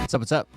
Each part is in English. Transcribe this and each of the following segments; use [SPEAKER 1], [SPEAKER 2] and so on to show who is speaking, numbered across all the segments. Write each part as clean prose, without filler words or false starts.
[SPEAKER 1] What's up? What's up?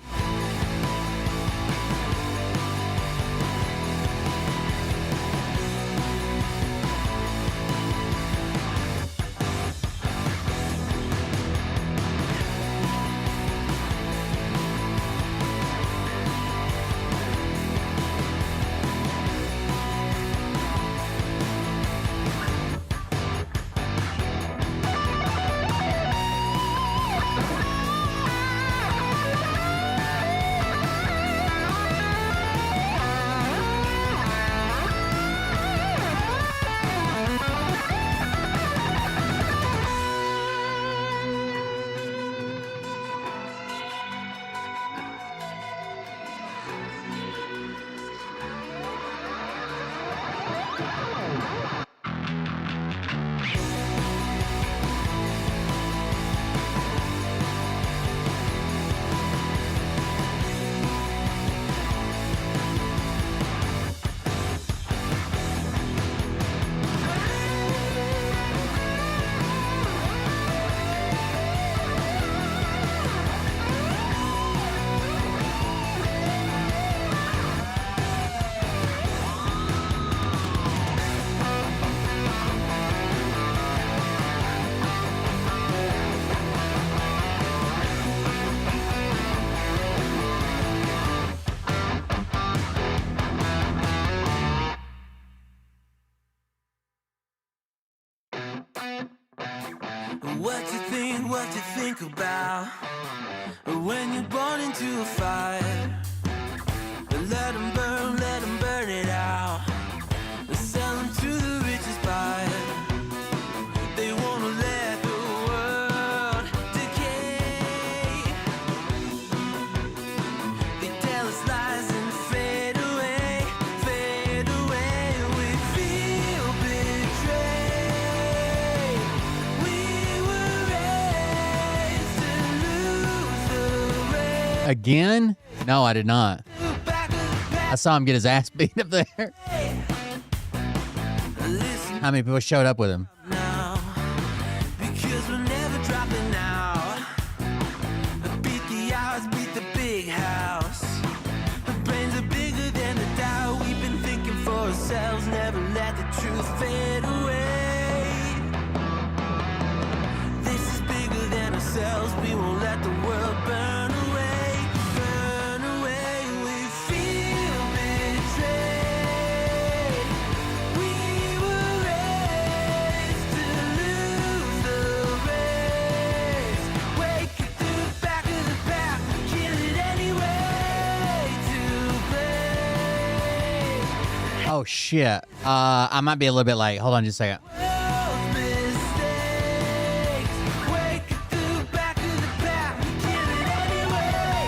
[SPEAKER 2] What you think about when you're born into a fire? Let them burn it out. Sell them to the richest buyer. They wanna let the world decay. They tell us lies and fade away, fade away. We feel betrayed. We were raised to lose the race.
[SPEAKER 1] Again? No, I did not. I saw him get his ass beat up there. How many people showed up with him?
[SPEAKER 2] Now, because we're never dropping out. Beat the odds, beat the big house. The brains are bigger than the doubt. We've been thinking for ourselves, never let the truth fade away. This is bigger than ourselves. We won't let the world burn away, burn away. We feel betrayed. We were raised to lose the race. Wake up to the back of the pack, kill it anyway to play.
[SPEAKER 1] Oh, shit. I might be a little bit late. Hold on just a second.
[SPEAKER 2] World's mistakes. Wake up to the back of the pack, kill it anyway.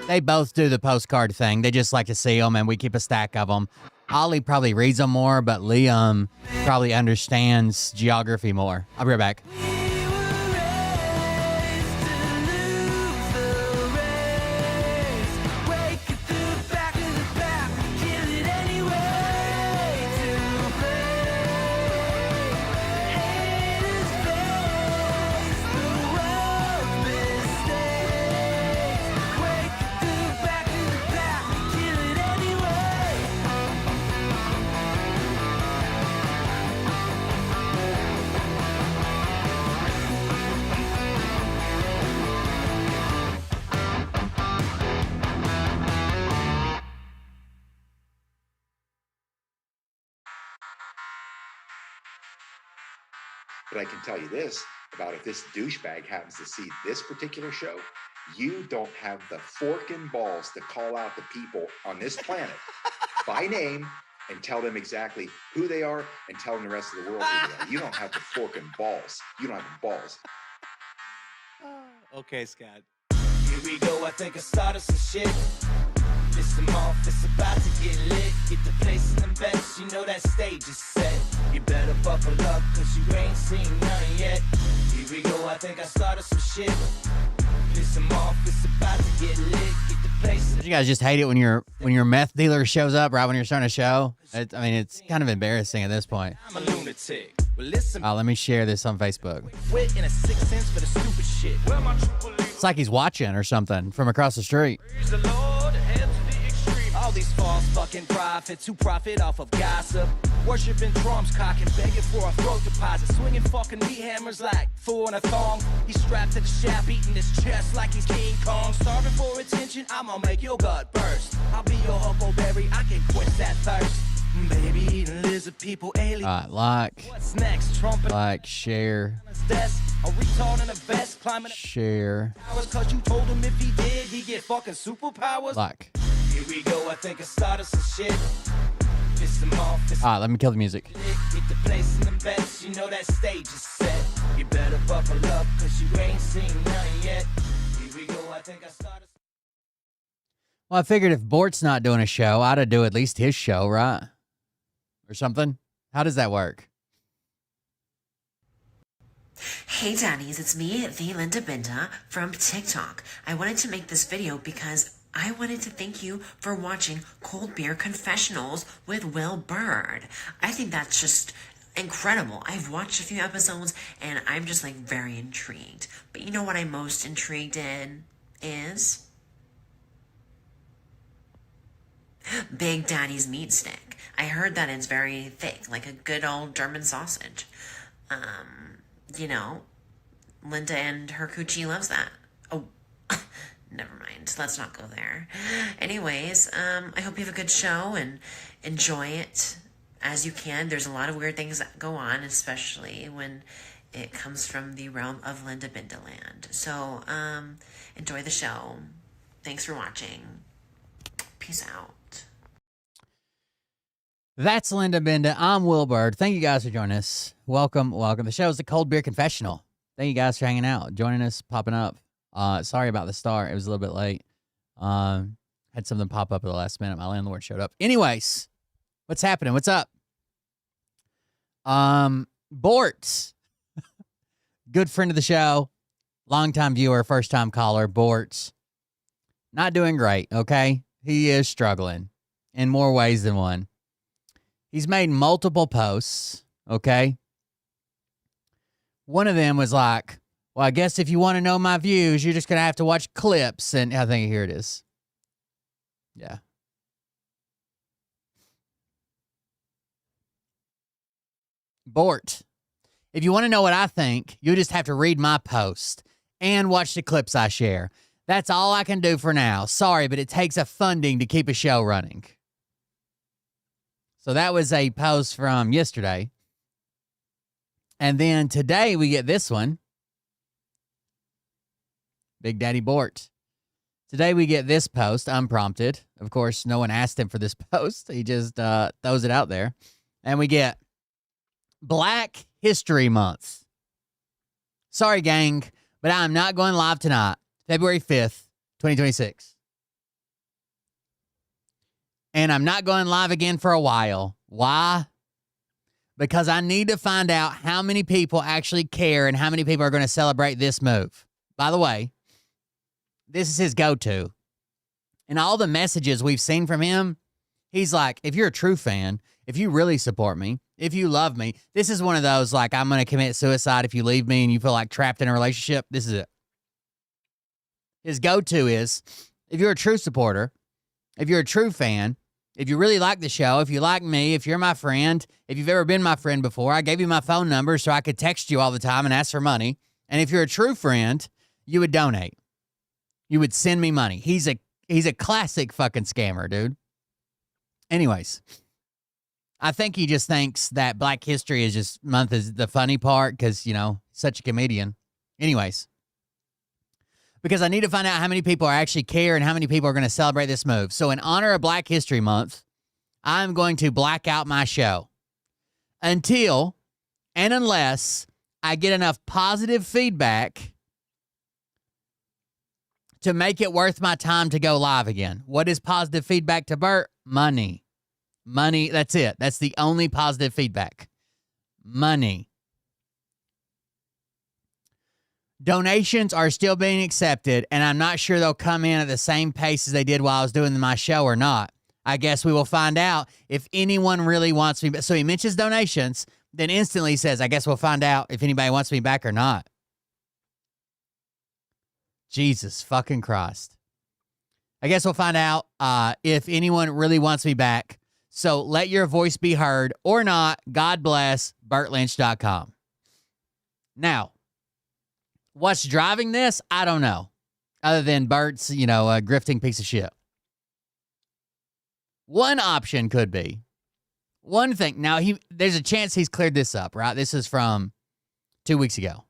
[SPEAKER 1] They both do the postcard thing. They just like to see them, and we keep a stack of them. Ollie probably reads them more, but Liam probably understands geography more. I'll be right back.
[SPEAKER 2] We were raised to lose the race. Wake up to the back of the pack, kill it anyway to play. Haters face the world's mistakes. Wake up to the back of the pack, kill it anyway.
[SPEAKER 3] But I can tell you this about if this douchebag happens to see this particular show, you don't have the forking balls to call out the people on this planet by name and tell them exactly who they are and tell them the rest of the world who they are. You don't have the forking balls. You don't have the balls.
[SPEAKER 4] Okay, Scott.
[SPEAKER 2] Here we go, I think I started some shit. Listen off, it's about to get lit. Get the place in the best, you know that stage is set. You better buckle up, cause you ain't seen none yet. Here we go, I think I started some shit. Piss 'em off, it's about to get lit. Get the place.
[SPEAKER 1] Don't you guys just hate it when your meth dealer shows up right when you're starting a show? I mean, it's kind of embarrassing at this point.
[SPEAKER 2] I'm a lunatic. Well, listen.
[SPEAKER 1] Let me share this on Facebook.
[SPEAKER 2] Wit in a sixth sense for the stupid shit. Well, my true belief.
[SPEAKER 1] It's like he's watching or something from across the street.
[SPEAKER 2] Praise the Lord, head to the extreme. All these false fucking prophets who profit off of gossip. Worshipping drums, cocking, begging for a throat deposit. Swinging fucking meat hammers like Thor in a thong. He's strapped to the shaft, beating his chest like he's King Kong. Starving for attention, I'ma make your gut burst. I'll be your huckleberry, I can quench that thirst. Baby eating lizard people, alien. What's next? Trumpet.
[SPEAKER 1] Like, share.
[SPEAKER 2] Desk, a retard in a vest, climbing
[SPEAKER 1] Share.
[SPEAKER 2] towers, cause you told him if he did, he get fucking superpowers.
[SPEAKER 1] Like.
[SPEAKER 2] Here we go, I think I started some shit. Piss him off.
[SPEAKER 1] Let me kill the music.
[SPEAKER 2] Get the place in the best, you know that stage is set. You better buckle up, cause you ain't seen none yet. Here we go, I think I started.
[SPEAKER 1] Well, I figured if Bort's not doing a show, I'd do at least his show, right? Or something. How does that work?
[SPEAKER 4] Hey daddies, it's me, the Linda Binda from TikTok. I wanted to make this video because I wanted to thank you for watching Cold Beer Confessionals with Will Bird. I think that's just incredible. I've watched a few episodes and I'm just like very intrigued. But you know what I'm most intrigued in is Big Daddy's meat stick. I heard that it's very thick, like a good old German sausage. You know, Linda and her coochie loves that. Oh, never mind. Let's not go there. Anyways, I hope you have a good show and enjoy it as you can. There's a lot of weird things that go on, especially when it comes from the realm of Linda Bindaland. So, enjoy the show. Thanks for watching. Peace out.
[SPEAKER 1] That's Linda Binda. I'm Will Bird. Thank you guys for joining us. Welcome. The show is the Cold Beer Confessional. Thank you guys for hanging out, joining us, popping up. Sorry about the start. It was a little bit late. Had something pop up at the last minute. My landlord showed up. Anyways, what's happening? What's up? Bort. Good friend of the show. Longtime viewer, first-time caller. Bort. Not doing great, okay? He is struggling in more ways than one. He's made multiple posts, okay? One of them was like, well, I guess if you want to know my views, you're just going to have to watch clips. And I think here it is. Yeah. Bort, if you want to know what I think, you just have to read my post and watch the clips I share. That's all I can do for now. Sorry, but it takes a funding to keep a show running. So that was a post from yesterday. And then today we get this one. Big Daddy Bort. Today we get this post, unprompted. Of course, no one asked him for this post. He just throws it out there. And we get Black History Month. Sorry, gang, but I'm not going live tonight, February 5th, 2026. And I'm not going live again for a while. Why? Because I need to find out how many people actually care and how many people are going to celebrate this move. By the way, this is his go-to. And all the messages we've seen from him, he's like, if you're a true fan, if you really support me, if you love me, this is one of those, like, I'm going to commit suicide if you leave me and you feel like trapped in a relationship. This is it. His go-to is, if you're a true supporter, if you're a true fan, if you really like the show, if you like me, if you're my friend, if you've ever been my friend before, I gave you my phone number so I could text you all the time and ask for money. And if you're a true friend, you would donate. You would send me money. He's a classic fucking scammer, dude. Anyways, I think he just thinks that Black History Month is the funny part because, you know, such a comedian. Anyways, because I need to find out how many people actually care and how many people are going to celebrate this move. So in honor of Black History Month, I'm going to black out my show until and unless I get enough positive feedback to make it worth my time to go live again. What is positive feedback to Bert? Money. Money, that's it. That's the only positive feedback. money. Donations are still being accepted, and I'm not sure they'll come in at the same pace as they did while I was doing my show or not. I guess we will find out if anyone really wants me. So he mentions donations, then instantly says, I guess we'll find out if anybody wants me back or not. Jesus fucking Christ. I guess we'll find out if anyone really wants me back. So let your voice be heard or not. God bless. BortLynch.com. Now, what's driving this? I don't know. Other than Bert's, a grifting piece of shit. One option could be, one thing. Now, there's a chance he's cleared this up, right? This is from 2 weeks ago.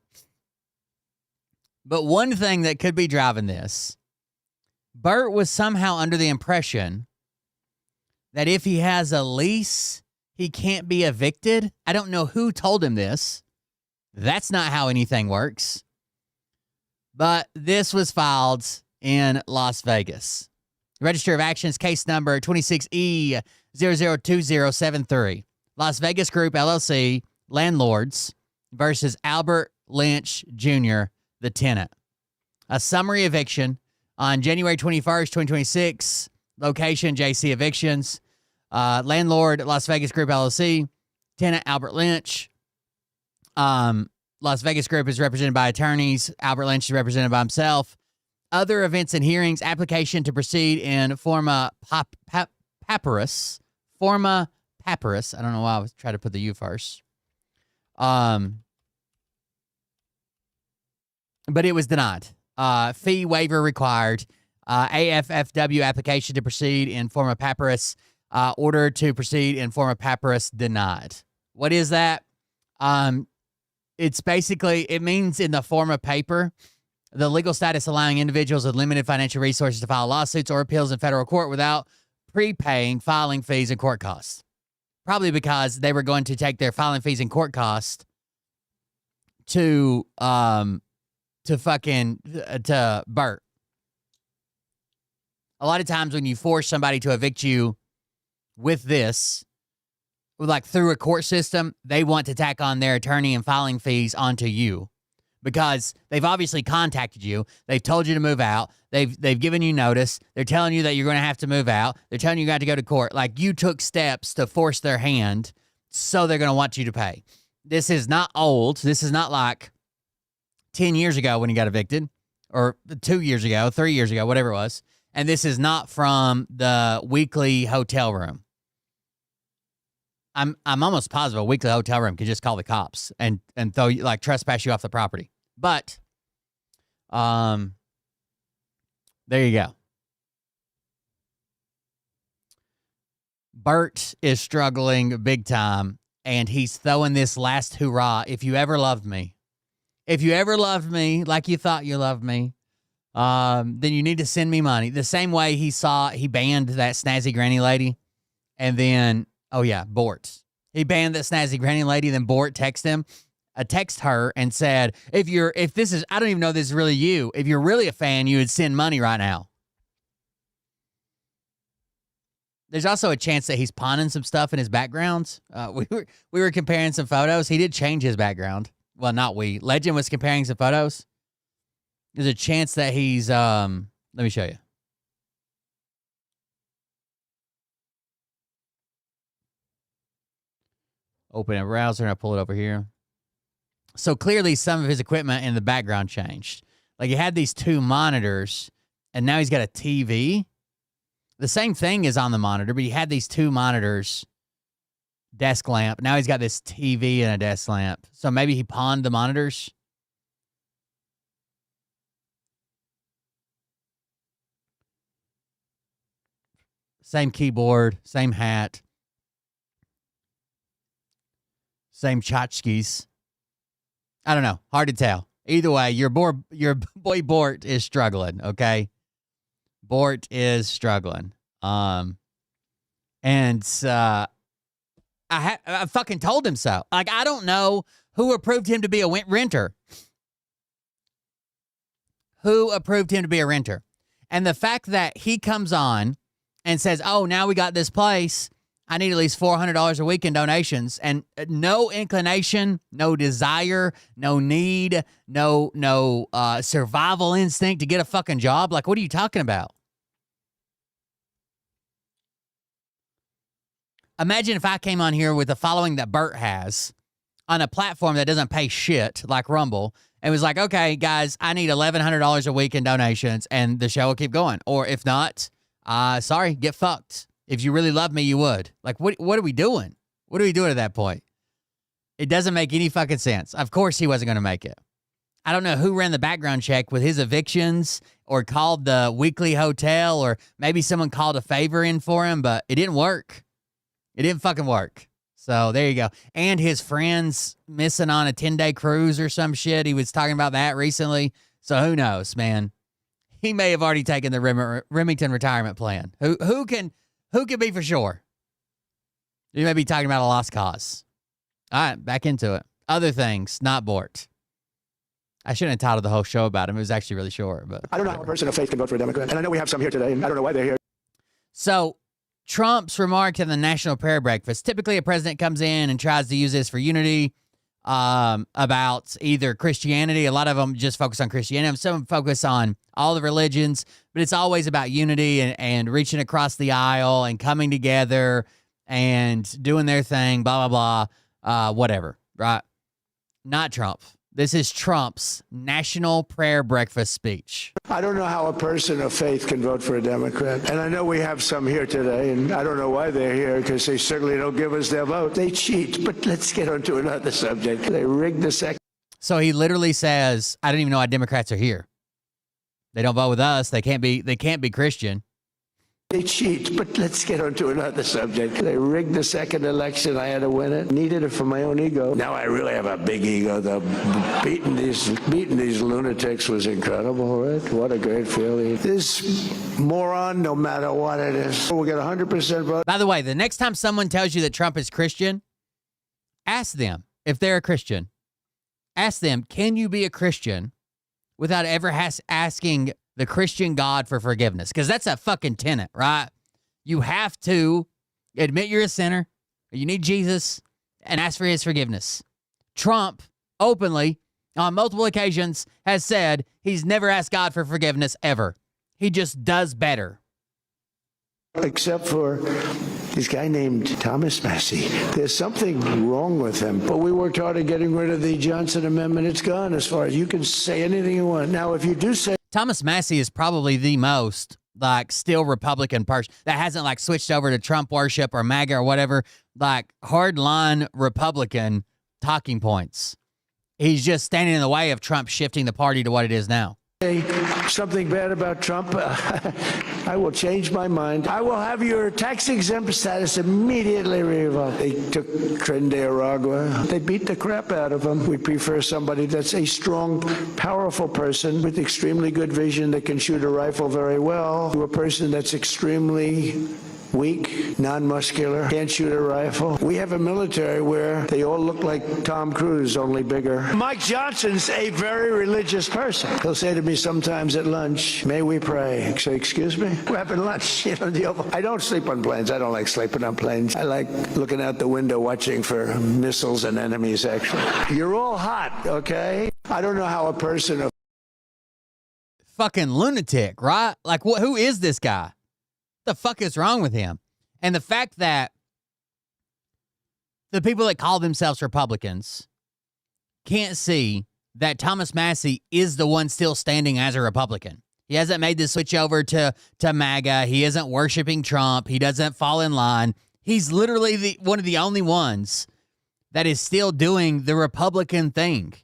[SPEAKER 1] But one thing that could be driving this, Bort was somehow under the impression that if he has a lease, he can't be evicted. I don't know who told him this. That's not how anything works. But this was filed in Las Vegas. Register of Actions, case number 26E002073. Las Vegas Group, LLC, landlords versus Albert Lynch Jr., the tenant. A summary eviction on January 21st, 2026. Location, JC Evictions. Landlord, Las Vegas Group, LLC. Tenant, Albert Lynch. Las Vegas Group is represented by attorneys. Albert Lynch is represented by himself. Other events and hearings. Application to proceed in forma papyrus. Forma papyrus. I don't know why I was trying to put the U first. But it was denied. Fee waiver required. AFFW application to proceed in forma papyrus. Order to proceed in forma papyrus denied. What is that? It's basically, it means in the form of paper, the legal status allowing individuals with limited financial resources to file lawsuits or appeals in federal court without prepaying filing fees and court costs. Probably because they were going to take their filing fees and court costs to Bort. A lot of times when you force somebody to evict you with this, like through a court system, they want to tack on their attorney and filing fees onto you because they've obviously contacted you. They've told you to move out. They've given you notice. They're telling you that you're going to have to move out. They're telling you you got to go to court. Like you took steps to force their hand, so they're going to want you to pay. This is not old. This is not like 10 years ago when he got evicted, or 2 years ago, 3 years ago, whatever it was. And this is not from the weekly hotel room. I'm almost positive a weekly hotel room could just call the cops and throw you, like, trespass you off the property. But, there you go. Bort is struggling big time, and he's throwing this last hurrah. If you ever loved me like you thought you loved me, then you need to send me money. The same way he banned that snazzy granny lady, and then, oh yeah, Bort. He banned that snazzy granny lady, then Bort texted her and said, if this is, I don't even know if this is really you. If you're really a fan, you would send money right now. There's also a chance that he's pawning some stuff in his backgrounds. We were comparing some photos. He did change his background. Well, not we. Legend was comparing some photos. There's a chance that he's, let me show you. Open a browser and I pull it over here. So clearly some of his equipment in the background changed. Like he had these two monitors and now he's got a TV. The same thing is on the monitor, but he had these two monitors, desk lamp. Now he's got this TV and a desk lamp. So maybe he pawned the monitors. Same keyboard, same hat. Same tchotchkes. I don't know. Hard to tell. Either way, your boy Bort is struggling, okay? Bort is struggling. I fucking told him so. Like, I don't know who approved him to be a renter. Who approved him to be a renter? And the fact that he comes on and says, oh, now we got this place, I need at least $400 a week in donations, and no inclination, no desire, no need, no survival instinct to get a fucking job. Like, what are you talking about? Imagine if I came on here with the following that Burt has on a platform that doesn't pay shit like Rumble and was like, okay, guys, I need $1,100 a week in donations and the show will keep going. Or if not, sorry, get fucked. If you really love me, you would. Like, what are we doing? What are we doing at that point? It doesn't make any fucking sense. Of course he wasn't going to make it. I don't know who ran the background check with his evictions or called the weekly hotel or maybe someone called a favor in for him, but it didn't work. It didn't fucking work. So there you go. And his friends missing on a 10-day cruise or some shit. He was talking about that recently. So who knows, man? He may have already taken the Remington retirement plan. Who can be for sure? You may be talking about a lost cause. All right, back into it. Other things, not Bort. I shouldn't have titled the whole show about him. It was actually really short. But
[SPEAKER 5] I don't know how a person of faith can vote for a Democrat. And I know we have some here today, and I don't know why they're here.
[SPEAKER 1] So Trump's remark in the National Prayer Breakfast. Typically, a president comes in and tries to use this for unity about either Christianity. A lot of them just focus on Christianity. Some focus on all the religions, but it's always about unity and reaching across the aisle and coming together and doing their thing, blah, blah, blah, whatever, right? Not Trump. This is Trump's National Prayer Breakfast speech.
[SPEAKER 5] I don't know how a person of faith can vote for a Democrat. And I know we have some here today, and I don't know why they're here, because they certainly don't give us their vote. They cheat. But let's get on to another subject. They rigged the second.
[SPEAKER 1] So he literally says, I don't even know why Democrats are here. They don't vote with us. They can't be Christian.
[SPEAKER 5] They cheat, but let's get on to another subject. They rigged the second election. I had to win it. Needed it for my own ego. Now I really have a big ego, though. Beating these lunatics was incredible, right? What a great feeling. This moron, no matter what it is, we'll get 100% vote.
[SPEAKER 1] By the way, the next time someone tells you that Trump is Christian, ask them if they're a Christian. Ask them, can you be a Christian without ever asking the Christian God for forgiveness? Because that's a fucking tenet, right? You have to admit you're a sinner, you need Jesus, and ask for his forgiveness. Trump openly, on multiple occasions, has said he's never asked God for forgiveness ever. He just does better.
[SPEAKER 5] Except for this guy named Thomas Massey. There's something wrong with him. But we worked hard at getting rid of the Johnson Amendment. It's gone as far as you can say anything you want. Now, if you do say
[SPEAKER 1] Thomas Massey is probably the most still Republican person that hasn't switched over to Trump worship or MAGA or whatever, hardline Republican talking points. He's just standing in the way of Trump shifting the party to what it is now.
[SPEAKER 5] Something bad about Trump, I will change my mind. I will have your tax-exempt status immediately revoked. They took Tren de Aragua. They beat the crap out of him. We prefer somebody that's a strong, powerful person with extremely good vision that can shoot a rifle very well to a person that's extremely weak, non-muscular, can't shoot a rifle. We have a military where they all look like Tom Cruise, only bigger. Mike Johnson's a very religious person. He'll say to me sometimes at lunch, may we pray? I say, excuse me? We're having lunch. I don't sleep on planes. I don't like sleeping on planes. I like looking out the window watching for missiles and enemies, actually. You're all hot, okay? I don't know how a person of
[SPEAKER 1] fucking lunatic, right? Who is this guy? The fuck is wrong with him? And the fact that the people that call themselves Republicans can't see that Thomas Massey is the one still standing as a Republican. He hasn't made the switch over to MAGA. He isn't worshiping Trump. He doesn't fall in line. He's literally one of the only ones that is still doing the Republican thing.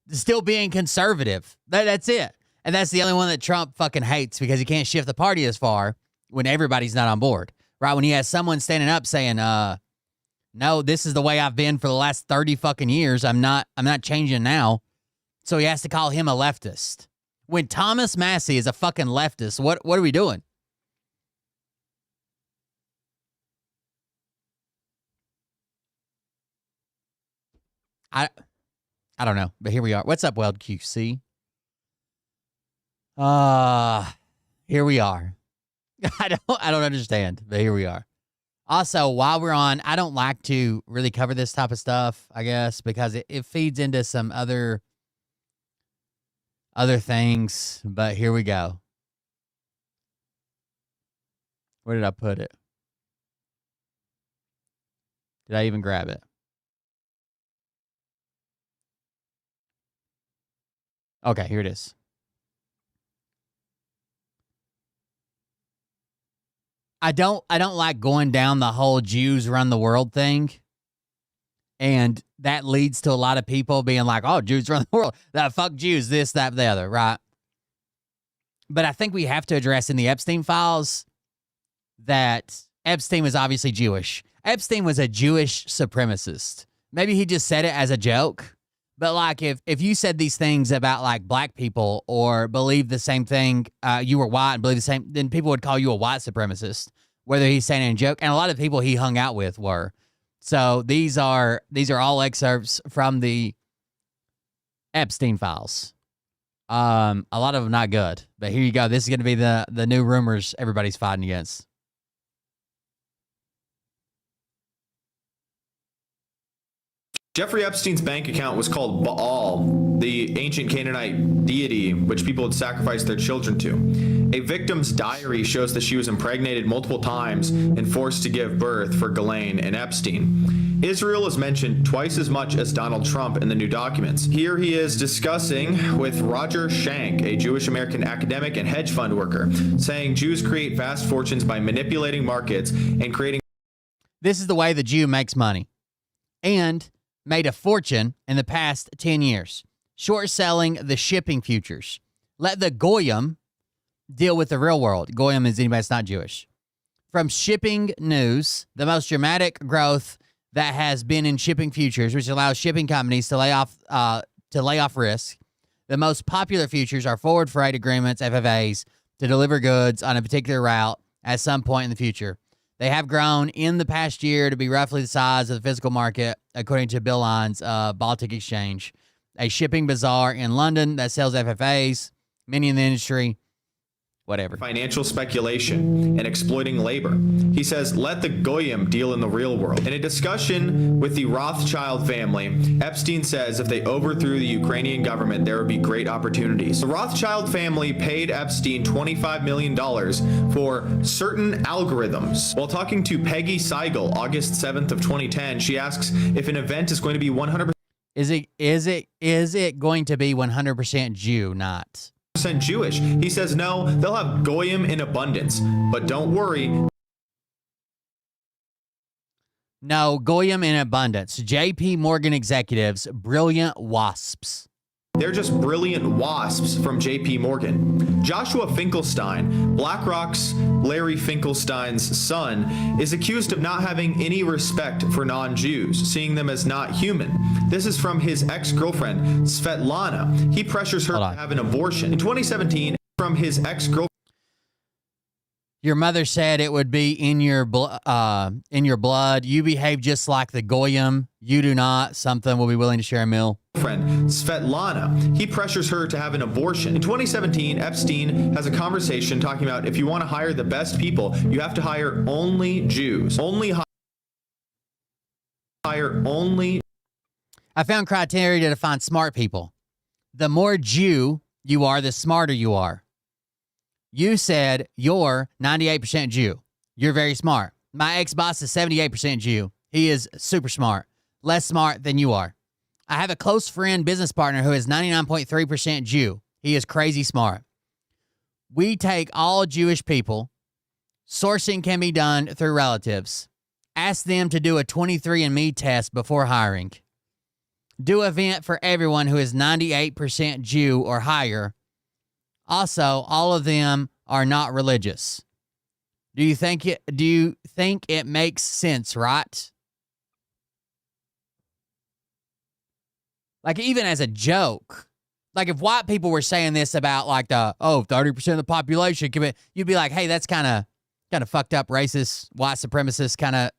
[SPEAKER 1] Still being conservative. That's it. And that's the only one that Trump fucking hates because he can't shift the party as far when everybody's not on board, right? When he has someone standing up saying, no, this is the way I've been for the last 30 fucking years. I'm not changing now. So he has to call him a leftist. When Thomas Massey is a fucking leftist, what are we doing? I don't know, but here we are. What's up, Weld QC? Here we are. I don't understand, but here we are. Also, while we're on, I don't like to really cover this type of stuff, I guess, because it feeds into some other things. But here we go. Where did I put it? Did I even grab it? Okay, here it is. I don't like going down the whole Jews run the world thing. And that leads to a lot of people being like, oh, Jews run the world. Fuck Jews, this, that, the other, right? But I think we have to address in the Epstein files that Epstein was obviously Jewish. Epstein was a Jewish supremacist. Maybe he just said it as a joke. But like if you said these things about like black people or believe the same thing, you were white and believe the same, then people would call you a white supremacist, whether he's saying it in joke. And a lot of people he hung out with were. So these are all excerpts from the Epstein files. A lot of them not good. But here you go. This is going to be the new rumors everybody's fighting against.
[SPEAKER 6] Jeffrey Epstein's bank account was called Baal, the ancient Canaanite deity which people would sacrifice their children to. A victim's diary shows that she was impregnated multiple times and forced to give birth for Ghislaine and Epstein. Israel is mentioned twice as much as Donald Trump in the new documents. Here he is discussing with Roger Schank, a Jewish-American academic and hedge fund worker, saying Jews create vast fortunes by manipulating markets and creating...
[SPEAKER 1] This is the way the Jew makes money. And made a fortune in the past 10 years, short selling the shipping futures. Let the Goyim deal with the real world. Goyim is anybody that's not Jewish. From shipping news, the most dramatic growth that has been in shipping futures, which allows shipping companies to lay off risk. The most popular futures are forward freight agreements, FFAs, to deliver goods on a particular route at some point in the future. They have grown in the past year to be roughly the size of the physical market, according to Bill Lyons, Baltic Exchange, a shipping bazaar in London that sells FFAs, many in the industry, whatever.
[SPEAKER 6] Financial speculation and exploiting labor. He says, let the Goyim deal in the real world. In a discussion with the Rothschild family, Epstein says if they overthrew the Ukrainian government, there would be great opportunities. The Rothschild family paid Epstein $25 million for certain algorithms. While talking to Peggy Seigel, August 7th of 2010, she asks if an event is going to be 100%
[SPEAKER 1] Is it going to be 100% Jew, not
[SPEAKER 6] Jewish. He says no, they'll have Goyim in abundance, but don't worry.
[SPEAKER 1] No, Goyim in abundance. JP Morgan executives, brilliant wasps.
[SPEAKER 6] They're just brilliant wasps from JP Morgan. Joshua Finkelstein, BlackRock's Larry Finkelstein's son, is accused of not having any respect for non-Jews, seeing them as not human. This is from his ex-girlfriend, Svetlana. He pressures her to have an abortion. In 2017, from his ex-girlfriend.
[SPEAKER 1] Your mother said it would be in your blood. You behave just like the Goyim. You do not. Something will be willing to share a meal.
[SPEAKER 6] Friend Svetlana. He pressures her to have an abortion. In 2017, Epstein has a conversation talking about if you want to hire the best people, you have to hire only Jews.
[SPEAKER 1] I found criteria to define smart people. The more Jew you are, the smarter you are. You said you're 98% Jew. You're very smart. My ex-boss is 78% Jew. He is super smart. Less smart than you are. I have a close friend, business partner, who is 99.3% Jew. He is crazy smart. We take all Jewish people. Sourcing can be done through relatives. Ask them to do a 23andMe test before hiring. Do an event for everyone who is 98% Jew or higher. Also, all of them are not religious. Do you think it makes sense, right? Like, even as a joke, like if white people were saying this about like 30% of the population commit, you'd be like, hey, that's kind of fucked up, racist, white supremacist kind of,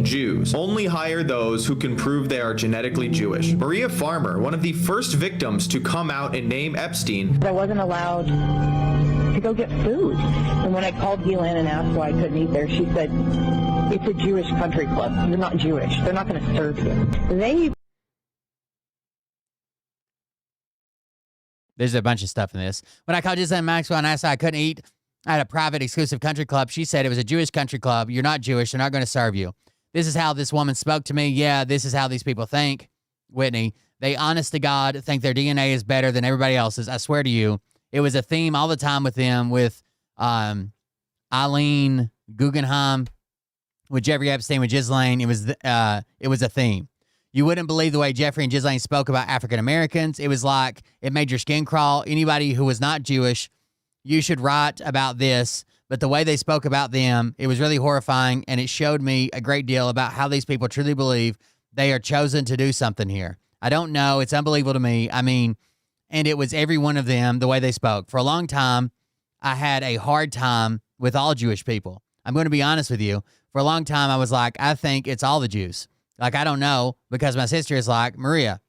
[SPEAKER 6] Jews. Only hire those who can prove they are genetically Jewish. Maria Farmer, one of the first victims to come out and name Epstein.
[SPEAKER 7] I wasn't allowed to go get food. And when I called Gilan and asked why I couldn't eat there, she said, it's a Jewish country club. You're not Jewish. They're not going to serve you. Then you
[SPEAKER 1] There's a bunch of stuff in this. When I called Ghislaine Maxwell and asked why I couldn't eat at a private exclusive country club, she said it was a Jewish country club. You're not Jewish. They're not going to serve you. This is how this woman spoke to me. Yeah, this is how these people think. Whitney, they honest to God think their DNA is better than everybody else's. I swear to you, it was a theme all the time with them, with Eileen Guggenheim, with Jeffrey Epstein, with Ghislaine. It was a theme. You wouldn't believe the way Jeffrey and Ghislaine spoke about African Americans. It was like it made your skin crawl. Anybody who was not Jewish, you should write about this. But the way they spoke about them, it was really horrifying, and it showed me a great deal about how these people truly believe they are chosen to do something here. I don't know. It's unbelievable to me. I mean, and it was every one of them, the way they spoke. For a long time, I had a hard time with all Jewish people. I'm going to be honest with you. For a long time, I was like, I think it's all the Jews. Like, I don't know, because my sister is like, Maria,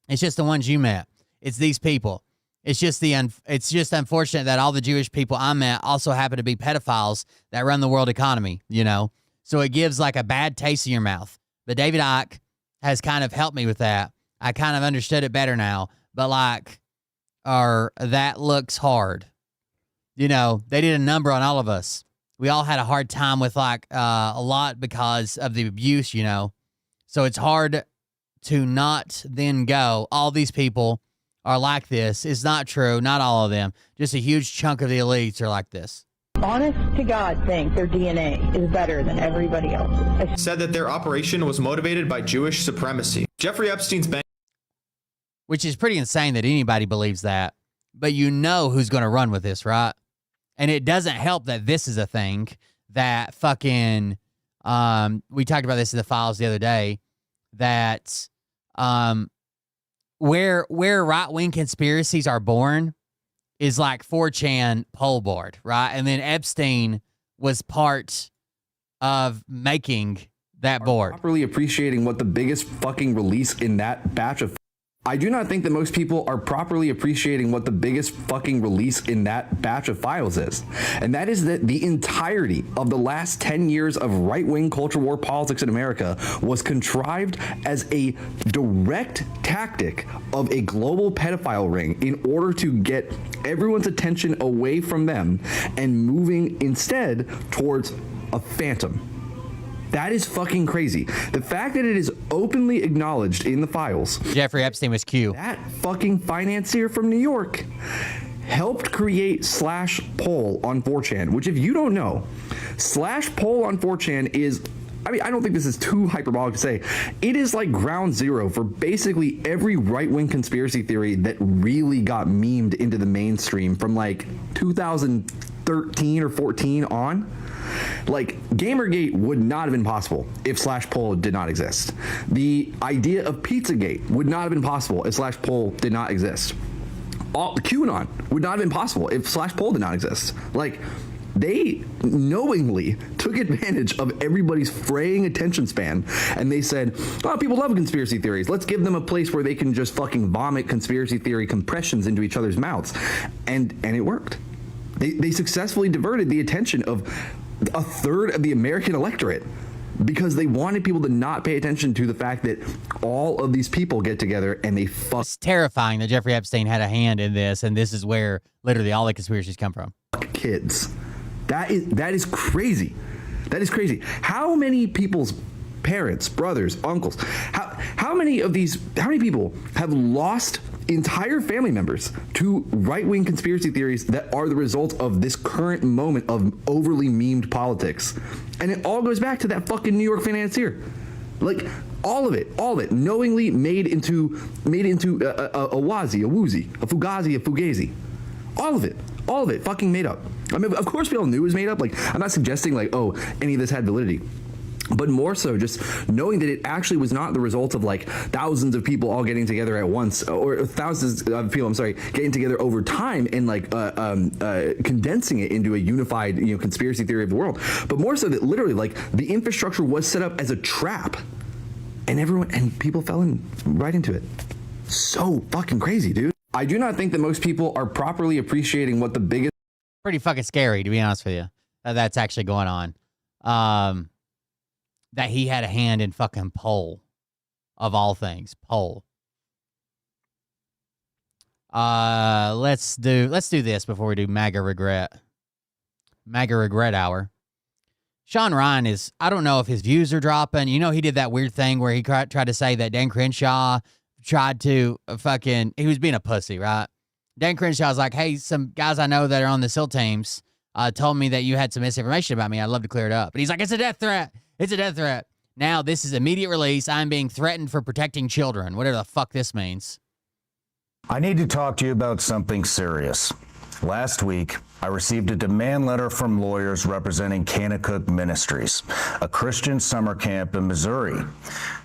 [SPEAKER 1] it's just the ones you met. It's these people. It's just unfortunate that all the Jewish people I met also happen to be pedophiles that run the world economy, you know? So it gives like a bad taste in your mouth. But David Icke has kind of helped me with that. I kind of understood it better now. But like, that looks hard. You know, they did a number on all of us. We all had a hard time with like a lot because of the abuse, you know? So it's hard to not then go, all these people are like this. It's not true. Not all of them. Just a huge chunk of the elites are like this.
[SPEAKER 7] honest to God think their DNA is better than everybody else's.
[SPEAKER 6] Said that their operation was motivated by Jewish supremacy. Jeffrey Epstein's bank.
[SPEAKER 1] Which is pretty insane that anybody believes that. But you know who's going to run with this, right? And it doesn't help that this is a thing that fucking, we talked about this in the files the other day, that where right-wing conspiracies are born is like 4chan poll board, right? And then Epstein was part of making that board.
[SPEAKER 8] Properly appreciating what the biggest fucking release in that batch of... I do not think that most people are properly appreciating what the biggest fucking release in that batch of files is. And that is that the entirety of the last 10 years of right-wing culture war politics in America was contrived as a direct tactic of a global pedophile ring in order to get everyone's attention away from them and moving instead towards a phantom. That is fucking crazy. The fact that it is openly acknowledged in the files.
[SPEAKER 1] Jeffrey Epstein was Q.
[SPEAKER 8] That fucking financier from New York helped create /poll on 4chan, which if you don't know, /poll on 4chan is, I mean, I don't think this is too hyperbolic to say, it is like ground zero for basically every right-wing conspiracy theory that really got memed into the mainstream from like 2013 or 14 on. Like, Gamergate would not have been possible if /poll did not exist. The idea of Pizzagate would not have been possible if /poll did not exist. QAnon would not have been possible if /poll did not exist. Like, they knowingly took advantage of everybody's fraying attention span, and they said, oh, people love conspiracy theories. Let's give them a place where they can just fucking vomit conspiracy theory compressions into each other's mouths. And it worked. They successfully diverted the attention of a third of the American electorate because they wanted people to not pay attention to the fact that all of these people get together and they fuck.
[SPEAKER 1] It's terrifying that Jeffrey Epstein had a hand in this, and this is where literally all the conspiracies come from.
[SPEAKER 8] Kids. That is crazy. That is crazy. How many people's parents, brothers, uncles, how many people have lost entire family members to right-wing conspiracy theories that are the result of this current moment of overly memed politics? And it all goes back to that fucking New York financier. Like, all of it knowingly made into a wazi, a woozy, a fugazi, a fugazi. All of it fucking made up. I mean, of course we all knew it was made up. Like, I'm not suggesting like, oh, any of this had validity. But more so just knowing that it actually was not the result of like thousands of people all getting together at once, or thousands of people, getting together over time and like condensing it into a unified, conspiracy theory of the world. But more so that literally like the infrastructure was set up as a trap, and people fell right into it. So fucking crazy, dude. I do not think that most people are properly appreciating what the biggest
[SPEAKER 1] Pretty fucking scary, to be honest with you. That's actually going on. That he had a hand in fucking poll, of all things, poll. Let's do this before we do MAGA regret hour. Sean Ryan is, I don't know if his views are dropping. You know, he did that weird thing where he tried to say that Dan Crenshaw tried to he was being a pussy, right? Dan Crenshaw's like, hey, some guys I know that are on the SEAL teams told me that you had some misinformation about me. I'd love to clear it up. But he's like, it's a death threat. It's a death threat. Now this is immediate release. I'm being threatened for protecting children. Whatever the fuck this means.
[SPEAKER 9] I need to talk to you about something serious. Last week, I received a demand letter from lawyers representing Kanakuk Ministries, a Christian summer camp in Missouri.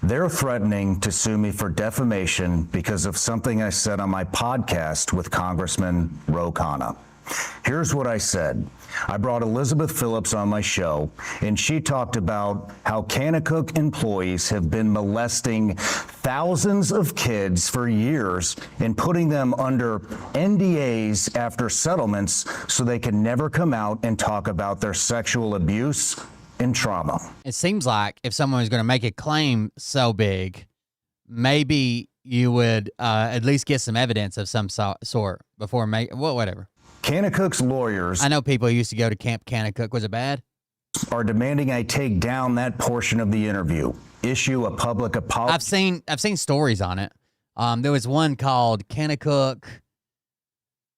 [SPEAKER 9] They're threatening to sue me for defamation because of something I said on my podcast with Congressman Ro Khanna. Here's what I said. I brought Elizabeth Phillips on my show, and she talked about how Kanakuk employees have been molesting thousands of kids for years and putting them under NDAs after settlements so they can never come out and talk about their sexual abuse and trauma.
[SPEAKER 1] It seems like if someone was going to make a claim so big, maybe you would at least get some evidence of some sort before whatever.
[SPEAKER 9] Kanakuk's lawyers,
[SPEAKER 1] I know people who used to go to Camp Kanakuk. Was it bad?
[SPEAKER 9] Are demanding I take down that portion of the interview, issue a public apology.
[SPEAKER 1] I've seen stories on it. There was one called Kanakuk,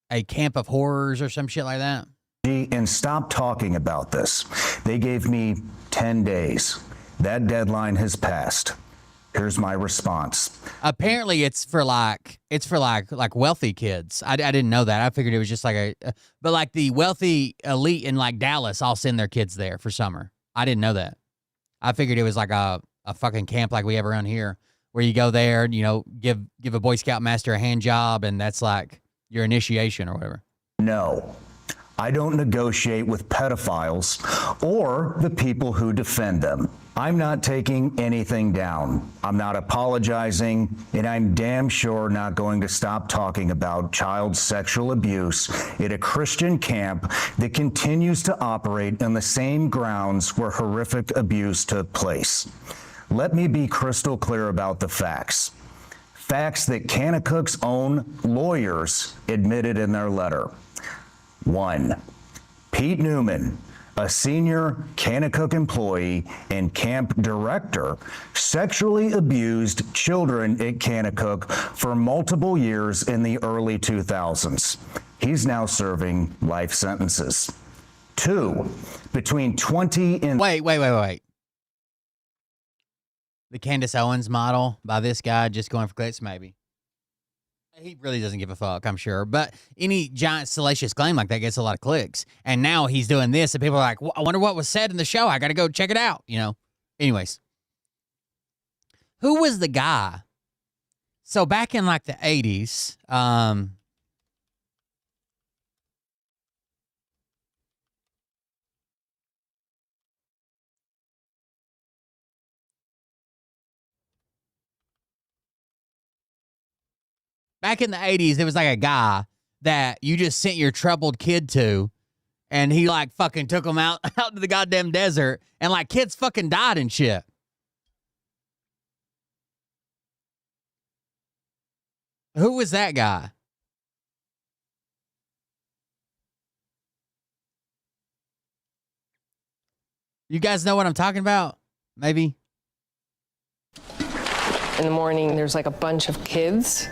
[SPEAKER 1] a Camp of Horrors or some shit like that.
[SPEAKER 9] And stop talking about this. They gave me 10 days. That deadline has passed. Here's my response.
[SPEAKER 1] Apparently it's for like wealthy kids. I didn't know that. I figured it was just like but like the wealthy elite in like Dallas all send their kids there for summer. I didn't know that. I figured it was like a fucking camp like we have around here where you go there and, you know, give a Boy Scout master a hand job and that's like your initiation or whatever.
[SPEAKER 9] No, I don't negotiate with pedophiles or the people who defend them. I'm not taking anything down. I'm not apologizing, and I'm damn sure not going to stop talking about child sexual abuse at a Christian camp that continues to operate on the same grounds where horrific abuse took place. Let me be crystal clear about the facts. Facts that Kanakuk's own lawyers admitted in their letter. 1. Pete Newman, a senior Kanakuk employee and camp director, sexually abused children at Kanakuk for multiple years in the early 2000s. He's now serving life sentences. 2, between 20 and...
[SPEAKER 1] Wait. The Candace Owens model by this guy just going for clicks, maybe. He really doesn't give a fuck, I'm sure. But any giant salacious claim like that gets a lot of clicks. And now he's doing this, and people are like, I wonder what was said in the show. I got to go check it out, you know. Anyways. Who was the guy? So back in like the 80s, there was like a guy that you just sent your troubled kid to, and he like fucking took him out to the goddamn desert, and like kids fucking died and shit. Who was that guy? You guys know what I'm talking about? Maybe?
[SPEAKER 10] In the morning, there's like a bunch of kids.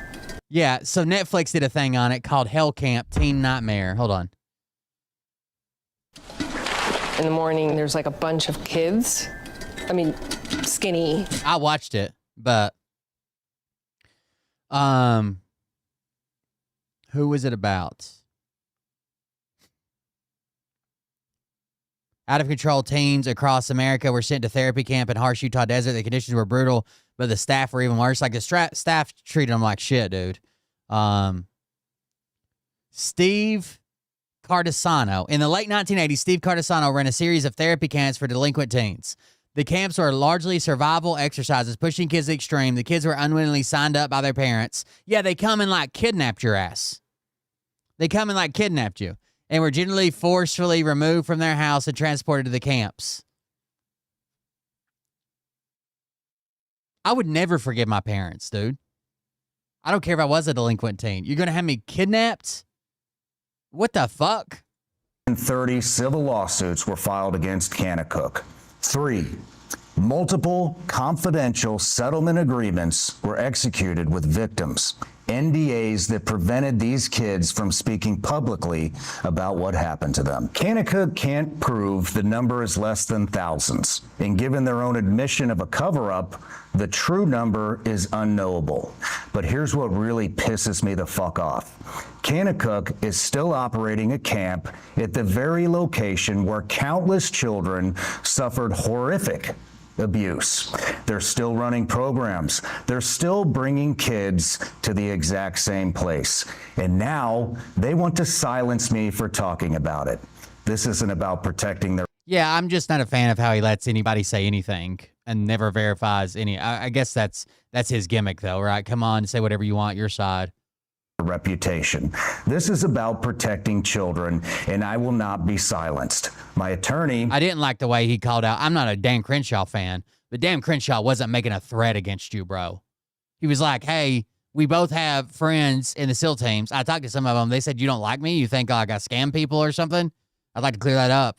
[SPEAKER 1] Yeah, so Netflix did a thing on it called Hell Camp Teen Nightmare. Hold on.
[SPEAKER 10] In the morning, there's like a bunch of kids. I mean, skinny.
[SPEAKER 1] I watched it, but who was it about? Out of control teens across America were sent to therapy camp in harsh Utah desert. The conditions were brutal, but the staff were even worse. Like the staff treated them like shit, dude. Steve Cardisano. In the late 1980s, Steve Cardisano ran a series of therapy camps for delinquent teens. The camps were largely survival exercises, pushing kids to the extreme. The kids were unwittingly signed up by their parents. Yeah, they come and like kidnapped your ass. They come and like kidnapped you. and were generally forcefully removed from their house and transported to the camps. I would never forgive my parents, dude. I don't care if I was a delinquent teen. You're going to have me kidnapped? What the fuck?
[SPEAKER 9] 30 civil lawsuits were filed against Kanakuk. 3. Multiple confidential settlement agreements were executed with victims. NDAs that prevented these kids from speaking publicly about what happened to them. Kanakuk can't prove the number is less than thousands, and given their own admission of a cover-up, the true number is unknowable. But here's what really pisses me the fuck off. Kanakuk is still operating a camp at the very location where countless children suffered horrific abuse. They're still running programs. They're still bringing kids to the exact same place. And now they want to silence me for talking about it. This isn't about protecting their...
[SPEAKER 1] Yeah, I'm just not a fan of how he lets anybody say anything and never verifies any. I guess that's his gimmick, though, right? Come on, say whatever you want, your side.
[SPEAKER 9] Reputation. This is about protecting children, and I will not be silenced. My attorney...
[SPEAKER 1] I didn't like the way he called out. I'm not a Dan Crenshaw fan, but Dan Crenshaw wasn't making a threat against you, bro. He was like, hey, we both have friends in the SEAL teams. I talked to some of them. They said, you don't like me? You think like I scam people or something? I'd like to clear that up.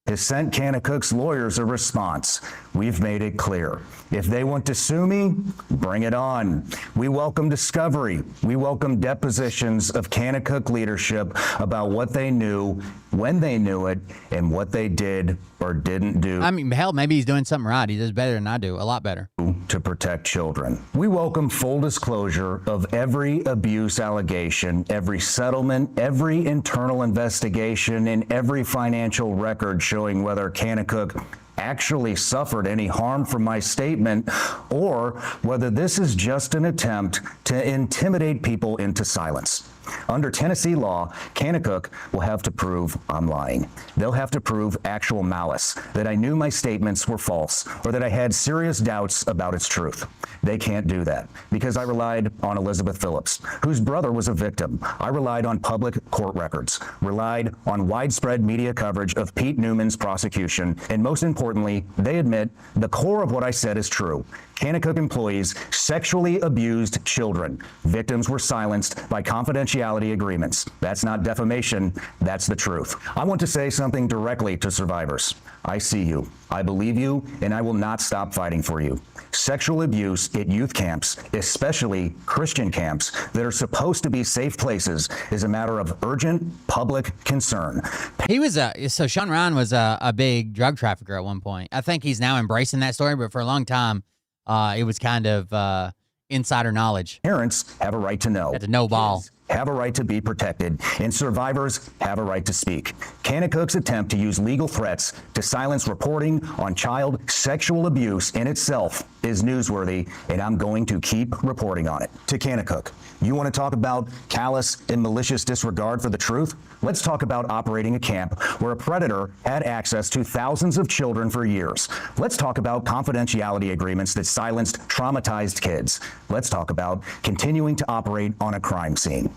[SPEAKER 9] Has sent Kanakuk's lawyers a response. We've made it clear. If they want to sue me, bring it on. We welcome discovery. We welcome depositions of Kanakuk leadership about what they knew, when they knew it, and what they did or didn't do.
[SPEAKER 1] I mean, hell, maybe he's doing something right. He does better than I do, a lot better.
[SPEAKER 9] To protect children. We welcome full disclosure of every abuse allegation, every settlement, every internal investigation, and every financial record showing whether Kanakuk actually suffered any harm from my statement or whether this is just an attempt to intimidate people into silence. Under Tennessee law, Kanakuk will have to prove I'm lying. They'll have to prove actual malice, that I knew my statements were false, or that I had serious doubts about its truth. They can't do that because I relied on Elizabeth Phillips, whose brother was a victim. I relied on public court records, relied on widespread media coverage of Pete Newman's prosecution, and most importantly, they admit the core of what I said is true. Kanakuk employees sexually abused children. Victims were silenced by confidentiality agreements. That's not defamation, that's the truth. I want to say something directly to survivors. I see you, I believe you, and I will not stop fighting for you. Sexual abuse at youth camps, especially Christian camps that are supposed to be safe places, is a matter of urgent public concern.
[SPEAKER 1] He was so Sean Ryan was a big drug trafficker at one point. I think he's now embracing that story, but for a long time, it was kind of insider knowledge.
[SPEAKER 9] Parents have a right to know.
[SPEAKER 1] Had to know ball.
[SPEAKER 9] Kids have a right to be protected, and survivors have a right to speak. Kanakuk's attempt to use legal threats to silence reporting on child sexual abuse in itself is newsworthy, and I'm going to keep reporting on it. To Kanakuk, you want to talk about callous and malicious disregard for the truth? Let's talk about operating a camp where a predator had access to thousands of children for years. Let's talk about confidentiality agreements that silenced traumatized kids. Let's talk about continuing to operate on a crime scene.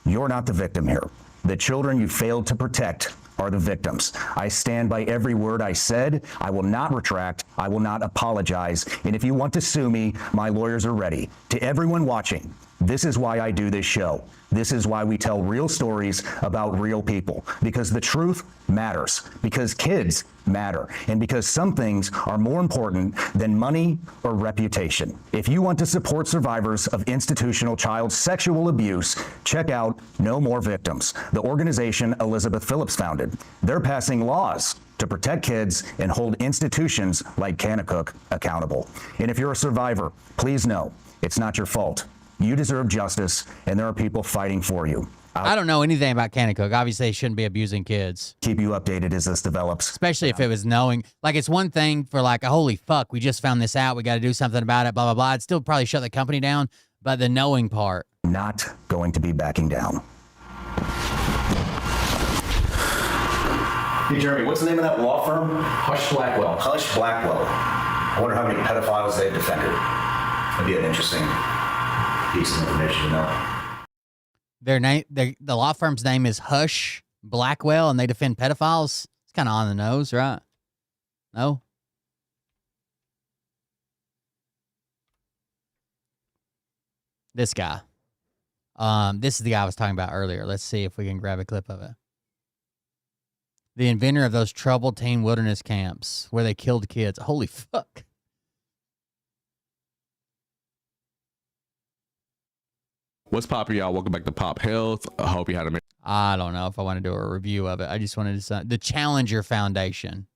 [SPEAKER 9] You're not the victim here. The children you failed to protect are the victims. I stand by every word I said. I will not retract. I will not apologize. And if you want to sue me, my lawyers are ready. To everyone watching, this is why I do this show. This is why we tell real stories about real people, because the truth matters, because kids matter, and because some things are more important than money or reputation. If you want to support survivors of institutional child sexual abuse, check out No More Victims, the organization Elizabeth Phillips founded. They're passing laws to protect kids and hold institutions like Kanakuk accountable. And if you're a survivor, please know it's not your fault. You deserve justice, and there are people fighting for you.
[SPEAKER 1] I don't know anything about Kanakuk. Obviously, they shouldn't be abusing kids.
[SPEAKER 9] Keep you updated as this develops.
[SPEAKER 1] Especially if it was knowing. Like, it's one thing for like, holy fuck, we just found this out. We got to do something about it, blah, blah, blah. I'd still probably shut the company down, but the knowing part.
[SPEAKER 9] Not going to be backing down. Hey, Jeremy, what's the name of that law firm?
[SPEAKER 11] Hush Blackwell.
[SPEAKER 9] Hush Blackwell. I wonder how many pedophiles they've defended. That'd be an interesting piece of information to know.
[SPEAKER 1] Their name, the law firm's name is Hush Blackwell and they defend pedophiles. It's kind of on the nose, right? No? This guy. This is the guy I was talking about earlier. Let's see if we can grab a clip of it. The inventor of those troubled teen wilderness camps where they killed kids. Holy fuck.
[SPEAKER 11] What's poppin', y'all? Welcome back to Pop Health. I hope you had a...
[SPEAKER 1] I don't know if I want to do a review of it. I just wanted to say the Challenger Foundation.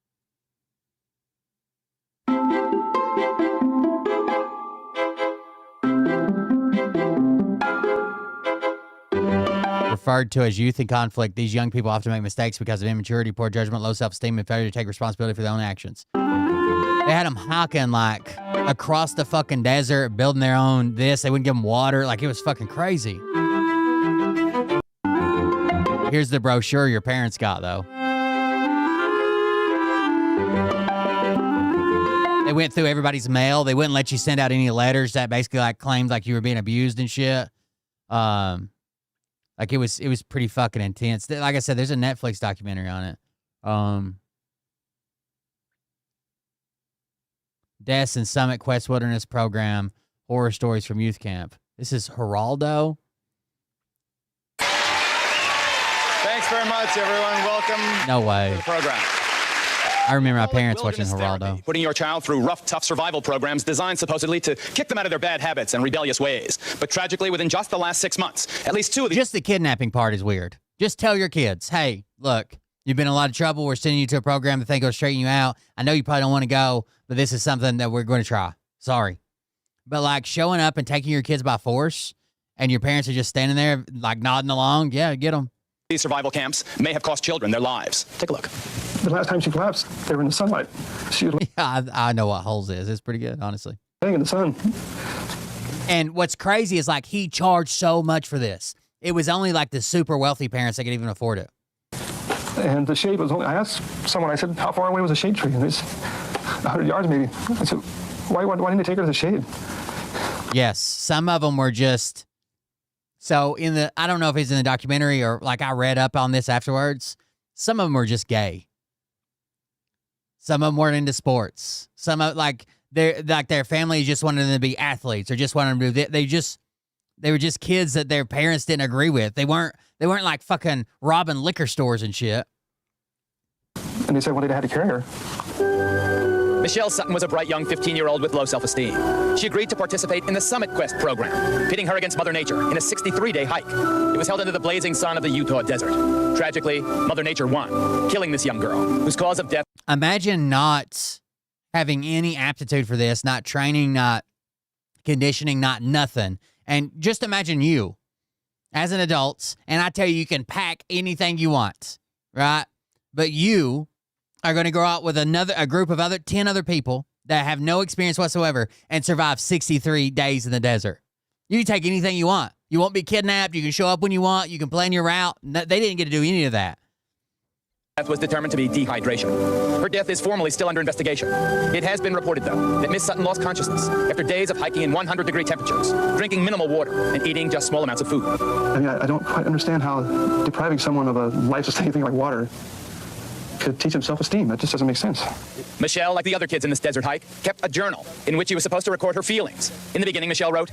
[SPEAKER 1] Referred to as youth in conflict, these young people often make mistakes because of immaturity, poor judgment, low self-esteem, and failure to take responsibility for their own actions. They had them hiking like across the fucking desert, building their own this. They wouldn't give them water. Like it was fucking crazy. Here's the brochure your parents got though. They went through everybody's mail. They wouldn't let you send out any letters that basically like claimed like you were being abused and shit. Like it was pretty fucking intense. Like I said, there's a Netflix documentary on it. Deaths in Summit Quest Wilderness Program, horror stories from youth camp. This is Geraldo.
[SPEAKER 12] Thanks very much, everyone. Welcome
[SPEAKER 1] No way.
[SPEAKER 12] to the program.
[SPEAKER 1] I remember my parents watching
[SPEAKER 12] Wilderness
[SPEAKER 1] Geraldo.
[SPEAKER 12] therapy, putting your child through rough, tough survival programs designed supposedly to kick them out of their bad habits and rebellious ways. But tragically, within just the last 6 months, at least 2 of these...
[SPEAKER 1] Just the kidnapping part is weird. Just tell your kids, hey, look, you've been in a lot of trouble. We're sending you to a program that think will straighten you out. I know you probably don't want to go, but this is something that we're going to try. Sorry. But like showing up and taking your kids by force and your parents are just standing there like nodding along, yeah, get them.
[SPEAKER 12] These survival camps may have cost children their lives. Take a look.
[SPEAKER 13] The last time she collapsed, they were in the sunlight. She was
[SPEAKER 1] Yeah, I know what Holes is. It's pretty good, honestly.
[SPEAKER 13] laying in the sun.
[SPEAKER 1] And what's crazy is like he charged so much for this. It was only like the super wealthy parents that could even afford it.
[SPEAKER 13] And the shade was only, I asked someone, I said, how far away was the shade tree? And it's 100 yards maybe. I said, why didn't they take her to the shade?
[SPEAKER 1] Yes, some of them were just... So I don't know if it's in the documentary or like I read up on this afterwards. Some of them were just gay. Some of them weren't into sports. Some of their family just wanted them to be athletes or just wanted them to do they were just kids that their parents didn't agree with. They weren't like fucking robbing liquor stores and shit.
[SPEAKER 13] And they said, well, they had to carry her.
[SPEAKER 12] Michelle Sutton was a bright young 15-year-old with low self-esteem. She agreed to participate in the Summit Quest program, pitting her against Mother Nature in a 63-day hike. It was held under the blazing sun of the Utah desert. Tragically, Mother Nature won, killing this young girl, whose cause of death...
[SPEAKER 1] Imagine not having any aptitude for this, not training, not conditioning, not nothing. And just imagine you as an adult, and I tell you, you can pack anything you want, right? But you are going to go out with a group of 10 other people that have no experience whatsoever and survive 63 days in the desert. You can take anything you want. You won't be kidnapped. You can show up when you want. You can plan your route. No, they didn't get to do any of that.
[SPEAKER 12] Death was determined to be dehydration. Her death is formally still under investigation. It has been reported, though, that Miss Sutton lost consciousness after days of hiking in 100-degree temperatures, drinking minimal water, and eating just small amounts of food.
[SPEAKER 13] I mean, I don't quite understand how depriving someone of a life-sustaining thing like water could teach them self-esteem. That just doesn't make sense.
[SPEAKER 12] Michelle, like the other kids in this desert hike, kept a journal in which she was supposed to record her feelings. In the beginning, Michelle wrote,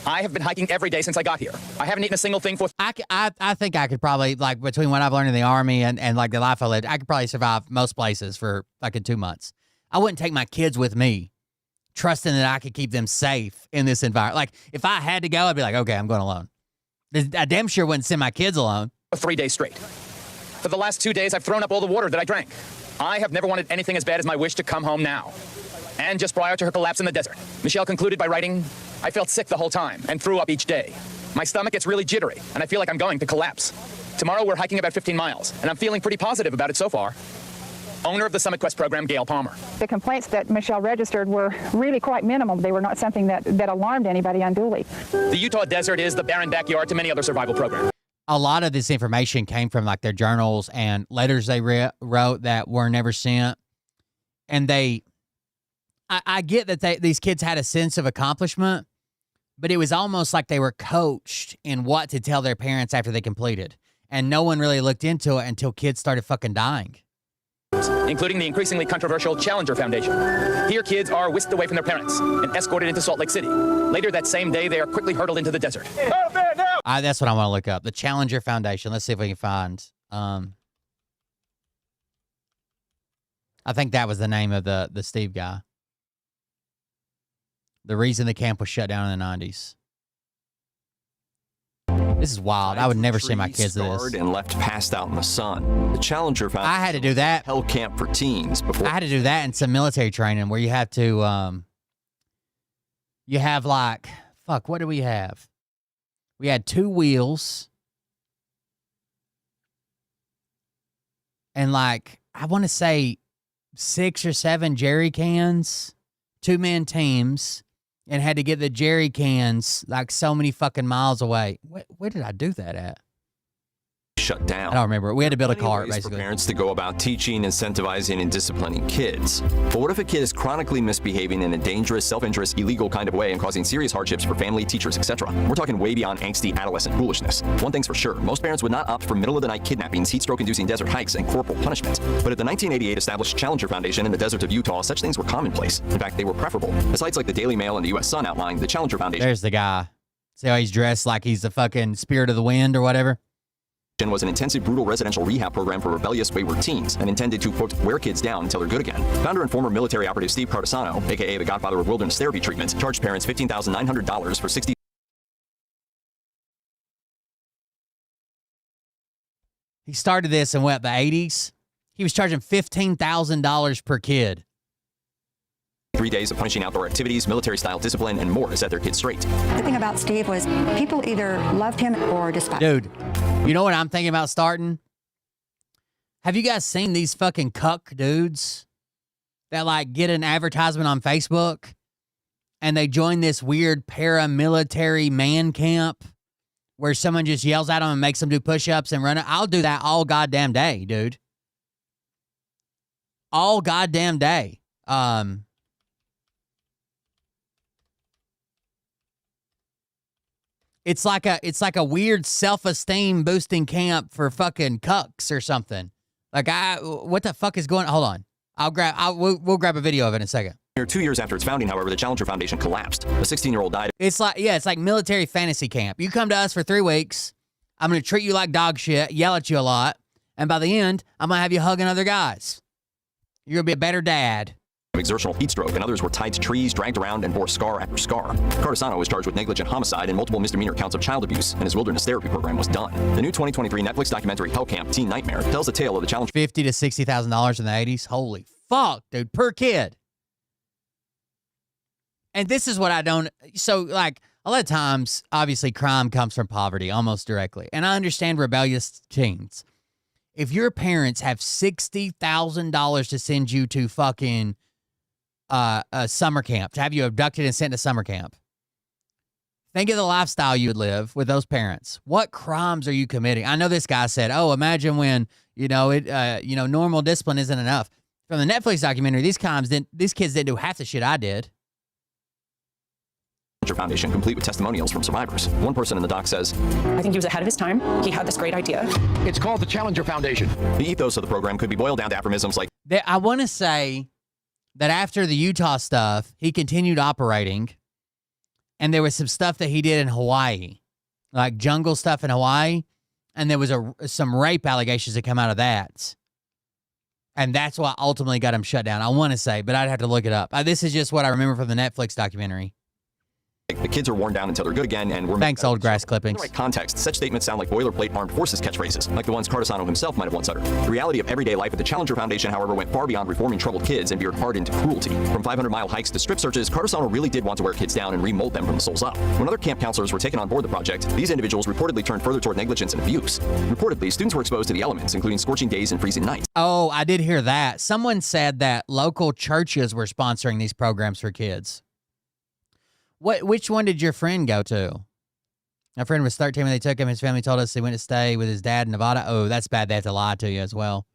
[SPEAKER 12] I have been hiking every day since I got here. I haven't eaten a single thing for...
[SPEAKER 1] I think I could probably, like, between what I've learned in the Army and like, the life I lived, I could probably survive most places for, like, in 2 months. I wouldn't take my kids with me, trusting that I could keep them safe in this environment. Like, if I had to go, I'd be like, okay, I'm going alone. I damn sure wouldn't send my kids alone.
[SPEAKER 12] 3 days straight. For the last 2 days, I've thrown up all the water that I drank. I have never wanted anything as bad as my wish to come home now. And just prior to her collapse in the desert, Michelle concluded by writing, I felt sick the whole time and threw up each day. My stomach gets really jittery, and I feel like I'm going to collapse. Tomorrow, we're hiking about 15 miles, and I'm feeling pretty positive about it so far. Owner of the Summit Quest program, Gail Palmer.
[SPEAKER 14] The complaints that Michelle registered were really quite minimal. They were not something that alarmed anybody unduly.
[SPEAKER 12] The Utah desert is the barren backyard to many other survival programs.
[SPEAKER 1] A lot of this information came from, like, their journals and letters they wrote that were never sent. And I get that these kids had a sense of accomplishment, but it was almost like they were coached in what to tell their parents after they completed. and no one really looked into it until kids started fucking dying.
[SPEAKER 12] Including the increasingly controversial Challenger Foundation. Here, kids are whisked away from their parents and escorted into Salt Lake City. Later that same day, they are quickly hurtled into the desert.
[SPEAKER 1] That's what I want to look up. The Challenger Foundation. Let's see if we can find. I think that was the name of the Steve guy. The reason the camp was shut down in the 90s. This is wild. I would never send my kids to this.
[SPEAKER 15] And left passed out in the sun. The Challenger Foundation.
[SPEAKER 1] I had to do that.
[SPEAKER 15] Hell camp for teens before.
[SPEAKER 1] I had to do that in some military training where you have to, you have like, fuck, what do we have? We had 2 wheels. And like, I want to say 6 or 7 jerry cans, 2-man teams, and had to get the jerry cans like so many fucking miles away. Where did I do that at?
[SPEAKER 15] Shut down.
[SPEAKER 1] I don't remember. We had to build a cart,
[SPEAKER 15] ways
[SPEAKER 1] basically.
[SPEAKER 15] For parents to go about teaching, incentivizing, and disciplining kids. But what if a kid is chronically misbehaving in a dangerous, self-interest, illegal kind of way and causing serious hardships for family, teachers, etc.? We're talking way beyond angsty adolescent foolishness. One thing's for sure, most parents would not opt for middle-of-the-night kidnappings, heat-stroke-inducing desert hikes, and corporal punishment. But at the 1988 established Challenger Foundation in the desert of Utah, such things were commonplace. In fact, they were preferable. As sites like the Daily Mail and the U.S. Sun outline, the Challenger Foundation.
[SPEAKER 1] There's the guy. See how he's dressed like he's the fucking spirit of the wind or whatever?
[SPEAKER 15] Was an intensive, brutal residential rehab program for rebellious, wayward teens and intended to, quote, wear kids down until they're good again. Founder and former military operative Steve Cardasano, a.k.a. the godfather of wilderness therapy treatment, charged parents $15,900 for 60.
[SPEAKER 1] He started this in what, the 80s? He was charging $15,000 per kid.
[SPEAKER 15] 3 days of punishing outdoor activities, military-style discipline, and more to set their kids straight.
[SPEAKER 16] The thing about Steve was people either loved him or despised him.
[SPEAKER 1] Dude, you know what I'm thinking about starting? Have you guys seen these fucking cuck dudes that like get an advertisement on Facebook and they join this weird paramilitary man camp where someone just yells at them and makes them do push-ups and run it? I'll do that all goddamn day, dude. All goddamn day. It's like a weird self-esteem boosting camp for fucking cucks or something. Like what the fuck is going on? Hold on. We'll grab a video of it in a second.
[SPEAKER 15] 2 years after its founding, however, the Challenger Foundation collapsed. A 16-year-old died.
[SPEAKER 1] It's like military fantasy camp. You come to us for 3 weeks. I'm going to treat you like dog shit, yell at you a lot, and by the end, I'm going to have you hugging other guys. You're going to be a better dad.
[SPEAKER 15] Exertional heat stroke, and others were tied to trees, dragged around, and bore scar after scar. Cardasano was charged with negligent homicide and multiple misdemeanor counts of child abuse, and his wilderness therapy program was done. The new 2023 Netflix documentary Hell Camp: Teen Nightmare tells the tale of the Challenger.
[SPEAKER 1] $50,000 to $60,000 in the 80s. Holy fuck, dude, per kid. And this is what I don't. So, like, a lot of times, obviously, crime comes from poverty almost directly, and I understand rebellious teens. If your parents have $60,000 to send you to fucking a summer camp, to have you abducted and sent to summer camp. Think of the lifestyle you would live with those parents. What crimes are you committing? I know this guy said, "Oh, imagine when normal discipline isn't enough." From the Netflix documentary, these kids didn't do half the shit I did.
[SPEAKER 15] Foundation, complete with testimonials from survivors. One person in the doc says,
[SPEAKER 17] I think he was ahead of his time. He had this great idea.
[SPEAKER 15] It's called the Challenger Foundation. The ethos of the program could be boiled down to aphorisms like,
[SPEAKER 1] I want to say that after the Utah stuff, he continued operating, and there was some stuff that he did in Hawaii, like jungle stuff in Hawaii, and there was some rape allegations that come out of that. And that's what ultimately got him shut down, I want to say, but I'd have to look it up. This is just what I remember from the Netflix documentary.
[SPEAKER 15] the kids are worn down until they're good again, and we're...
[SPEAKER 1] Thanks, old grass clippings.
[SPEAKER 15] In the right context, such statements sound like boilerplate armed forces catchphrases, like the ones Cardasano himself might have once uttered. The reality of everyday life at the Challenger Foundation, however, went far beyond reforming troubled kids and veered hard into cruelty. From 500-mile hikes to strip searches, Cardasano really did want to wear kids down and remold them from the soles up. When other camp counselors were taken on board the project, these individuals reportedly turned further toward negligence and abuse. Reportedly, students were exposed to the elements, including scorching days and freezing nights.
[SPEAKER 1] Oh, I did hear that. Someone said that local churches were sponsoring these programs for kids. Which one did your friend go to? My friend was 13 when they took him. His family told us he went to stay with his dad in Nevada. Oh, that's bad. They have to lie to you as well.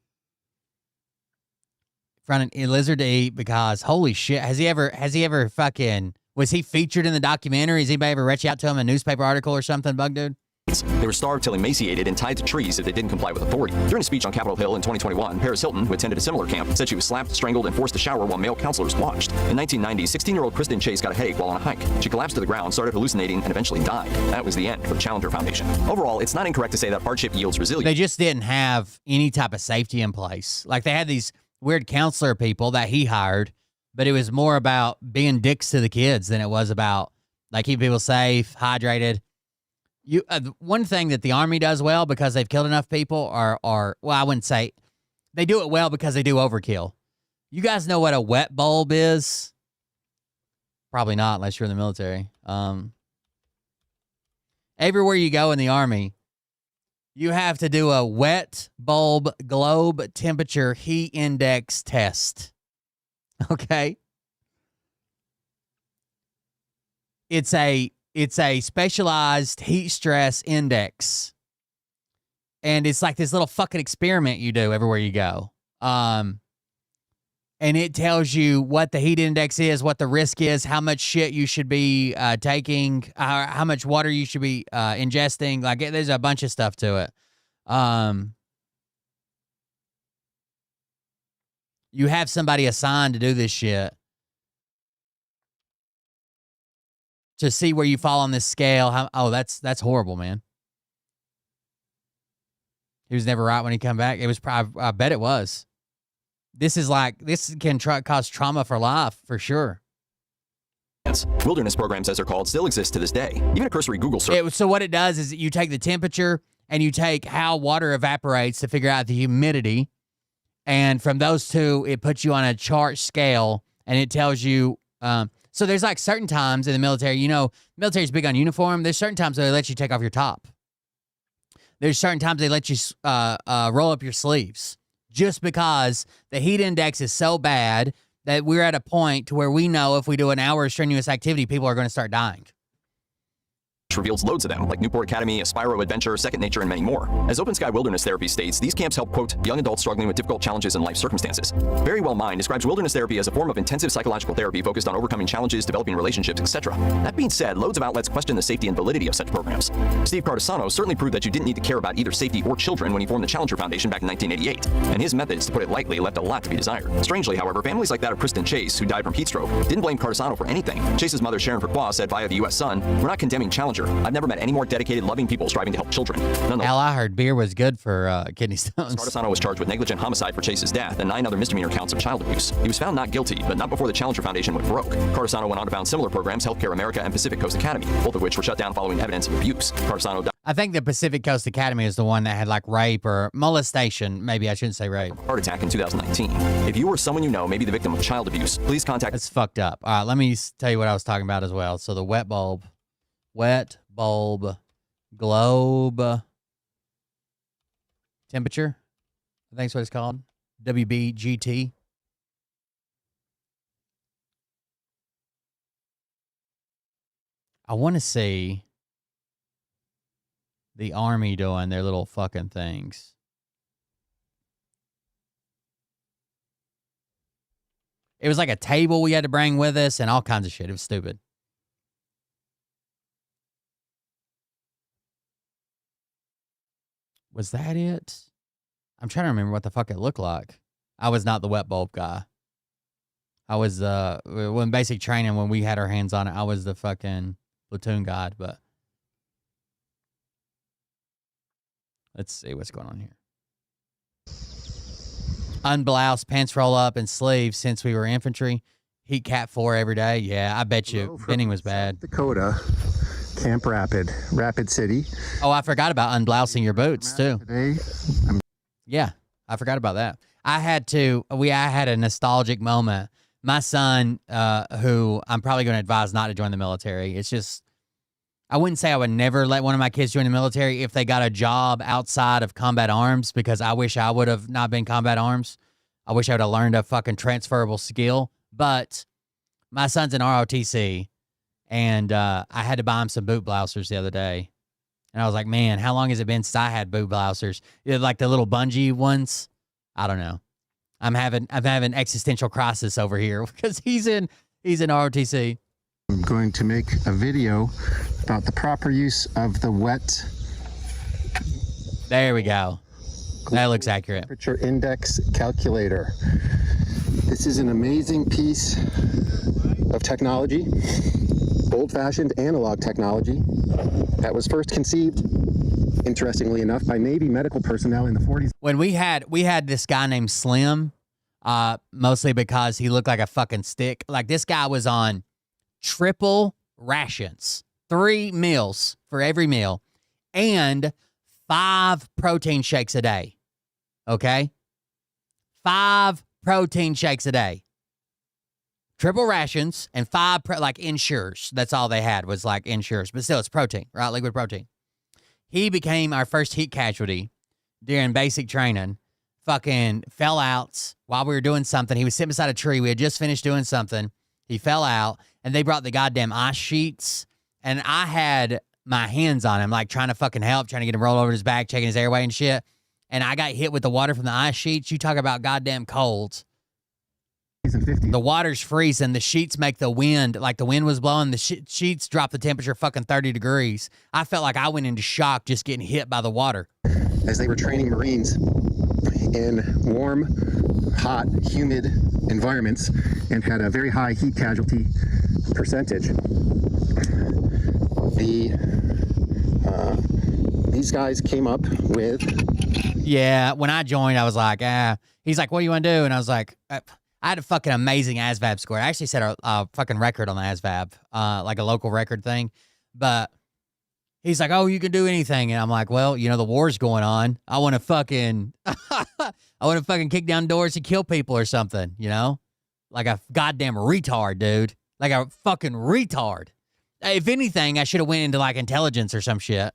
[SPEAKER 1] Found a lizard to eat because, holy shit, has he ever fucking, was he featured in the documentary? Has anybody ever reached out to him in a newspaper article or something, Bug Dude?
[SPEAKER 15] They were starved till emaciated and tied to trees if they didn't comply with authority. During a speech on Capitol Hill in 2021, Paris Hilton, who attended a similar camp, said she was slapped, strangled, and forced to shower while male counselors watched. In 1990, 16-year-old Kristen Chase got a headache while on a hike. She collapsed to the ground, started hallucinating, and eventually died. That was the end for the Challenger Foundation. Overall, it's not incorrect to say that hardship yields resilience.
[SPEAKER 1] They just didn't have any type of safety in place. Like, they had these weird counselor people that he hired, but it was more about being dicks to the kids than it was about, like, keeping people safe, hydrated. One thing that the Army does well, because they've killed enough people, are well, I wouldn't say they do it well because they do overkill. You guys know what a wet bulb is? Probably not, unless you're in the military. Everywhere you go in the Army, you have to do a wet bulb globe temperature heat index test. Okay? It's a specialized heat stress index. And it's like this little fucking experiment you do everywhere you go. And it tells you what the heat index is, what the risk is, how much shit you should be taking, how much water you should be ingesting. Like, there's a bunch of stuff to it. You have somebody assigned to do this shit to see where you fall on this scale. That's horrible, man. He was never right when he come back. It was probably, I bet it was. This can cause trauma for life, for sure.
[SPEAKER 15] Wilderness programs, as they're called, still exist to this day. Even a cursory Google search.
[SPEAKER 1] So what it does is you take the temperature and you take how water evaporates to figure out the humidity. And from those two, it puts you on a chart scale, and it tells you, so there's like certain times in the military, you know, military's big on uniform. There's certain times they let you take off your top. There's certain times they let you roll up your sleeves, just because the heat index is so bad that we're at a point to where we know if we do an hour of strenuous activity, people are going to start dying.
[SPEAKER 15] Reveals loads of them, like Newport Academy, Aspiro Adventure, Second Nature, and many more. As Open Sky Wilderness Therapy states, these camps help, quote, young adults struggling with difficult challenges in life circumstances. Very Well Mind describes wilderness therapy as a form of intensive psychological therapy focused on overcoming challenges, developing relationships, etc. That being said, loads of outlets question the safety and validity of such programs. Steve Cardisano certainly proved that you didn't need to care about either safety or children when he formed the Challenger Foundation back in 1988, and his methods, to put it lightly, left a lot to be desired. Strangely, however, families like that of Kristen Chase, who died from heat stroke, didn't blame Cardisano for anything. Chase's mother, Sharon Fuqua, said via the U.S. Sun, "We're not condemning Challenger. I've never met any more dedicated, loving people striving to help children."
[SPEAKER 1] Hell, I heard beer was good for kidney stones.
[SPEAKER 15] Cardisano was charged with negligent homicide for Chase's death and 9 other misdemeanor counts of child abuse. He was found not guilty, but not before the Challenger Foundation went broke. Cardisano went on to found similar programs, Healthcare America and Pacific Coast Academy, both of which were shut down following evidence of abuse. Cardisano died.
[SPEAKER 1] I think the Pacific Coast Academy is the one that had like rape or molestation. Maybe I shouldn't say rape.
[SPEAKER 15] Heart attack in 2019. If you or someone you know may be the victim of child abuse, please contact.
[SPEAKER 1] That's fucked up. All right, let me tell you what I was talking about as well. So the wet bulb globe temperature, I think that's what it's called. WBGT. I want to see the Army doing their little fucking things. It was like a table we had to bring with us and all kinds of shit. It was stupid. Was that it? I'm trying to remember what the fuck it looked like. I was not the wet bulb guy. I was, when basic training, when we had our hands on it, I was the fucking platoon guide, but let's see what's going on here. Unbloused, pants roll up, and sleeves since we were infantry. Heat Cat 4 every day. Yeah, I bet you. Bending was bad.
[SPEAKER 18] Dakota, Camp Rapid City.
[SPEAKER 1] Oh, I forgot about unblousing your boots, too. Yeah, I forgot about that. I had a nostalgic moment. My son, who I'm probably going to advise not to join the military. It's just, I wouldn't say I would never let one of my kids join the military if they got a job outside of combat arms, because I wish I would have not been combat arms. I wish I would have learned a fucking transferable skill. But my son's in ROTC, and I had to buy him some boot blousers the other day. And I was like, man, how long has it been since I had boot blousers? Like the little bungee ones? I don't know. I'm having existential crisis over here because he's in ROTC.
[SPEAKER 18] I'm going to make a video about the proper use of the wet
[SPEAKER 1] There we go. That looks accurate.
[SPEAKER 18] Temperature index calculator. This is an amazing piece of technology, old-fashioned analog technology that was first conceived, interestingly enough, by Navy medical personnel in the 40s.
[SPEAKER 1] When we had this guy named Slim, mostly because he looked like a fucking stick. Like this guy was on triple rations, 3 meals for every meal, and 5 protein shakes a day. Okay? 5 protein shakes a day. Triple rations and 5 like Ensures. That's all they had was like Ensures, but still it's protein, right? Liquid protein. He became our first heat casualty during basic training. Fucking fell out while we were doing something. He was sitting beside a tree. We had just finished doing something. He fell out, and they brought the goddamn ice sheets, and I had my hands on him, like trying to fucking help, trying to get him roll over his back, checking his airway and shit. And I got hit with the water from the ice sheets. You talk about goddamn cold. The water's freezing. The sheets make the wind, like the wind was blowing. The sheets drop the temperature fucking 30 degrees. I felt like I went into shock just getting hit by the water.
[SPEAKER 18] As they were training Marines in warm, hot, humid environments and had a very high heat casualty percentage. These guys came up with...
[SPEAKER 1] Yeah, when I joined, I was like, He's like, what do you want to do? And I was like, I had a fucking amazing ASVAB score. I actually set a fucking record on the ASVAB, like a local record thing. But he's like, oh, you can do anything. And I'm like, well, you know, the war's going on. I want to fucking, kick down doors and kill people or something, you know? Like a goddamn retard, dude. Like a fucking retard. If anything, I should have went into like intelligence or some shit.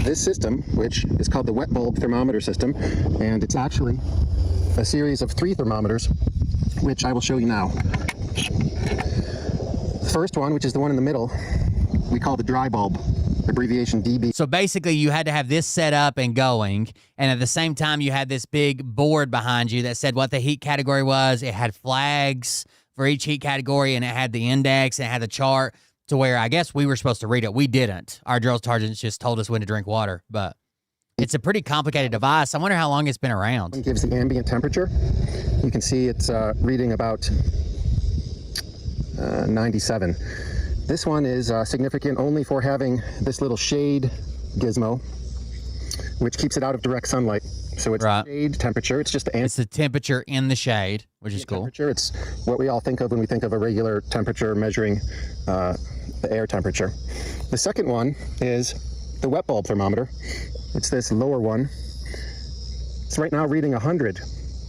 [SPEAKER 18] This system, which is called the wet bulb thermometer system, and it's actually a series of 3 thermometers, which I will show you now. The first one, which is the one in the middle, we call the dry bulb, abbreviation DB.
[SPEAKER 1] So basically you had to have this set up and going, and at the same time you had this big board behind you that said what the heat category was. It had flags for each heat category, and it had the index, and it had the chart to where I guess we were supposed to read it. We didn't. Our drill sergeants just told us when to drink water, but it's a pretty complicated device. I wonder how long it's been around.
[SPEAKER 18] It gives the ambient temperature. You can see it's reading about 97. This one is significant only for having this little shade gizmo, which keeps it out of direct sunlight. So it's shade temperature. It's just
[SPEAKER 1] it's the temperature in the shade, which is cool.
[SPEAKER 18] It's what we all think of when we think of a regular temperature measuring the air temperature. The second one is the wet bulb thermometer. It's this lower one. It's right now reading 100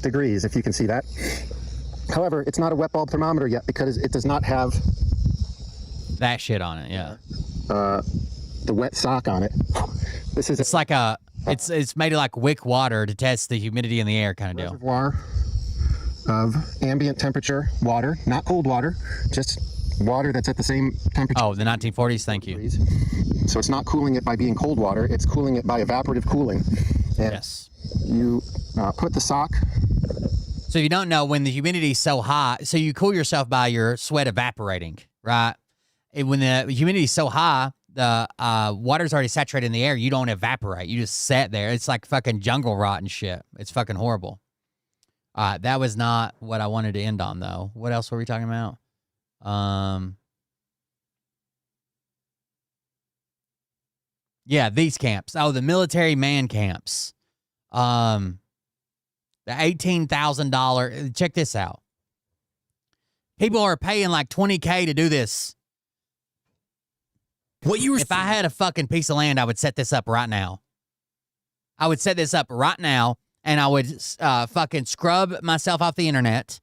[SPEAKER 18] degrees, if you can see that. However, it's not a wet bulb thermometer yet because it does not have
[SPEAKER 1] that shit on it. Yeah.
[SPEAKER 18] The wet sock on it. This is
[SPEAKER 1] like a. It's made of like wick water to test the humidity in the air kind of deal.
[SPEAKER 18] Reservoir of ambient temperature water, not cold water, just water that's at the same temperature.
[SPEAKER 1] Oh, the 1940s, thank you.
[SPEAKER 18] So it's not cooling it by being cold water, it's cooling it by evaporative cooling. And
[SPEAKER 1] yes.
[SPEAKER 18] You put the sock.
[SPEAKER 1] So you don't know when the humidity's so high, so you cool yourself by your sweat evaporating, right? And when the humidity's so high, the water's already saturated in the air, you don't evaporate. You just sit there. It's like fucking jungle rot and shit. It's fucking horrible. That was not what I wanted to end on, though. What else were we talking about? Yeah, these camps. Oh, the military man camps. The $18,000. Check this out. People are paying like $20K to do this. If I had a fucking piece of land, I would set this up right now. I would set this up right now, and I would fucking scrub myself off the internet,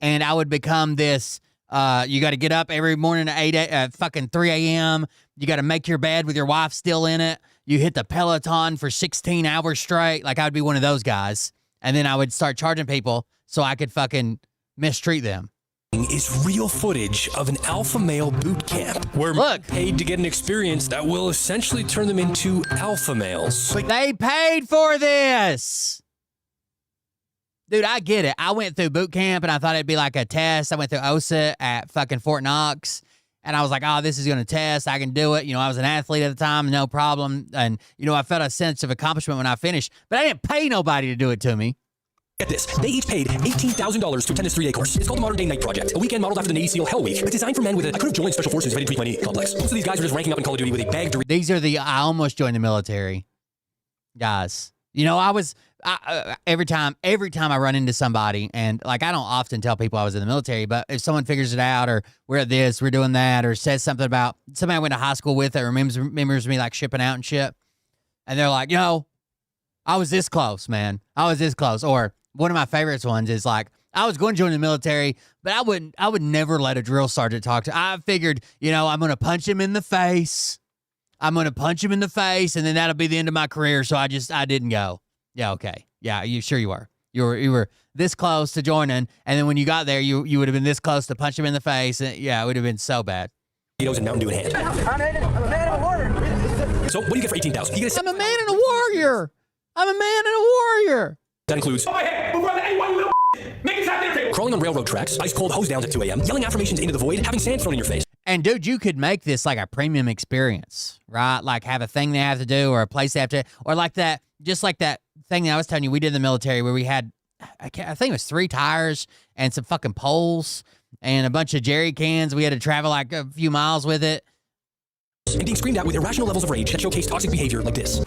[SPEAKER 1] and I would become this. You got to get up every morning at fucking 3 a.m. You got to make your bed with your wife still in it. You hit the Peloton for 16 hours straight. Like, I would be one of those guys. And then I would start charging people so I could fucking mistreat them.
[SPEAKER 19] Is real footage of an alpha male boot camp where men paid to get an experience that will essentially turn them into alpha males.
[SPEAKER 1] They paid for this. Dude, I get it. I went through boot camp and I thought it'd be like a test. I went through OSA at fucking Fort Knox, And I was like, oh, this is going to test. I can do it. You know, I was an athlete at the time, no problem. And, you know, I felt a sense of accomplishment when I finished, but I didn't pay nobody to do it to me.
[SPEAKER 19] Get this. They each paid $18,000 to attend this 3-day course. It's called the Modern Day Night Project, a weekend modeled after the Navy SEAL Hell Week. It's designed for men with I could have joined Special Forces if I didn't tweak my knee complex. Most of these guys are just ranking up in Call of Duty with a bag to
[SPEAKER 1] These are the, I almost joined the military guys. You know, every time I run into somebody, and like, I don't often tell people I was in the military, but if someone figures it out, or we're at this, we're doing that, or says something about somebody I went to high school with that remembers me like shipping out and shit, and they're like, you know, I was this close, man. I was this close. Or one of my favorites ones is like, I was going to join the military, but I would never let a drill sergeant talk to. I figured, you know, I'm going to punch him in the face. I'm going to punch him in the face, and then that'll be the end of my career. So I didn't go. Yeah, okay. Yeah, you were. You were this close to joining, and then when you got there, you would have been this close to punch him in the face. And yeah, it would have been so bad.
[SPEAKER 19] and Mountain Dew in hand.
[SPEAKER 2] I'm a man of a warrior.
[SPEAKER 19] So what do you get for $18,000?
[SPEAKER 1] I'm a man and a warrior. I'm a man and a warrior.
[SPEAKER 19] That includes crawling on railroad tracks, ice cold hose downs at 2 a.m., yelling affirmations into the void, having sand thrown in your face.
[SPEAKER 1] And dude, you could make this like a premium experience, right? Like have a thing they have to do, or a place they have to, or like that, just like that thing that I was telling you we did in the military where we had, I think it was 3 tires and some fucking poles and a bunch of jerry cans. We had to travel like a few miles with it.
[SPEAKER 19] And being screamed at with irrational levels of rage that showcase toxic behavior like this.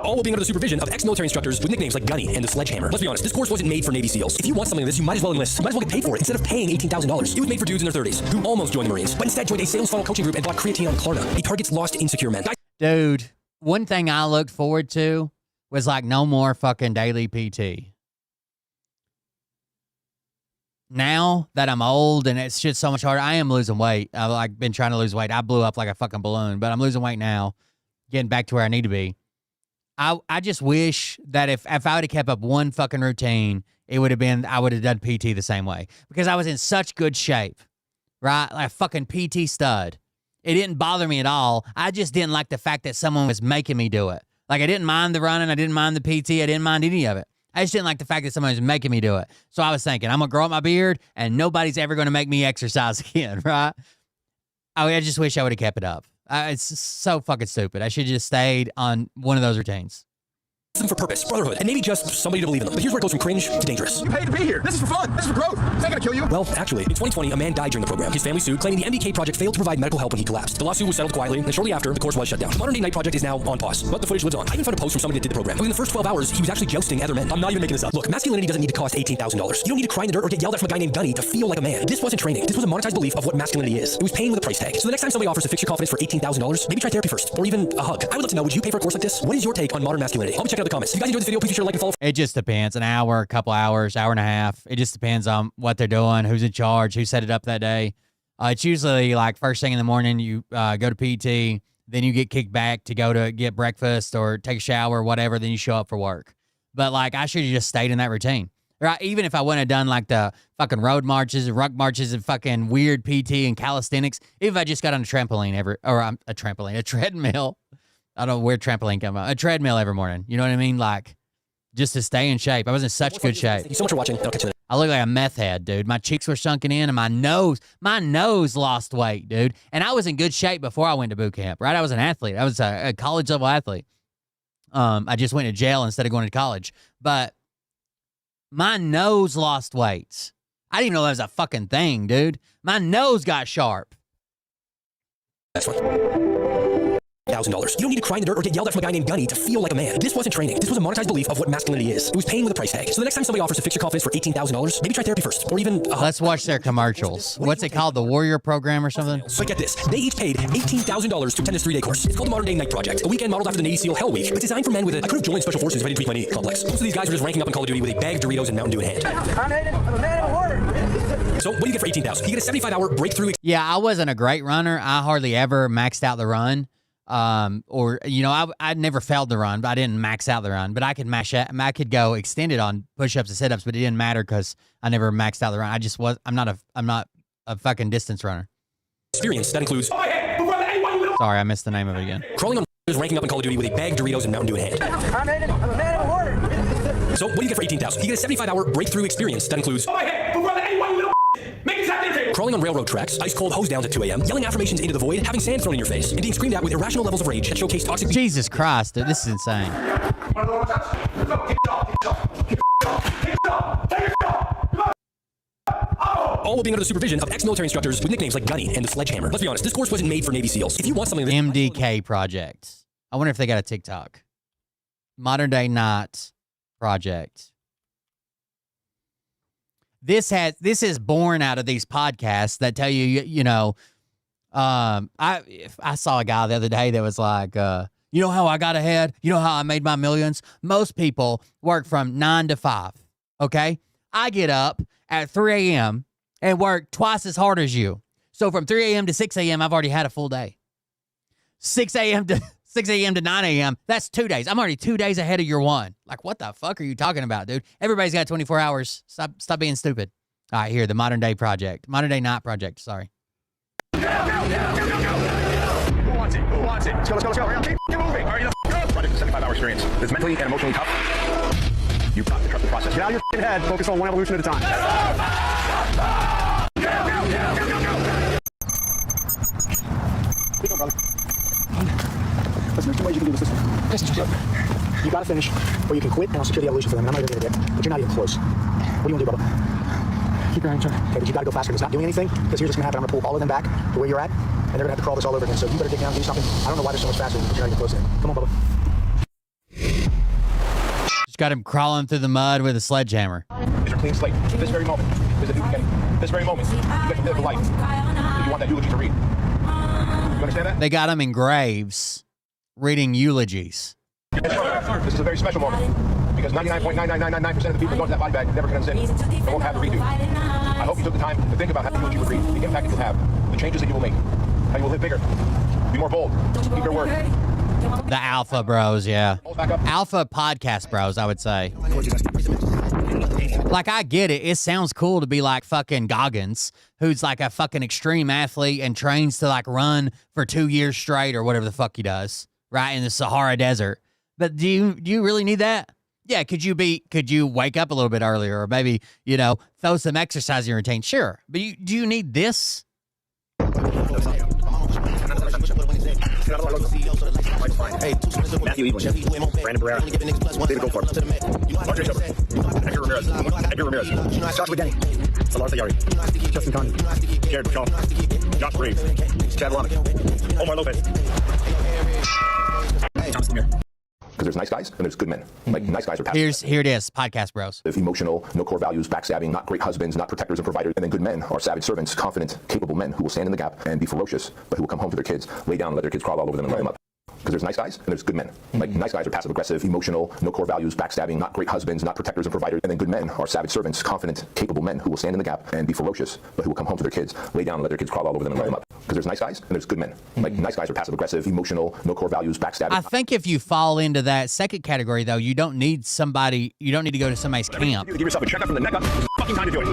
[SPEAKER 19] All while being under the supervision of ex-military instructors with nicknames like Gunny and the Sledgehammer. Let's be honest, this course wasn't made for Navy SEALs. If you want something like this, you might as well enlist. You might as well get paid for it instead of paying $18,000. It was made for dudes in their 30s who almost joined the Marines, but instead joined a sales funnel coaching group and bought creatine on Klarna. He targets lost, insecure men.
[SPEAKER 1] Dude, one thing I looked forward to was like no more fucking daily PT. Now that I'm old and it's just so much harder, I am losing weight. I've like been trying to lose weight. I blew up like a fucking balloon, but I'm losing weight now, getting back to where I need to be. I just wish that if I would have kept up one fucking routine, it would have been, I would have done PT the same way because I was in such good shape, right? Like a fucking PT stud. It didn't bother me at all. I just didn't like the fact that someone was making me do it. Like I didn't mind the running. I didn't mind the PT. I didn't mind any of it. I just didn't like the fact that someone was making me do it. So I was thinking, I'm going to grow up my beard and nobody's ever going to make me exercise again, right? I just wish I would have kept it up. It's so fucking stupid. I should have just stayed on one of those routines.
[SPEAKER 19] For purpose, brotherhood, and maybe just somebody to believe in them. But here's where it goes from cringe to dangerous.
[SPEAKER 20] You paid to be here. This is for fun. This is for growth. It's not gonna kill you.
[SPEAKER 19] Well, actually, in 2020, a man died during the program. His family sued, claiming the MDK project failed to provide medical help when he collapsed. The lawsuit was settled quietly, and shortly after, the course was shut down. The Modern Day Night project is now on pause, but the footage lives on. I even found a post from somebody that did the program. Within the first 12 hours, he was actually jousting other men. I'm not even making this up. Look, masculinity doesn't need to cost $18,000. You don't need to cry in the dirt or get yelled at from a guy named Gunny to feel like a man. This wasn't training. This was a monetized belief of what masculinity is. It was paying with a price tag. So the next time somebody offers to fix your confidence for $18,000, maybe try therapy first, or even a hug. I would love to know, would you pay for a course like this? What is your take on modern masculinity? I'll be checking out the comments. If you guys enjoyed this video, please be sure to like and follow.
[SPEAKER 1] It just depends. An hour, a couple hours, hour and a half. It just depends on what they're doing, who's in charge, who set it up that day. It's usually like first thing in the morning, you go to PT, then you get kicked back to go to get breakfast or take a shower or whatever, then you show up for work. But like I should have just stayed in that routine. Right? Even if I wouldn't have done like the fucking road marches and ruck marches and fucking weird PT and calisthenics, even if I just got on a trampoline a treadmill. I don't know where trampoline come out. A treadmill every morning. You know what I mean? Like, just to stay in shape. I was in such good shape.
[SPEAKER 19] Thank you so much for watching. I'll catch you later.
[SPEAKER 1] I look like a meth head, dude. My cheeks were sunken in and my nose lost weight, dude. And I was in good shape before I went to boot camp, right? I was an athlete. I was a college level athlete. I just went to jail instead of going to college. But my nose lost weight. I didn't even know that was a fucking thing, dude. My nose got sharp.
[SPEAKER 19] That's fine. $1,000. You don't need to cry in the dirt or get yelled at from a guy named Gunny to feel like a man. This wasn't training. This was a monetized belief of what masculinity is. It was paying with a price tag. So the next time somebody offers to fix your confidence for $18,000, maybe try therapy first, or even
[SPEAKER 1] let's watch their commercials. What's it called? The Warrior Program or something?
[SPEAKER 19] But get this. They each paid $18,000 to attend this 3-day course. It's called the Modern Day Night Project, a weekend modeled after the Navy SEAL Hell Week. It's designed for men with I could have joined Special Forces if I didn't tweak my knee complex. Most of these guys are just ranking up in Call of Duty with a bag of Doritos and Mountain Dew in hand.
[SPEAKER 2] I'm a man of a warrior.
[SPEAKER 19] So what do you get for $18,000? You get a 75-hour breakthrough.
[SPEAKER 1] Yeah, I wasn't a great runner. I hardly ever maxed out the run. Or, you know, I never failed the run, but I didn't max out the run. But I could go extended on push-ups and sit-ups, but it didn't matter because I never maxed out the run. I'm not a fucking distance runner.
[SPEAKER 19] Experience that includes.
[SPEAKER 1] Sorry, I missed the name of it again.
[SPEAKER 19] Crawling on is ranking up in Call of Duty with a bag of Doritos and Mountain Dew in hand.
[SPEAKER 2] I'm a man of a warrior.
[SPEAKER 19] So what do you get for $18,000? You get a 75-hour breakthrough experience that includes crawling on railroad tracks, ice-cold hose downs at 2 a.m., yelling affirmations into the void, having sand thrown in your face, and being screamed at with irrational levels of rage that showcase toxic...
[SPEAKER 1] Jesus Christ, dude, this is insane.
[SPEAKER 19] All while being under the supervision of ex-military instructors with nicknames like Gunny and the Sledgehammer. Let's be honest, this course wasn't made for Navy SEALs. If you want something...
[SPEAKER 1] MDK Project. I wonder if they got a TikTok. Modern Day Night Project. This is born out of these podcasts that tell you, I saw a guy the other day that was like, you know how I got ahead? You know how I made my millions? Most people work from 9 to 5, okay? I get up at 3 a.m. and work twice as hard as you. So from 3 a.m. to 6 a.m., I've already had a full day. 6 a.m. to 9 a.m., that's 2 days. I'm already 2 days ahead of your one. Like, what the fuck are you talking about, dude? Everybody's got 24 hours. Stop being stupid. All right, here, the Modern Day Project. Modern Day Night Project, sorry.
[SPEAKER 20] Who wants it? Who wants it? Let's go, let's go, let's go. Hurry up, keep moving. Hurry the up. Project is a 75-hour experience. It's mentally and emotionally tough. You've got to trust the process. Get out of your head. Focus on one evolution at a time. Keep going, brother. Listen, there's two ways you can do this. Listen, you got to finish, or you can quit, and I'll secure the evolution for them. And I'm not even going to get, but you're not even close. What do you want to do, brother? Keep grinding, okay, but you got to go faster. It's not doing anything, because here's what's going to happen. I'm going to pull all of them back to where you're at, and they're going to have to crawl this all over again. So you better dig down and do something. I don't know why they're so much faster, but you're not even close to it. Come on, Bubba.
[SPEAKER 1] Just got him crawling through the mud with a sledgehammer.
[SPEAKER 20] It's a clean slate. This very moment is a new beginning. This very moment, you get to live a life. You want that eulogy to read. You understand that?
[SPEAKER 1] They got him in graves reading eulogies.
[SPEAKER 20] This is a very special moment because 99.9999% of the people who go to that body bag never can unzip. They won't have a redo. I hope you took the time to think about how the eulogy would read, the impact it will have, the changes that you will make, how you will live bigger, be more bold, keep your word.
[SPEAKER 1] The Alpha Bros, yeah. Alpha Podcast Bros, I would say. Like, I get it. It sounds cool to be like fucking Goggins, who's like a fucking extreme athlete and trains to like run for 2 years straight or whatever the fuck he does, right, in the Sahara Desert. But do you really need that? Yeah, could you wake up a little bit earlier or maybe, throw some exercise in your routine? Sure. But do you need this?
[SPEAKER 20] Matthew Evelyn, Brandon Barrera, David Goldfarb, Andre Shepard, Edgar Ramirez, Joshua Denny, Alar Sayari, Justin Conley, Jared Bouchon, Josh Graves, Chad Lonick, Omar Lopez, Thomas Lemire. Because there's nice guys and there's good men. Like, nice guys are passive.
[SPEAKER 1] Here it is, Podcast Bros.
[SPEAKER 20] Emotional, no core values, backstabbing, not great husbands, not protectors and providers. And then good men are savage servants, confident, capable men who will stand in the gap and be ferocious, but who will come home to their kids, lay down and let their kids crawl all over them and love them up. Because there's nice guys and there's good men. Like, nice guys are passive aggressive, emotional, no core values, backstabbing, not great husbands, not protectors and providers. And then good men are savage servants, confident, capable men who will stand in the gap and be ferocious, but who will come home to their kids, lay down and let their kids crawl all over them and love them up. Because there's nice guys and there's good men. Like, nice guys are passive aggressive, emotional, no core values, backstabbing.
[SPEAKER 1] I think if you fall into that second category, though, you don't need to go to somebody's camp.
[SPEAKER 20] Give yourself a checkup from the neck up. This is fucking time to do it.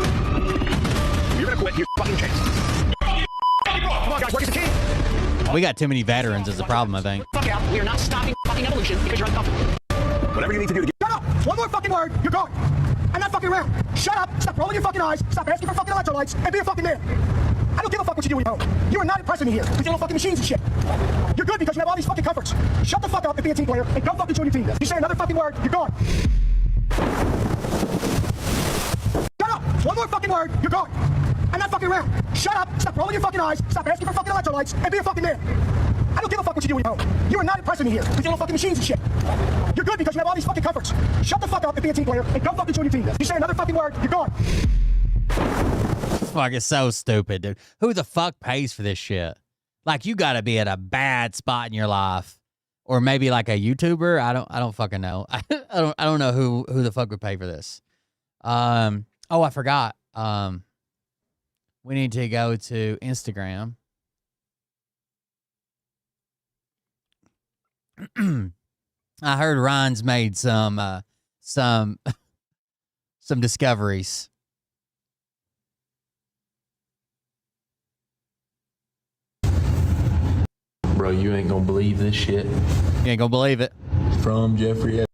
[SPEAKER 20] You're gonna quit, you're fucking chance. Come on, guys, work is the key.
[SPEAKER 1] We got too many veterans is the problem, I think.
[SPEAKER 20] Fuck out. We are not stopping fucking evolution because you're uncomfortable. Whatever you need to do to get... Shut up! One more fucking word, you're gone. I'm not fucking around. Shut up, stop rolling your fucking eyes, stop asking for fucking electrolytes, and be a fucking man. I don't give a fuck what you do when you're home. You are not impressing me here with your little fucking machines and shit. You're good because you have all these fucking comforts. Shut the fuck up and be a team player, and go fucking join your team. You say another fucking word, you're gone. Shut up! One more fucking word, you're gone. I'm not fucking around. Shut up, stop rolling your fucking eyes, stop asking for fucking electrolytes, and be a fucking man. I don't give a fuck what you do when you're home. You are not impressing me here with your little fucking machines and shit. You're good because you have all these fucking comforts. Shut the fuck up and be a team player, and go fucking join your team. You say another fucking word, you're gone.
[SPEAKER 1] Fuck, it's so stupid, dude. Who the fuck pays for this shit? Like, you gotta be at a bad spot in your life. Or maybe like a YouTuber. I don't fucking know. I don't know who the fuck would pay for this. Oh, I forgot. We need to go to Instagram. I heard Ryan's made some discoveries.
[SPEAKER 21] Bro, you ain't gonna believe this shit.
[SPEAKER 1] You ain't gonna believe it.
[SPEAKER 21] From Jeffrey.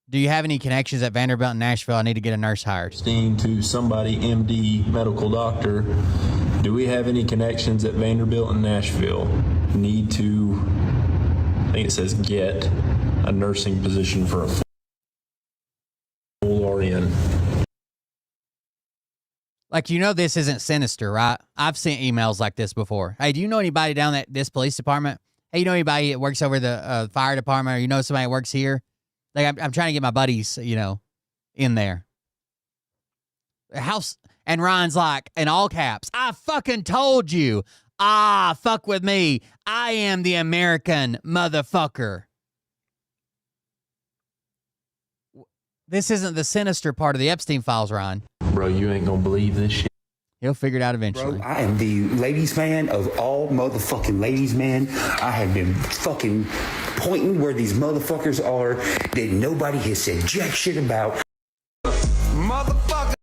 [SPEAKER 1] Do you have any connections at Vanderbilt in Nashville? I need to get a nurse hired.
[SPEAKER 21] To somebody, MD, medical doctor. Do we have any connections at Vanderbilt in Nashville? Need to, I think it says get a nursing position for a full RN.
[SPEAKER 1] Like, you know, this isn't sinister, right? I've sent emails like this before. Hey, do you know anybody down at this police department? Hey, you know anybody that works over the fire department, or you know somebody that works here? Like, I'm trying to get my buddies, you know, in there. House, and Ryan's like, in all caps, I fucking told you. Fuck with me. I am the American motherfucker. This isn't the sinister part of the Epstein files, Ryan.
[SPEAKER 21] Bro, you ain't gonna believe this shit.
[SPEAKER 1] He'll figure it out eventually.
[SPEAKER 22] Bro, I am the ladies' man of all motherfucking ladies' man. I have been fucking pointing where these motherfuckers are that nobody has said jack shit about. Motherfucker.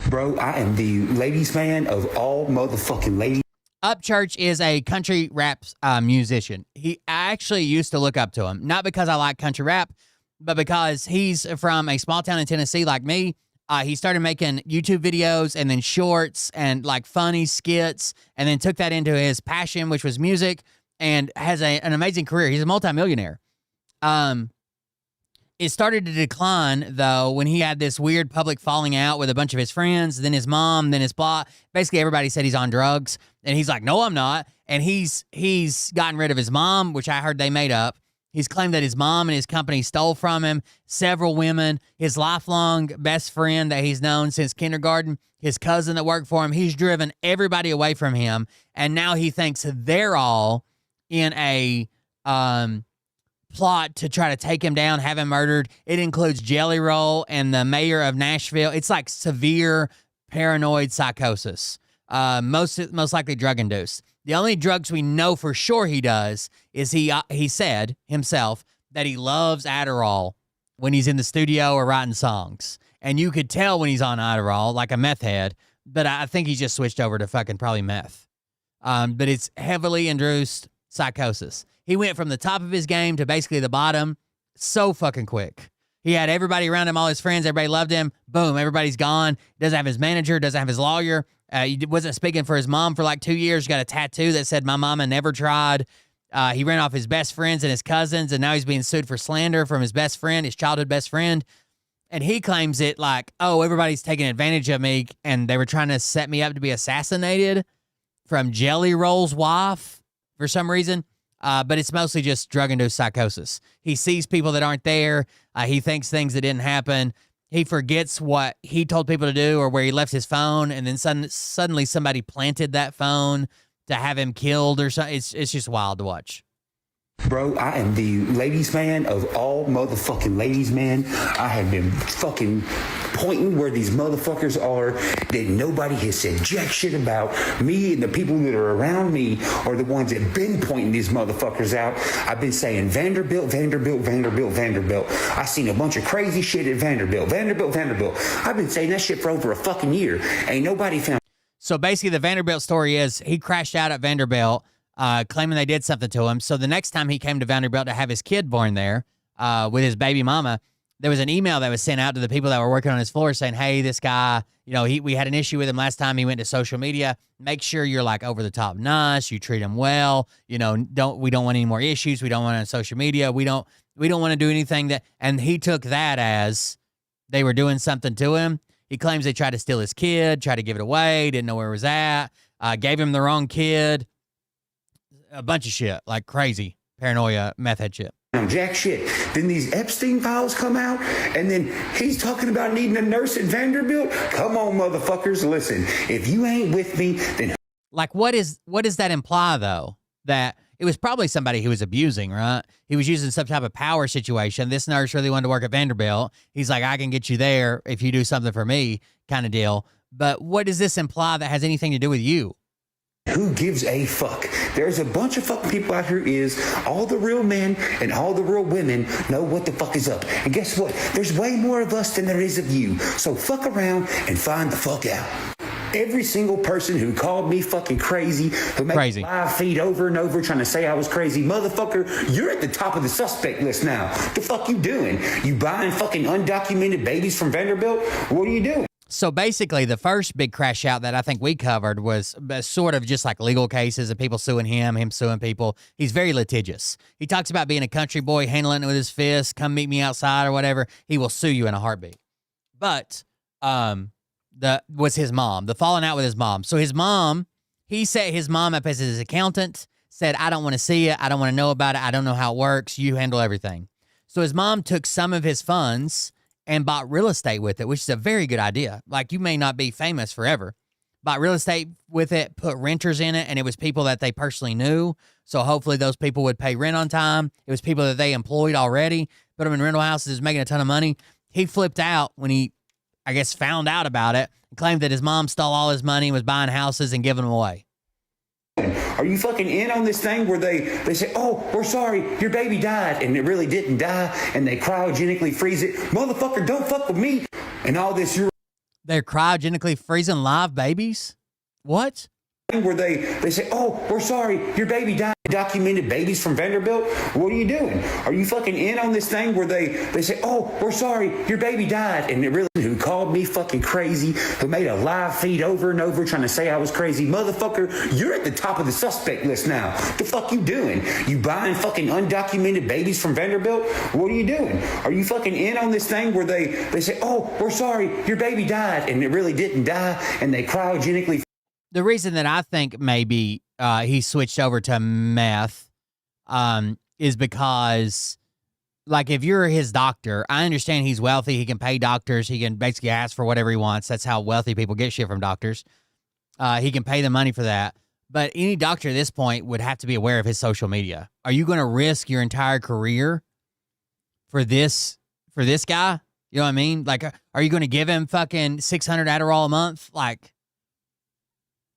[SPEAKER 22] Bro, I am the ladies' man of all motherfucking ladies.
[SPEAKER 1] Upchurch is a country rap musician. I actually used to look up to him, not because I like country rap, but because he's from a small town in Tennessee like me. He started making YouTube videos and then shorts and like funny skits, and then took that into his passion, which was music, and has an amazing career. He's a multimillionaire. It started to decline, though, when he had this weird public falling out with a bunch of his friends, then his mom, then his plot. Basically, everybody said he's on drugs, and he's like, no, I'm not. And he's gotten rid of his mom, which I heard they made up. He's claimed that his mom and his company stole from him several women, his lifelong best friend that he's known since kindergarten, his cousin that worked for him. He's driven everybody away from him, and now he thinks they're all in a plot to try to take him down, have him murdered. It includes Jelly Roll and the mayor of Nashville. It's like severe paranoid psychosis, most likely drug-induced. The only drugs we know for sure he does is he said himself that he loves Adderall when he's in the studio or writing songs. And you could tell when he's on Adderall, like a meth head, but I think he just switched over to fucking probably meth. But it's heavily induced psychosis. He went from the top of his game to basically the bottom so fucking quick. He had everybody around him, all his friends, everybody loved him. Boom, everybody's gone. Doesn't have his manager, doesn't have his lawyer. He wasn't speaking for his mom for like 2 years. Got a tattoo that said, "My mama never tried." He ran off his best friends and his cousins, and now he's being sued for slander from his best friend, his childhood best friend. And he claims it like, oh, everybody's taking advantage of me, and they were trying to set me up to be assassinated from Jelly Roll's wife for some reason. But it's mostly just drug-induced psychosis. He sees people that aren't there. He thinks things that didn't happen. He forgets what he told people to do or where he left his phone, and then suddenly somebody planted that phone to have him killed or something. It's just wild to watch.
[SPEAKER 22] Bro, I am the ladies' man of all motherfucking ladies' man. I have been fucking pointing where these motherfuckers are that nobody has said jack shit about. Me and the people that are around me are the ones that have been pointing these motherfuckers out. I've been saying Vanderbilt, Vanderbilt, Vanderbilt, Vanderbilt. I seen a bunch of crazy shit at Vanderbilt, Vanderbilt, Vanderbilt. I've been saying that shit for over a fucking year. Ain't nobody found.
[SPEAKER 1] So basically the Vanderbilt story is he crashed out at Vanderbilt, claiming they did something to him. So the next time he came to Vanderbilt to have his kid born there with his baby mama, there was an email that was sent out to the people that were working on his floor saying, hey, this guy, you know, we had an issue with him last time he went to social media. Make sure you're like over the top nice. You treat him well. You know, we don't want any more issues. We don't want it on social media. We don't want to do anything that, and he took that as they were doing something to him. He claims they tried to steal his kid, tried to give it away, didn't know where it was at, gave him the wrong kid. A bunch of shit, like crazy paranoia, meth head shit.
[SPEAKER 22] Jack shit. Then these Epstein files come out, and then he's talking about needing a nurse at Vanderbilt. Come on, motherfuckers, listen. If you ain't with me, then
[SPEAKER 1] like what does that imply though? That it was probably somebody he was abusing, right? He was using some type of power situation. This nurse really wanted to work at Vanderbilt. He's like, I can get you there if you do something for me, kind of deal. But what does this imply that has anything to do with you?
[SPEAKER 22] who gives a fuck? There's a bunch of fucking people out here is all the real men and all the real women know what the fuck is up. And guess what? There's way more of us than there is of you. So fuck around and find the fuck out. Every single person who called me fucking crazy, who made live feed over and over trying to say I was crazy, motherfucker, you're at the top of the suspect list now. The fuck you doing? You buying fucking undocumented babies from Vanderbilt? What are you doing?
[SPEAKER 1] So basically, the first big crash out that I think we covered was sort of just like legal cases and people suing him suing people. He's very litigious. He talks about being a country boy, handling it with his fists, come meet me outside or whatever. He will sue you in a heartbeat. But was his mom, the falling out with his mom. So his mom, he set his mom up as his accountant, said, I don't want to see it. I don't want to know about it. I don't know how it works. You handle everything. So his mom took some of his funds and bought real estate with it, which is a very good idea. Like, you may not be famous forever. Bought real estate with it, put renters in it, and it was people that they personally knew. So hopefully those people would pay rent on time. It was people that they employed already, put them in rental houses, making a ton of money. He flipped out when he, I guess, found out about it and claimed that his mom stole all his money and was buying houses and giving them away.
[SPEAKER 22] Are you fucking in on this thing where they say, oh, we're sorry, your baby died, and it really didn't die, and they cryogenically freeze it? Motherfucker, don't fuck with me. And all this,
[SPEAKER 1] they're cryogenically freezing live babies? What?
[SPEAKER 22] Where they say, oh, we're sorry, your baby died. Documented babies from Vanderbilt? What are you doing? Are you fucking in on this thing where they say, oh, we're sorry, your baby died, and it really, who called me fucking crazy, who made a live feed over and over trying to say I was crazy? Motherfucker, you're at the top of the suspect list now. The fuck you doing? You buying fucking undocumented babies from Vanderbilt? What are you doing? Are you fucking in on this thing where they say, oh, we're sorry, your baby died, and it really didn't die, and they cryogenically.
[SPEAKER 1] The reason that I think maybe he switched over to meth is because, like, if you're his doctor, I understand he's wealthy. He can pay doctors. He can basically ask for whatever he wants. That's how wealthy people get shit from doctors. He can pay the money for that. But any doctor at this point would have to be aware of his social media. Are you going to risk your entire career for this guy? You know what I mean? Like, are you going to give him fucking 600 Adderall a month? Like,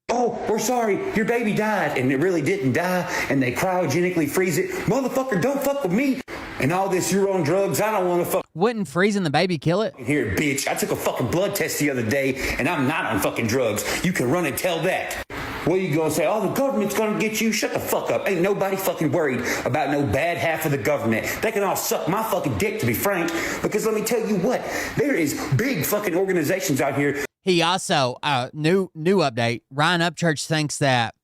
[SPEAKER 22] oh, we're sorry, your baby died, and it really didn't die, and they cryogenically freeze it. Motherfucker, don't fuck with me. And all this, you're on drugs, I don't want to fuck.
[SPEAKER 1] Wouldn't freezing the baby kill it?
[SPEAKER 22] Here, bitch, I took a fucking blood test the other day, and I'm not on fucking drugs. You can run and tell that. What are you gonna say? Oh, the government's gonna get you? Shut the fuck up. Ain't nobody fucking worried about no bad half of the government. They can all suck my fucking dick, to be frank, because let me tell you what, there is big fucking organizations out here.
[SPEAKER 1] He also, new update, Ryan Upchurch thinks that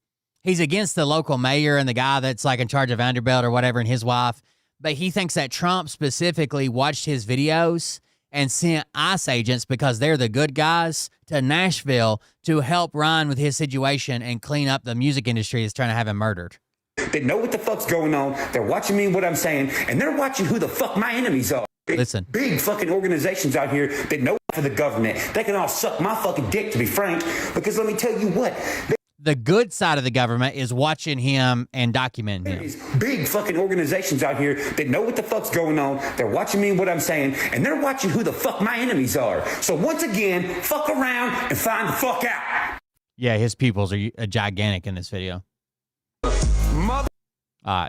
[SPEAKER 1] he's against the local mayor and the guy that's like in charge of Vanderbilt or whatever and his wife, but he thinks that Trump specifically watched his videos and sent ICE agents, because they're the good guys, to Nashville to help Ryan with his situation and clean up the music industry that's trying to have him murdered.
[SPEAKER 22] They know what the fuck's going on. They're watching me and what I'm saying, and they're watching who the fuck my enemies are.
[SPEAKER 1] Listen.
[SPEAKER 22] Big fucking organizations out here that know for the government. They can all suck my fucking dick, to be frank, because let me tell you what.
[SPEAKER 1] The good side of the government is watching him and documenting him.
[SPEAKER 22] There's big fucking organizations out here that know what the fuck's going on. They're watching me and what I'm saying, and they're watching who the fuck my enemies are. So once again, fuck around and find the fuck out.
[SPEAKER 1] Yeah, his pupils are gigantic in this video.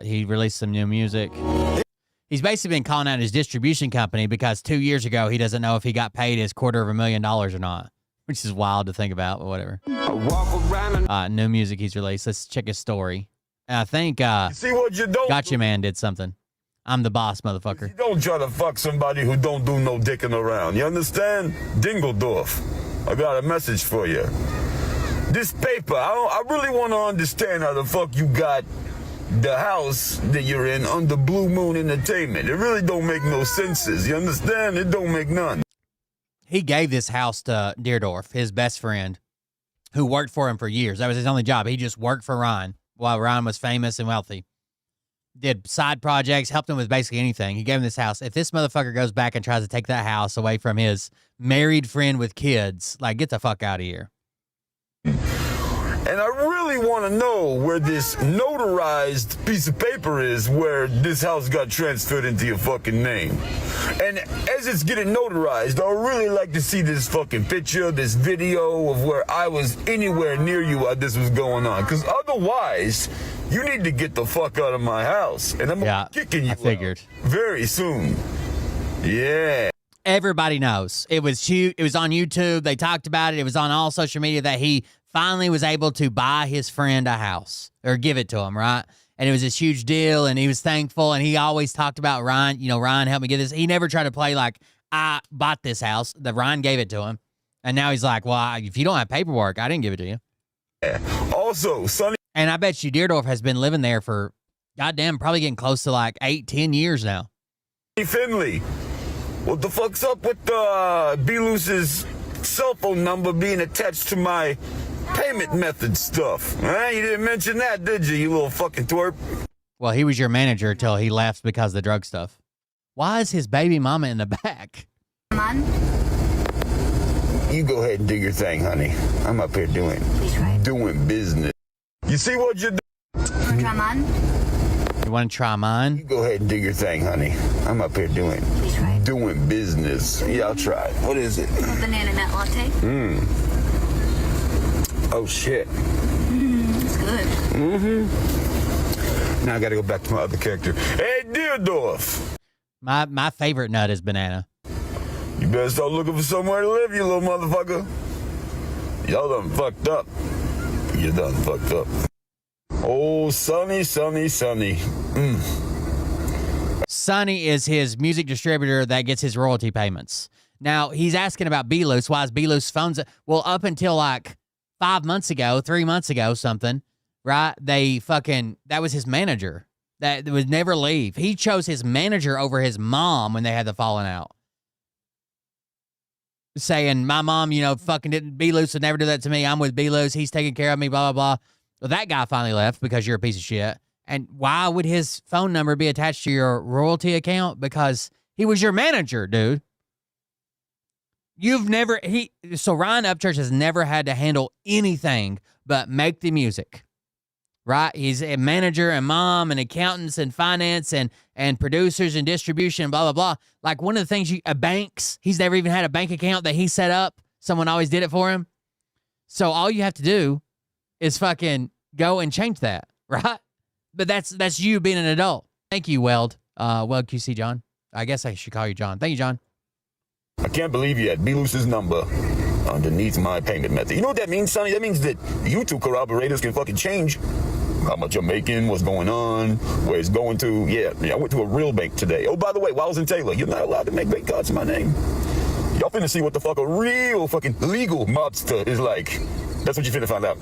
[SPEAKER 1] He released some new music. He's basically been calling out his distribution company because 2 years ago, he doesn't know if he got paid his $250,000 or not, which is wild to think about, but whatever. New music he's released. Let's check his story. I think
[SPEAKER 3] see what you don't
[SPEAKER 1] Gotcha Man did something. I'm the boss, motherfucker.
[SPEAKER 3] You don't try to fuck somebody who don't do no dicking around. You understand? Dingledorf, I got a message for you. This paper, I really want to understand how the fuck you got the house that you're in under Blue Moon Entertainment. It really don't make no senses. You understand? It don't make none.
[SPEAKER 1] He gave this house to Deerdorf, his best friend, who worked for him for years. That was his only job. He just worked for Ryan while Ryan was famous and wealthy. Did side projects, helped him with basically anything. He gave him this house. If this motherfucker goes back and tries to take that house away from his married friend with kids, like, get the fuck out of here.
[SPEAKER 3] And I really want to know where this notarized piece of paper is where this house got transferred into your fucking name. And as it's getting notarized, I would really like to see this fucking picture, this video of where I was anywhere near you while this was going on. Because otherwise, you need to get the fuck out of my house. And I'm kicking you out very soon. Yeah.
[SPEAKER 1] Everybody knows. It was huge. It was on YouTube. They talked about it. It was on all social media that he finally was able to buy his friend a house or give it to him, right? And it was this huge deal, and he was thankful, and he always talked about Ryan, Ryan helped me get this. He never tried to play like, I bought this house. The Ryan gave it to him. And now he's like, well, if you don't have paperwork, I didn't give it to you.
[SPEAKER 3] Also, Sonny.
[SPEAKER 1] And I bet you Deerdorf has been living there for, goddamn, probably getting close to like 8-10 years now.
[SPEAKER 3] Finley, what the fuck's up with B-Loose's cell phone number being attached to my payment method stuff? You didn't mention that, did you little fucking twerp?
[SPEAKER 1] Well, he was your manager until he left because of the drug stuff. Why is his baby mama in the back?
[SPEAKER 3] You go ahead and do your thing, honey. I'm up here doing business. You see what you're doing?
[SPEAKER 1] You want to try mine?
[SPEAKER 3] You go ahead and do your thing, honey. I'm up here doing business. Yeah, I'll try. What is it?
[SPEAKER 4] Banana nut latte.
[SPEAKER 3] Oh, shit.
[SPEAKER 4] It's good.
[SPEAKER 3] Now I gotta go back to my other character. Hey, Deerdorf.
[SPEAKER 1] My favorite nut is banana.
[SPEAKER 3] You better start looking for somewhere to live, you little motherfucker. Y'all done fucked up. You done fucked up. Oh, Sonny.
[SPEAKER 1] Sonny is his music distributor that gets his royalty payments. Now, he's asking about B-Loose. Why is B-Loose phones? Well, up until like 3 months ago, something, right? That was his manager. That would never leave. He chose his manager over his mom when they had the falling out. Saying, my mom, fucking didn't, B-Loose would never do that to me. I'm with B-Loose. He's taking care of me, blah, blah, blah. Well, that guy finally left because you're a piece of shit. And why would his phone number be attached to your royalty account? Because he was your manager, dude. So Ryan Upchurch has never had to handle anything but make the music, right? He's a manager and mom and accountants and finance and producers and distribution, blah, blah, blah. Like one of the things banks, he's never even had a bank account that he set up. Someone always did it for him. So all you have to do is fucking go and change that, right? But that's you being an adult. Thank you, Weld QC John. I guess I should call you John. Thank you, John.
[SPEAKER 3] I can't believe you had B-Loose's number underneath my payment method. You know what that means, Sonny? That means that you two corroborators can fucking change how much you're making, what's going on, where it's going to. Yeah, I went to a real bank today. Oh, by the way, while I was in Taylor, you're not allowed to make bank cards in my name. Y'all finna see what the fuck a real fucking legal mobster is like. That's what you finna find out.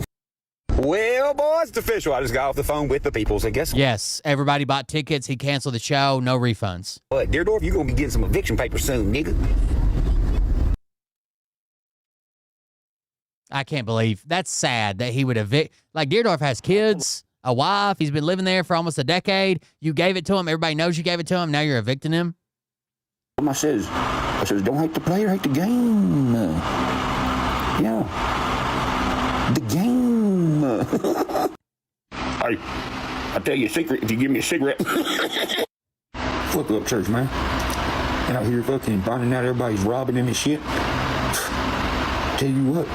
[SPEAKER 5] Well, boys, it's official. I just got off the phone with the peoples, I guess.
[SPEAKER 1] Yes, everybody bought tickets. He canceled the show. No refunds.
[SPEAKER 5] But Deerdorf, you're going to be getting some eviction papers soon, nigga.
[SPEAKER 1] I can't believe. That's sad that he would evict. Like, Deerdorf has kids, a wife. He's been living there for almost a decade. You gave it to him. Everybody knows you gave it to him. Now you're evicting him.
[SPEAKER 22] I says, don't hate the player, hate the game. Yeah. The game. Hey, I'll tell you a secret if you give me a cigarette. Fuck up, church, man. Out here fucking finding out everybody's robbing him and shit. Tell you what.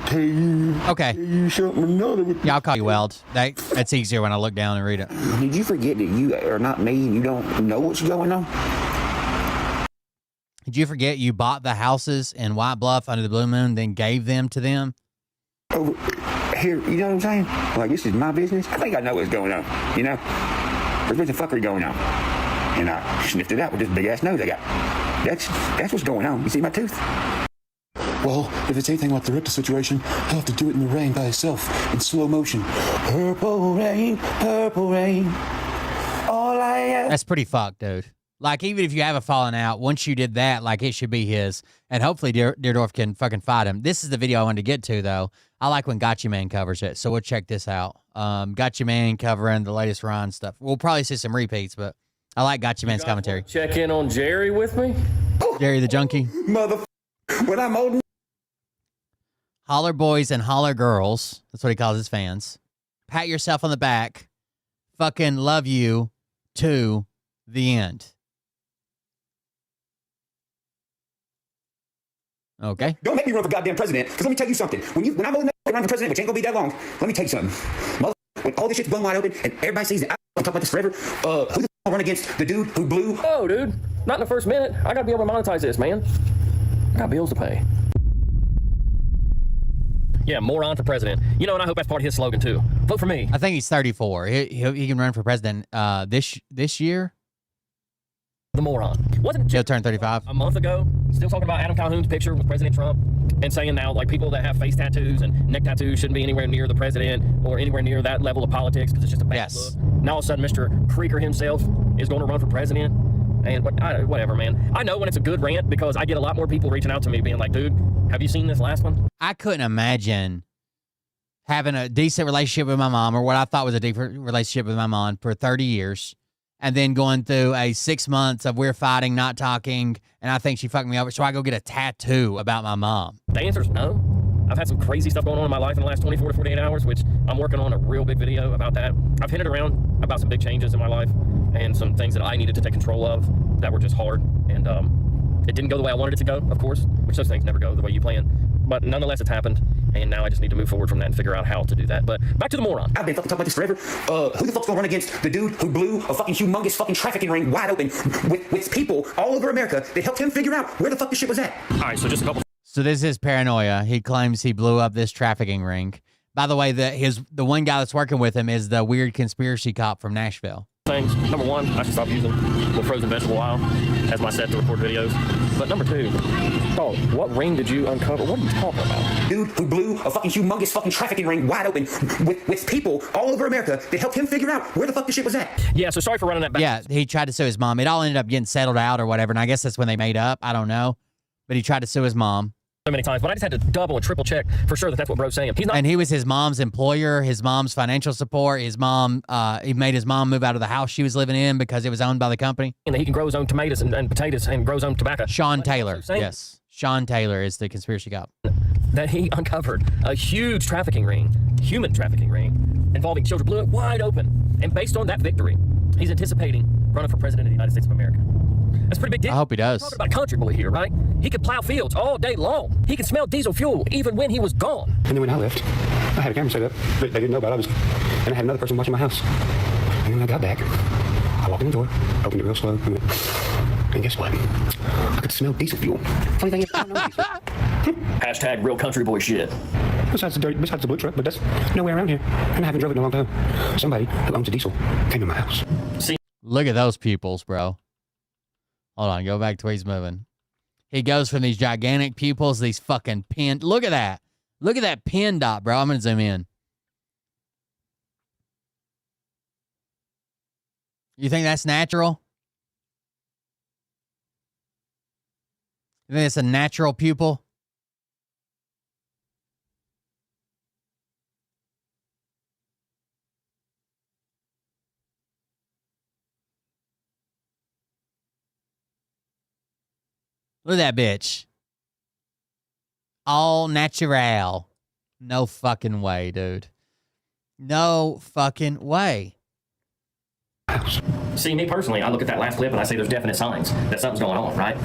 [SPEAKER 22] Tell you.
[SPEAKER 1] Okay.
[SPEAKER 22] Tell you something
[SPEAKER 1] Yeah, I'll call you Weld. That's easier when I look down and read it.
[SPEAKER 22] Did you forget that you are not me and you don't know what's going on?
[SPEAKER 1] Did you forget you bought the houses in White Bluff under the blue moon, then gave them to them?
[SPEAKER 22] Over here, you know what I'm saying? Like, this is my business. I think I know what's going on, you know? There's been some fuckery going on. And I sniffed it out with this big-ass nose I got. That's what's going on. You see my tooth?
[SPEAKER 23] Well, if it's anything like the Ripta situation, he'll have to do it in the rain by himself, in slow motion.
[SPEAKER 22] Purple rain, all I have.
[SPEAKER 1] That's pretty fucked, dude. Like, even if you have a falling out, once you did that, like, it should be his. And hopefully Deerdorf can fucking fight him. This is the video I wanted to get to, though. I like when Gotcha Man covers it, so we'll check this out. Gotcha Man covering the latest Ryan stuff. We'll probably see some repeats, but I like Gotcha Man's commentary.
[SPEAKER 24] Check in on Jerry with me?
[SPEAKER 1] Jerry the Junkie.
[SPEAKER 22] When I'm old.
[SPEAKER 1] Holler boys and holler girls. That's what he calls his fans. Pat yourself on the back. Fucking love you to the end. Okay.
[SPEAKER 22] Don't make me run for goddamn president, because let me tell you something. When I'm old enough to run for president, which ain't gonna be that long, let me tell you something. When all this shit's blown wide open and everybody sees that talk about this forever. Who the run against the dude who blew?
[SPEAKER 24] Oh, dude, not in the first minute. I gotta be able to monetize this, man. I got bills to pay. Yeah, moron for president. You know, and I hope that's part of his slogan too. Vote for me.
[SPEAKER 1] I think he's 34. He can run for president this year.
[SPEAKER 24] The moron. Wasn't
[SPEAKER 1] he'll turn 35
[SPEAKER 24] a month ago? Still talking about Adam Calhoun's picture with President Trump and saying now like people that have face tattoos and neck tattoos shouldn't be anywhere near the president or anywhere near that level of politics because it's just a bad look. Now all of a sudden, Mr. Creeker himself is going to run for president. And whatever, man. I know when it's a good rant because I get a lot more people reaching out to me being like, dude, have you seen this last one?
[SPEAKER 1] I couldn't imagine having a decent relationship with my mom, or what I thought was a deep relationship with my mom, for 30 years, and then going through a 6 months of we're fighting, not talking, and I think she fucked me over, so I go get a tattoo about my mom.
[SPEAKER 24] The answer is no. I've had some crazy stuff going on in my life in the last 24 to 48 hours, which I'm working on a real big video about that. I've hinted around about some big changes in my life and some things that I needed to take control of that were just hard. And it didn't go the way I wanted it to go, of course, which those things never go the way you plan. But nonetheless, it's happened, and now I just need to move forward from that and figure out how to do that. But back to the moron.
[SPEAKER 22] I've been fucking talking about this forever. Who the fuck's gonna run against the dude who blew a fucking humongous fucking trafficking ring wide open with people all over America that helped him figure out where the fuck this shit was at?
[SPEAKER 24] All right, so just a couple.
[SPEAKER 1] So this is paranoia. He claims he blew up this trafficking ring. By the way, the one guy that's working with him is the weird conspiracy cop from Nashville.
[SPEAKER 24] Things. Number one, I should stop using the frozen vegetable oil as my set to record videos. But number two, oh, what ring did you uncover? What are you talking about?
[SPEAKER 22] Dude who blew a fucking humongous fucking trafficking ring wide open with people all over America that helped him figure out where the fuck this shit was at.
[SPEAKER 24] Yeah, so sorry for running that back.
[SPEAKER 1] Yeah, he tried to sue his mom. It all ended up getting settled out or whatever, and I guess that's when they made up. I don't know. But he tried to sue his mom.
[SPEAKER 24] So many times, but I just had to double and triple check for sure that that's what bro's saying. He's not.
[SPEAKER 1] And he was his mom's employer, his mom's financial support. His mom, he made his mom move out of the house she was living in because it was owned by the company.
[SPEAKER 24] And he can grow his own tomatoes and potatoes and grow his own tobacco.
[SPEAKER 1] Sean Taylor, yes. Sean Taylor is the conspiracy cop.
[SPEAKER 24] That he uncovered a huge trafficking ring, human trafficking ring, involving children, blew it wide open. And based on that victory, he's anticipating running for president of the United States of America. That's a pretty big deal.
[SPEAKER 1] I hope he does.
[SPEAKER 24] We're talking about a country boy here, right? He could plow fields all day long. He could smell diesel fuel even when he was gone.
[SPEAKER 22] And then when I left, I had a camera set up that they didn't know about, obviously. And I had another person watching my house. And when I got back, I walked in the door, opened it real slow, and guess what? I could smell diesel fuel. Funny thing is, I don't know diesel.
[SPEAKER 24] Hashtag real country boy shit.
[SPEAKER 22] Besides the blue truck, but that's nowhere around here. And I haven't driven in a long time. Somebody who owns a diesel came to my house.
[SPEAKER 24] See?
[SPEAKER 1] Look at those pupils, bro. Hold on, go back to where he's moving. He goes from these gigantic pupils, these fucking pin. Look at that. Look at that pin dot, bro. I'm going to zoom in. You think that's natural? You think it's a natural pupil? Look at that bitch. All natural. No fucking way, dude. No fucking way.
[SPEAKER 24] See, me personally, I look at that last clip and I say there's definite signs that something's going on, right?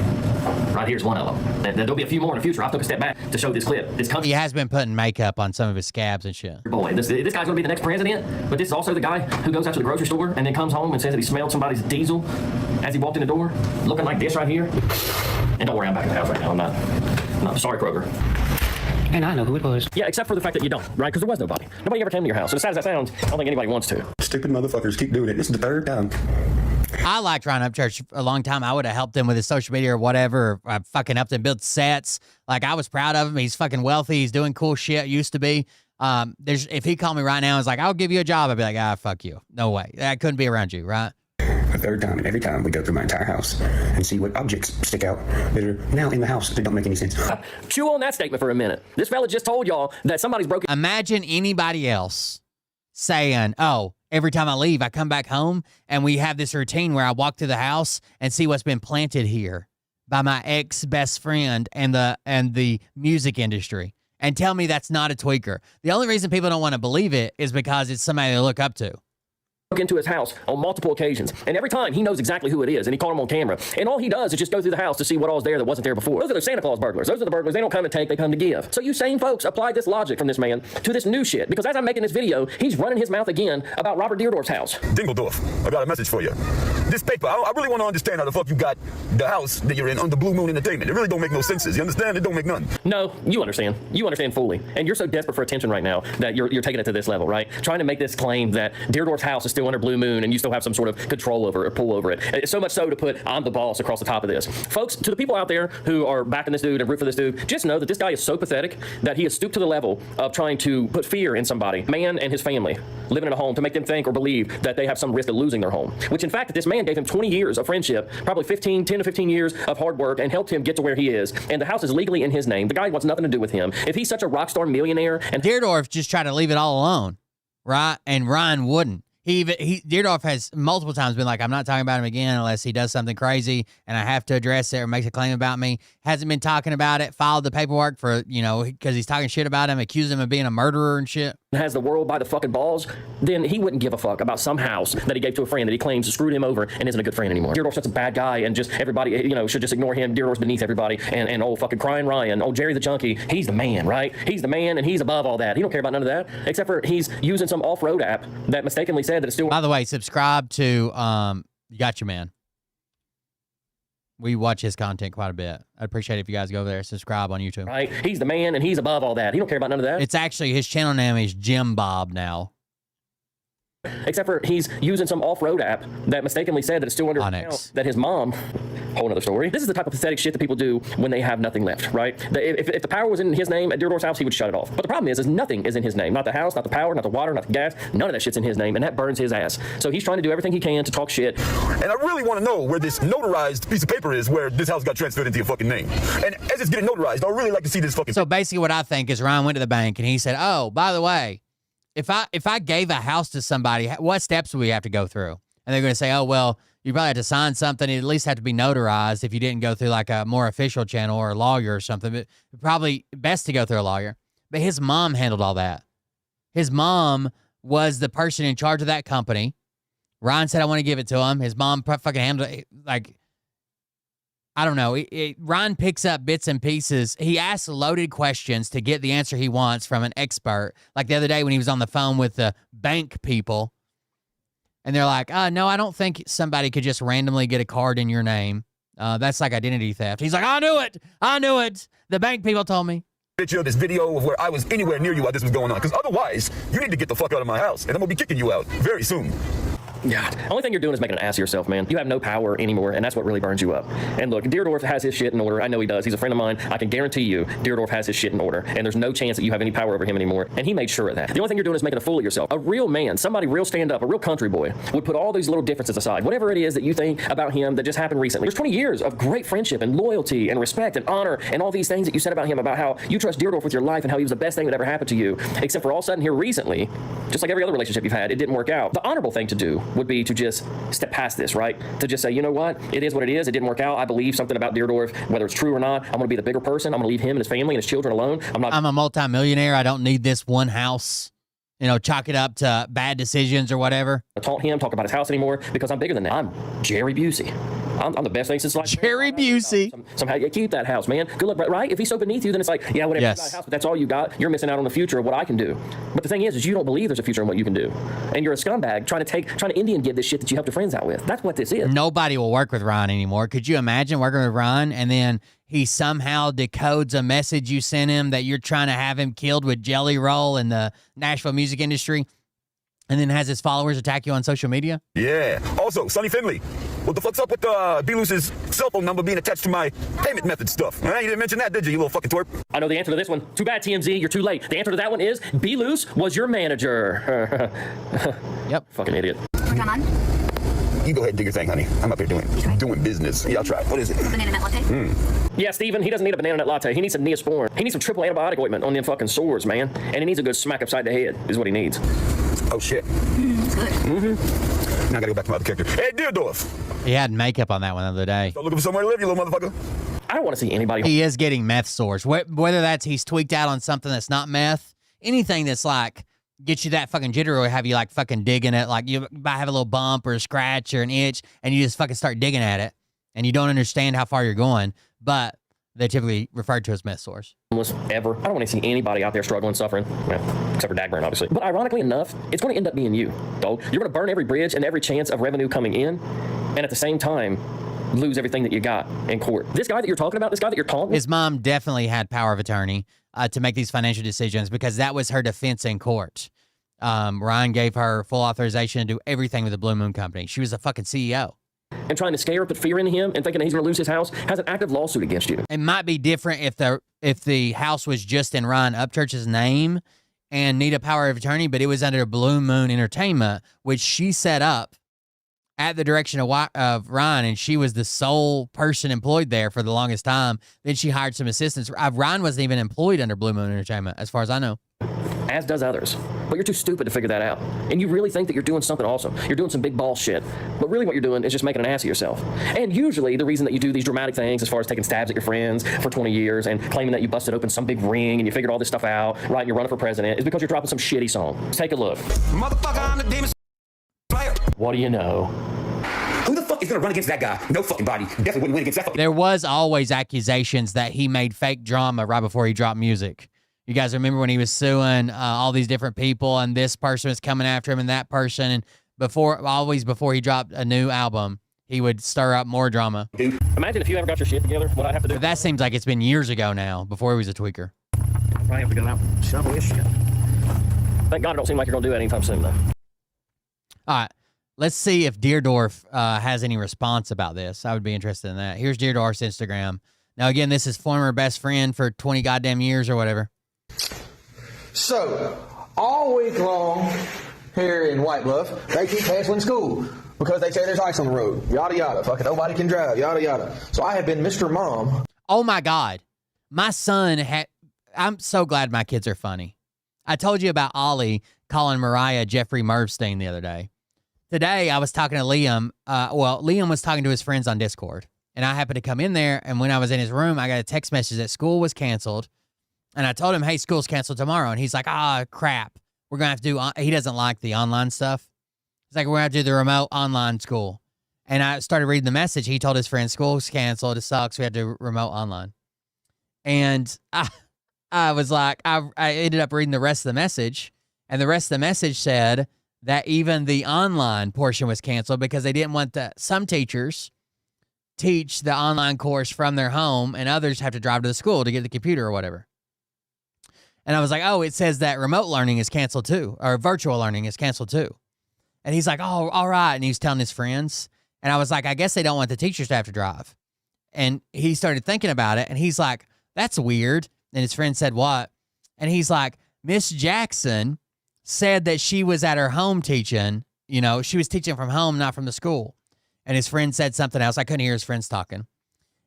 [SPEAKER 24] Right here's one of them. And there'll be a few more in the future. I took a step back to show this clip. This country.
[SPEAKER 1] He has been putting makeup on some of his scabs and shit.
[SPEAKER 24] Boy, this guy's going to be the next president, but this is also the guy who goes out to the grocery store and then comes home and says that he smelled somebody's diesel as he walked in the door, looking like this right here. And don't worry, I'm back in the house right now. I'm not sorry, Kroger.
[SPEAKER 22] And I know who it was.
[SPEAKER 24] Yeah, except for the fact that you don't, right? Because there was nobody. Nobody ever came to your house. So as sad as that sounds, I don't think anybody wants to.
[SPEAKER 22] Stupid motherfuckers keep doing it. This is the third time.
[SPEAKER 1] I liked Ryan Upchurch a long time. I would have helped him with his social media or whatever. I fucking helped him build sets. Like, I was proud of him. He's fucking wealthy. He's doing cool shit. Used to be. If he called me right now and was like, I'll give you a job, I'd be like, fuck you. No way. I couldn't be around you, right?
[SPEAKER 22] A third time, and every time we go through my entire house and see what objects stick out that are now in the house that don't make any sense.
[SPEAKER 24] Chew on that statement for a minute. This fella just told y'all that somebody's broken.
[SPEAKER 1] Imagine anybody else saying, oh, every time I leave, I come back home and we have this routine where I walk through the house and see what's been planted here by my ex-best friend and the music industry, and tell me that's not a tweaker. The only reason people don't want to believe it is because it's somebody they look up to.
[SPEAKER 24] into his house on multiple occasions, and every time he knows exactly who it is, and he caught him on camera, and all he does is just go through the house to see what all's there that wasn't there before. Those are the Santa Claus burglars. Those are the burglars. They don't come to take, they come to give. So you sane folks apply this logic from this man to this new shit, because as I'm making this video, he's running his mouth again about Robert Deerdorf's house.
[SPEAKER 3] Dingledorf, I got a message for you. This paper, I really want to understand how the fuck you got the house that you're in under Blue Moon Entertainment. It really don't make no senses. You understand? It don't make none.
[SPEAKER 24] No, you understand. You understand fully. And you're so desperate for attention right now that you're taking it to this level, right? Trying to make this claim that Deerdorf's house is still under Blue Moon and you still have some sort of control over it or pull over it. It's so much so to put I'm the boss across the top of this. Folks, to the people out there who are backing this dude and root for this dude, just know that this guy is so pathetic that he has stooped to the level of trying to put fear in somebody, man and his family, living in a home, to make them think or believe that they have some risk of losing their home. Which in fact, this man gave him 20 years of friendship, probably 10 to 15 years of hard work, and helped him get to where he is. And the house is legally in his name. The guy wants nothing to do with him. If he's such a rock star millionaire, and
[SPEAKER 1] Deerdorf just tried to leave it all alone, right? And Ryan wouldn't. Deerdorf has multiple times been like, I'm not talking about him again unless he does something crazy and I have to address it or makes a claim about me. Hasn't been talking about it, filed the paperwork for, because he's talking shit about him, accused him of being a murderer and shit.
[SPEAKER 24] Has the world by the fucking balls, then he wouldn't give a fuck about some house that he gave to a friend that he claims screwed him over and isn't a good friend anymore. Deerdorf's such a bad guy and just everybody, should just ignore him. Deerdorf's beneath everybody. And old fucking crying Ryan, old Jerry the junkie, he's the man, right? He's the man and he's above all that. He don't care about none of that, except for he's using some off-road app that mistakenly said that it's still...
[SPEAKER 1] By the way, subscribe to You Got Your Man. We watch his content quite a bit. I'd appreciate it if you guys go over there and subscribe on YouTube.
[SPEAKER 24] Right? He's the man and he's above all that. He don't care about none of that.
[SPEAKER 1] It's actually, his channel name is Jim Bob now.
[SPEAKER 24] Except for he's using some off-road app that mistakenly said that it's still under account that his mom... Whole other story. This is the type of pathetic shit that people do when they have nothing left, right? If the power was in his name at Deerdorf's house, he would shut it off. But the problem is nothing is in his name. Not the house, not the power, not the water, not the gas. None of that shit's in his name, and that burns his ass. So he's trying to do everything he can to talk shit.
[SPEAKER 3] And I really want to know where this notarized piece of paper is where this house got transferred into your fucking name. And as it's getting notarized, I'd really like to see this fucking...
[SPEAKER 1] So basically what I think is Ryan went to the bank and he said, oh, by the way, if I gave a house to somebody, what steps would we have to go through? And they're going to say, oh, well, you probably have to sign something. It at least have to be notarized if you didn't go through like a more official channel or a lawyer or something. But probably best to go through a lawyer. But his mom handled all that. His mom was the person in charge of that company. Ryan said, I want to give it to him. His mom fucking handled it. Like, I don't know. Ryan picks up bits and pieces. He asks loaded questions to get the answer he wants from an expert. Like the other day when he was on the phone with the bank people. And they're like, no, I don't think somebody could just randomly get a card in your name. That's like identity theft. He's like, I knew it. The bank people told me.
[SPEAKER 3] Picture this video of where I was anywhere near you while this was going on. Because otherwise, you need to get the fuck out of my house. And I'm going to be kicking you out very soon.
[SPEAKER 24] Yeah. The only thing you're doing is making an ass of yourself, man. You have no power anymore, and that's what really burns you up. And look, Deerdorf has his shit in order. I know he does. He's a friend of mine. I can guarantee you Deerdorf has his shit in order, and there's no chance that you have any power over him anymore. And he made sure of that. The only thing you're doing is making a fool of yourself. A real man, somebody real stand up, a real country boy, would put all these little differences aside. Whatever it is that you think about him that just happened recently. There's 20 years of great friendship and loyalty and respect and honor and all these things that you said about him, about how you trust Deerdorf with your life and how he was the best thing that ever happened to you. Except for all of a sudden here recently, just like every other relationship you've had, it didn't work out. The honorable thing to do would be to just step past this, right? To just say, you know what? It is what it is. It didn't work out. I believe something about Deerdorf, whether it's true or not. I'm going to be the bigger person. I'm going to leave him and his family and his children alone.
[SPEAKER 1] I'm a multimillionaire. I don't need this one house. Chalk it up to bad decisions or whatever.
[SPEAKER 24] I taunt him, talk about his house anymore because I'm bigger than that. I'm Jerry Busey. I'm the best thing since like
[SPEAKER 1] Jerry Busey.
[SPEAKER 24] Somehow you keep that house, man. Good luck, right? If he's so beneath you, then it's like, yeah, whatever.
[SPEAKER 1] Yes.
[SPEAKER 24] You got a house, but that's all you got. You're missing out on the future of what I can do. But the thing is you don't believe there's a future in what you can do, and you're a scumbag trying to Indian give this shit that you helped your friends out with. That's what this is.
[SPEAKER 1] Nobody will work with Ryan anymore. Could you imagine working with Ryan and then he somehow decodes a message you sent him that you're trying to have him killed with Jelly Roll in the Nashville music industry? And then has his followers attack you on social media?
[SPEAKER 3] Yeah. Also, Sonny Finley, what the fuck's up with B-Loose's cell phone number being attached to my payment method stuff? You didn't mention that, did you little fucking twerp?
[SPEAKER 24] I know the answer to this one. Too bad, TMZ. You're too late. The answer to that one is B-Loose was your manager.
[SPEAKER 1] Yep.
[SPEAKER 24] Fucking idiot.
[SPEAKER 4] We're done on?
[SPEAKER 3] You go ahead and do your thing, honey. I'm up here doing business. Yeah, I'll try. What is it?
[SPEAKER 4] Banana nut latte?
[SPEAKER 24] Yeah, Steven, he doesn't need a banana nut latte. He needs some Neosporin. He needs some triple antibiotic ointment on them fucking sores, man. And he needs a good smack upside the head is what he needs.
[SPEAKER 3] Oh, shit.
[SPEAKER 4] It's good.
[SPEAKER 3] Now I gotta go back to my other character. Hey, Deerdorf.
[SPEAKER 1] He had makeup on that one the other day.
[SPEAKER 3] Start looking for somewhere to live, you little motherfucker.
[SPEAKER 24] I don't want to see anybody.
[SPEAKER 1] He is getting meth sores. Whether that's he's tweaked out on something that's not meth, anything that's like, get you that fucking jitter or have you like fucking digging it. Like you might have a little bump or a scratch or an itch and you just fucking start digging at it and you don't understand how far you're going, but they typically referred to as meth sores.
[SPEAKER 24] Ever. I don't want to see anybody out there struggling, suffering, well, except for Dagburn, obviously. But ironically enough, it's going to end up being you, dog. You're going to burn every bridge and every chance of revenue coming in, and at the same time, lose everything that you got in court. This guy that you're talking about, this guy that you're taunting.
[SPEAKER 1] His mom definitely had power of attorney to make these financial decisions because that was her defense in court. Ryan gave her full authorization to do everything with the Blue Moon Company. She was a fucking CEO.
[SPEAKER 24] And trying to scare, put fear into him and thinking that he's going to lose his house, has an active lawsuit against you.
[SPEAKER 1] It might be different if the house was just in Ryan Upchurch's name and need a power of attorney, but it was under Blue Moon Entertainment, which she set up at the direction of Ryan, and she was the sole person employed there for the longest time. Then she hired some assistants. Ryan wasn't even employed under Blue Moon Entertainment, as far as I know.
[SPEAKER 24] As does others. But you're too stupid to figure that out. And you really think that you're doing something awesome. You're doing some big ball shit. But really what you're doing is just making an ass of yourself. And usually the reason that you do these dramatic things, as far as taking stabs at your friends for 20 years and claiming that you busted open some big ring and you figured all this stuff out, right, and you're running for president, is because you're dropping some shitty song. Take a look.
[SPEAKER 22] Motherfucker, I'm the demon player.
[SPEAKER 24] What do you know?
[SPEAKER 22] Who the fuck is gonna run against that guy? No fucking body. Definitely wouldn't win against that fucking...
[SPEAKER 1] There was always accusations that he made fake drama right before he dropped music. You guys remember when he was suing all these different people and this person was coming after him and that person, and before he dropped a new album, he would stir up more drama.
[SPEAKER 24] Dude, imagine if you ever got your shit together, what I'd have to do.
[SPEAKER 1] But that seems like it's been years ago now, before he was a tweaker.
[SPEAKER 24] I have to go out and shovel this shit. Thank God it don't seem like you're going to do that anytime soon, though.
[SPEAKER 1] All right. Let's see if Deerdorf has any response about this. I would be interested in that. Here's Deerdorf's Instagram. Now, again, this is former best friend for 20 goddamn years or whatever.
[SPEAKER 6] So, all week long here in White Bluff, they keep canceling school because they say there's ice on the road. Yada, yada. Fucking nobody can drive. Yada, yada. So I have been Mr. Mom.
[SPEAKER 1] Oh, my God. My son I'm so glad my kids are funny. I told you about Ollie calling Mariah Jeffrey Mervstein the other day. Today, I was talking to Liam. Liam was talking to his friends on Discord. And I happened to come in there, and when I was in his room, I got a text message that school was canceled. And I told him, hey, school's canceled tomorrow. And he's like, crap. We're going to have to do, he doesn't like the online stuff. He's like, we're going to have to do the remote online school. And I started reading the message. He told his friend, school's canceled. It sucks. We had to remote online. And I was like, I ended up reading the rest of the message. And the rest of the message said that even the online portion was canceled because they didn't want some teachers teach the online course from their home and others have to drive to the school to get the computer or whatever. And I was like, oh, it says that remote learning is canceled too, or virtual learning is canceled too. And he's like, oh, all right. And he was telling his friends. And I was like, I guess they don't want the teachers to have to drive. And he started thinking about it. And he's like, that's weird. And his friend said, what? And he's like, Miss Jackson said that she was at her home teaching. You know, she was teaching from home, not from the school. And his friend said something else. I couldn't hear his friends talking.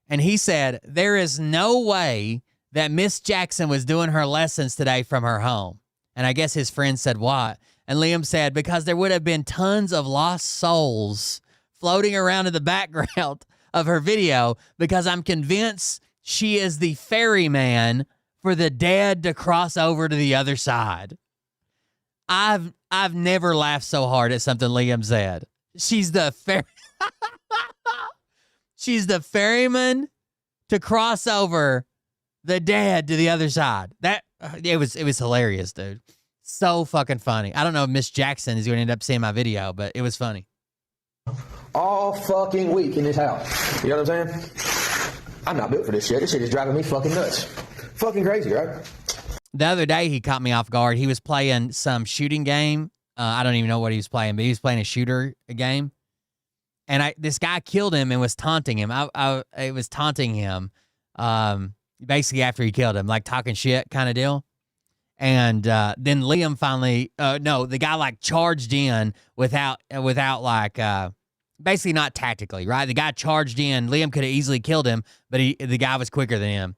[SPEAKER 1] And he said, there is no way that Miss Jackson was doing her lessons today from her home. And I guess his friend said, what? And Liam said, because there would have been tons of lost souls floating around in the background of her video because I'm convinced she is the ferryman for the dead to cross over to the other side. I've never laughed so hard at something Liam said. She's the she's the ferryman to cross over the dead to the other side. That it was hilarious, dude. So fucking funny. I don't know if Miss Jackson is going to end up seeing my video, but it was funny.
[SPEAKER 6] All fucking week in this house. You know what I'm saying? I'm not built for this shit. This shit is driving me fucking nuts. Fucking crazy, right?
[SPEAKER 1] The other day, he caught me off guard. He was playing some shooting game. I don't even know what he was playing, but he was playing a game. And this guy killed him and was taunting him. It was taunting him basically after he killed him, like talking shit kind of deal. And then Liam finally, the guy like charged in without like, basically not tactically, right? The guy charged in. Liam could have easily killed him, but the guy was quicker than him.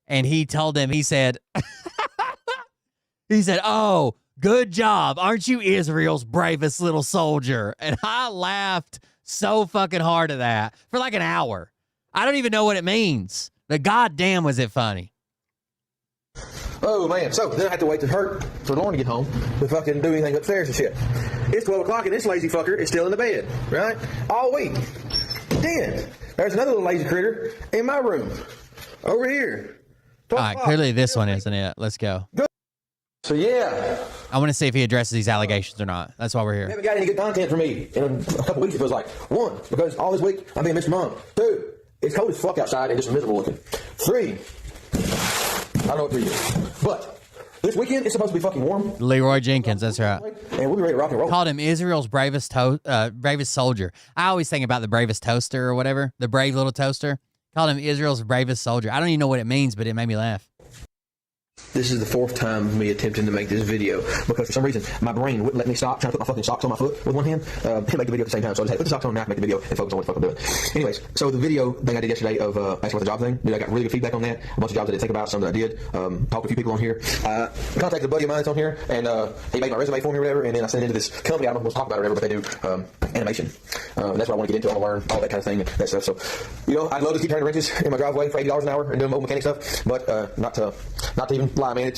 [SPEAKER 1] And he told him, he said, oh, good job. Aren't you Israel's bravest little soldier? And I laughed so fucking hard at that for like an hour. I don't even know what it means. But goddamn was it funny.
[SPEAKER 6] Oh man, so then I have to wait for Lauren to get home to fucking do anything upstairs and shit. It's 12 o'clock and this lazy fucker is still in the bed, right? All week. Then there's another little lazy critter in my room over here.
[SPEAKER 1] All right, clearly this one isn't it. Let's go.
[SPEAKER 6] So yeah,
[SPEAKER 1] I want to see if he addresses these allegations or not. That's why we're
[SPEAKER 6] you
[SPEAKER 1] here.
[SPEAKER 6] haven't got any good content for me in a couple weeks. It feels like 1, because all this week I'm being Mr. Mom. 2, it's cold as fuck outside and just miserable looking. 3, I don't know what 3 is, but this weekend it's supposed to be fucking warm.
[SPEAKER 1] Leroy Jenkins, that's right.
[SPEAKER 6] And we'll be ready to rock and roll.
[SPEAKER 1] Called him Israel's bravest soldier. I always think about the bravest toaster or whatever, the brave little toaster. Called him Israel's bravest soldier. I don't even know what it means, but it made me laugh.
[SPEAKER 6] This is the 4th time of me attempting to make this video because for some reason my brain wouldn't let me stop trying to put my fucking socks on my foot with one hand to make the video at the same time. So I just had to put the socks on now, make the video, and focus on what the fuck I'm doing. Anyways, so the video thing I did yesterday of asking about the job thing, dude, I got really good feedback on that. A bunch of jobs I didn't think about, some that I did. Talked to a few people on here. Contacted a buddy of mine that's on here, and he made my resume for me or whatever, and then I sent it into this company. I don't know what's talking about or whatever, but they do animation. And that's what I want to get into. I want to learn all that kind of thing and that stuff. So, I'd love to keep turning wrenches in my driveway for $80 an hour and doing mobile mechanic stuff, but not to even lie, man.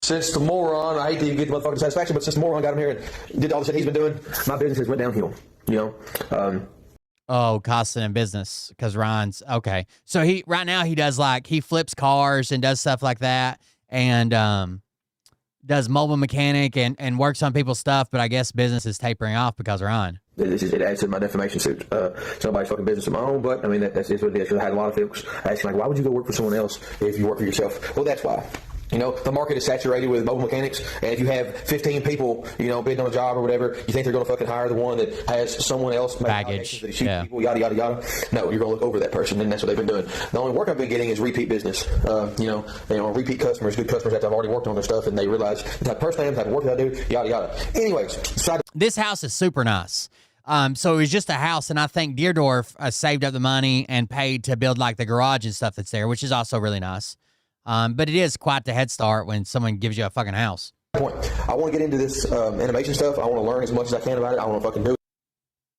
[SPEAKER 6] Since the moron, I hate to even get the motherfucking satisfaction, but since the moron got him here and did all the shit he's been doing, my business has went downhill,
[SPEAKER 1] Costing in business because Ryan's okay. So right now he does he flips cars and does stuff like that and does mobile mechanic and works on people's stuff, but I guess business is tapering off because of Ryan.
[SPEAKER 6] It adds to my defamation suit. It's nobody's fucking business of my own, but I mean, that's what it is. I had a lot of folks asking, why would you go work for someone else if you work for yourself? Well, that's why. The market is saturated with mobile mechanics, and if you have 15 people, bidding on a job or whatever, you think they're going to fucking hire the one that has someone else
[SPEAKER 1] baggage,
[SPEAKER 6] that shoot people, yada yada yada. No, you're going to look over that person, and that's what they've been doing. The only work I've been getting is repeat business. Repeat customers, good customers after I've already worked on their stuff, and they realize the type of person I am, the type of work that I do, yada yada. Anyways,
[SPEAKER 1] this house is super nice. So it was just a house, and I think Deerdorf saved up the money and paid to build the garage and stuff that's there, which is also really nice. But it is quite the head start when someone gives you a fucking house.
[SPEAKER 6] I want to get into this animation stuff. I want to learn as much as I can about it. I want to fucking do it.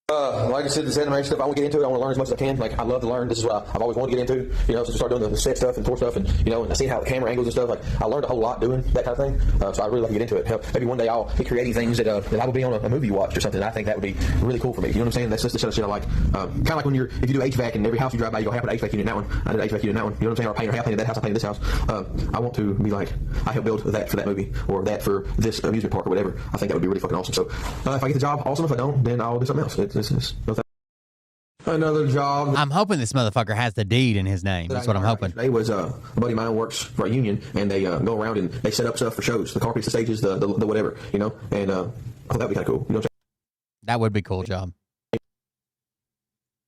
[SPEAKER 6] Like I said, this animation stuff, I want to get into it. I want to learn as much as I can. I love to learn. This is what I've always wanted to get into. Since we started doing the set stuff and tour stuff, and and I seen how the camera angles and stuff. I learned a whole lot doing that kind of thing. So I really like to get into it. Maybe one day I'll be creating things that I would be on a movie you watched or something. I think that would be really cool for me. You know what I'm saying? That's just the shit I like. Kind of like if you do HVAC and every house you drive by, you go, hey, I put an HVAC unit in that one. I did an HVAC unit in that one. You know what I'm saying? Or I painted that house. I painted this house. I want to be I helped build that for that movie or that for this amusement park or whatever. I think that would be really fucking awesome. So if I get the job, awesome. If I don't, then I'll do something else. It's another job.
[SPEAKER 1] I'm hoping this motherfucker has the deed in his name. That's what I'm hoping.
[SPEAKER 6] Today was a buddy of mine works for a union, and they go around and they set up stuff for shows, the carpets, the stages, the whatever, and I thought that'd be kind of cool.
[SPEAKER 1] That would be a cool job.